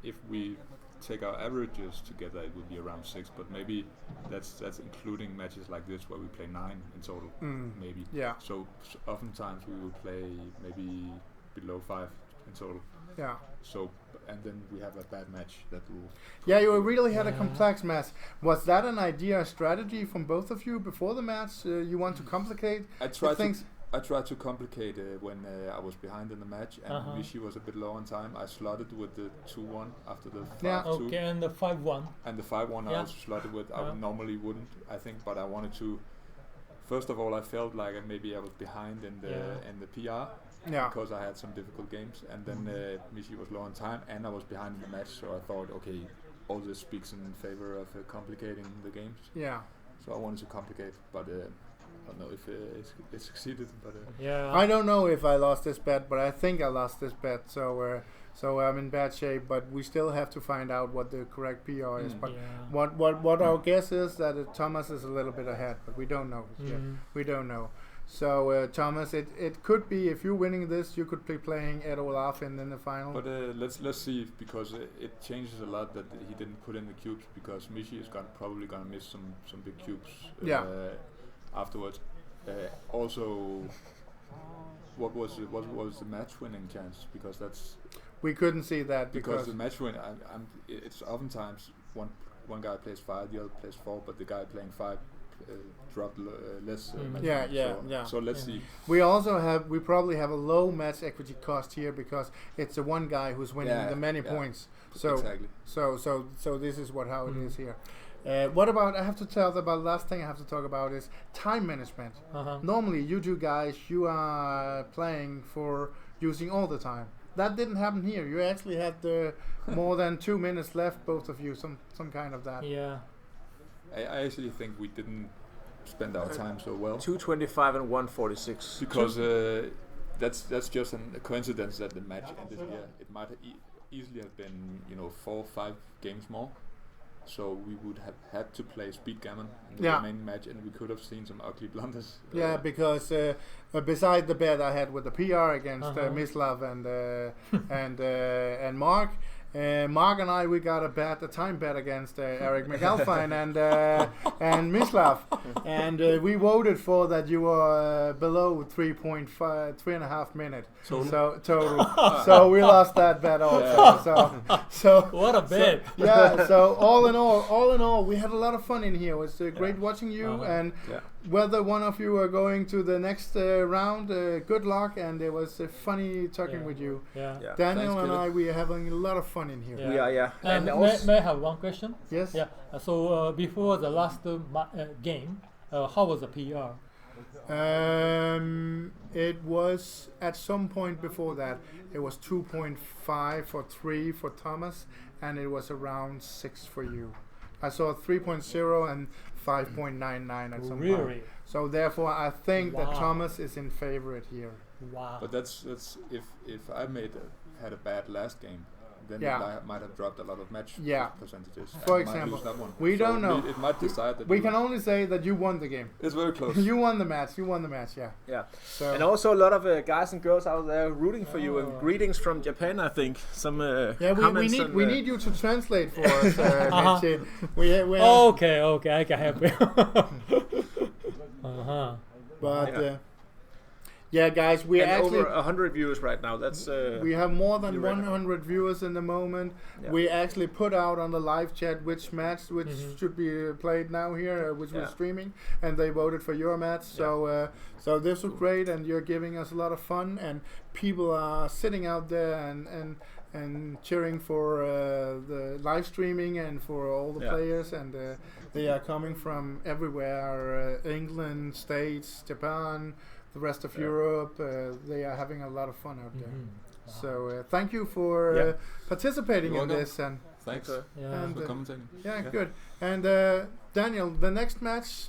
if we take our averages together, it would be around 6. But maybe that's including matches like this where we play 9 in total. Maybe. Yeah. So oftentimes we will play maybe below 5 in total. Yeah. So, and then we have a bad match that will. Yeah, you really had a complex match. Was that an idea, a strategy from both of you before the match? You want to complicate I tried things? I tried to complicate when I was behind in the match, and Vichy was a bit low on time. I slotted with the 2-1 after the 5-2. Yeah. Okay, and the 5-1. And the 5-1 I Yeah. was slotted with. I normally wouldn't, I think, but I wanted to. First of all, I felt like maybe I was behind in the PR. Yeah. Because I had some difficult games, and then Michi was low on time, and I was behind in the match, so I thought, okay, all this speaks in favor of complicating the games. Yeah. So I wanted to complicate, but I don't know if it succeeded. But Yeah. I don't know if I lost this bet, but I think I lost this bet. So I'm in bad shape. But we still have to find out what the correct PR is. But Yeah. what our guess is that Thomas is a little bit ahead, but we don't know. yet. We don't know. So Thomas, it could be if you're winning this, you could be playing Ed Olaf in the final. But let's see, because it changes a lot that he didn't put in the cubes, because Michi is probably gonna miss some big cubes. Afterwards. Also, what was the match winning chance? Because that's we couldn't see that because the match win. It's oftentimes one guy plays 5, the other plays 4, but the guy playing 5 dropped less. Match win. So let's see. We probably have a low match equity cost here because it's the one guy who's winning the many points. So exactly. So this is how it is here. What about? I have to tell about last thing I have to talk about is time management. Normally, you two guys, you are playing for using all the time. That didn't happen here. You actually had more than 2 minutes left, both of you. Some kind of that. Yeah. I actually think we didn't spend our time so well 2:25 and 1:46. because that's just a coincidence that the match ended here. It might easily have been 4 or 5 games more. So we would have had to play speed gammon in the remaining match, and we could have seen some ugly blunders. Yeah, because beside the bet I had with the PR against Mislav and Mark, Mark and I, we got a time bet against Eric McAlpine and Mislav, and we voted for that you were below 3.5 minutes. Total. So we lost that bet also. So what a bet! So all in all, we had a lot of fun in here. It was great watching you, and whether one of you are going to the next round, good luck, and it was funny talking with you. Daniel and I, we are having a lot of fun in here. We are, yeah. And may I have one question? Yes. Yeah. So before the last game, how was the PR? It was at some point before that. It was 2.5 or 3 for Thomas, and it was around 6 for you. I saw 3.0 and 5.99 at some point. Really? So therefore, I think that Thomas is in favorite here. Wow. But that's if I had a bad last game, then I might have dropped a lot of match percentages. For example, we don't know. It might decide that we can only say that you won the game. It's very close. You won the match. Yeah. Yeah. So and also a lot of guys and girls out there rooting for you, and greetings from Japan. I think some comments. We need you to translate for us, Michi. Okay, I can help you. But. Yeah, guys, we and actually over 100 viewers right now. That's we have more than 100 viewers in the moment. Yeah. We actually put out on the live chat which match should be played now here, which we're streaming, and they voted for your match. So this was great, and you're giving us a lot of fun, and people are sitting out there and cheering for the live streaming and for all the players, and they are coming from everywhere: England, States, Japan. The rest of Europe, they are having a lot of fun out there. So thank you for participating in this. And thanks for commentating. Yeah, good. And Daniel, the next match,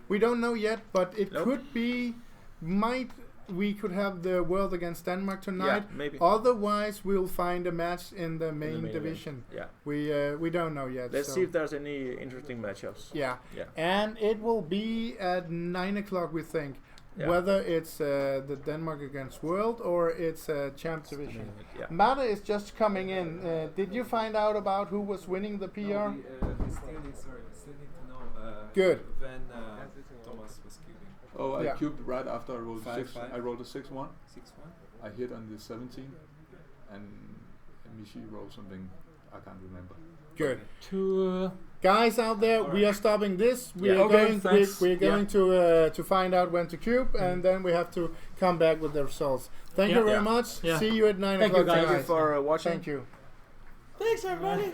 we don't know yet, but it could be, we could have the World against Denmark tonight. Yeah, maybe. Otherwise, we'll find a match in the main division. Yeah. We don't know yet. Let's see if there's any interesting matchups. Yeah. And it will be at 9 o'clock, we think. Whether it's the Denmark against World or it's Champ Division. Mata is just coming in. Did you find out about who was winning the PR? No, we still need to know Good. when Thomas was cubing. Oh, I cubed right after I rolled 6. I rolled a 6-1. 6-1? I hit on the 17, and Michi rolled something I can't remember. Good. To guys out there, we are stopping this. We are going to find out when to cube, and then we have to come back with the results. Thank you very much. See you at 9 o'clock. Thank you for watching. Thank you. Thanks, everybody.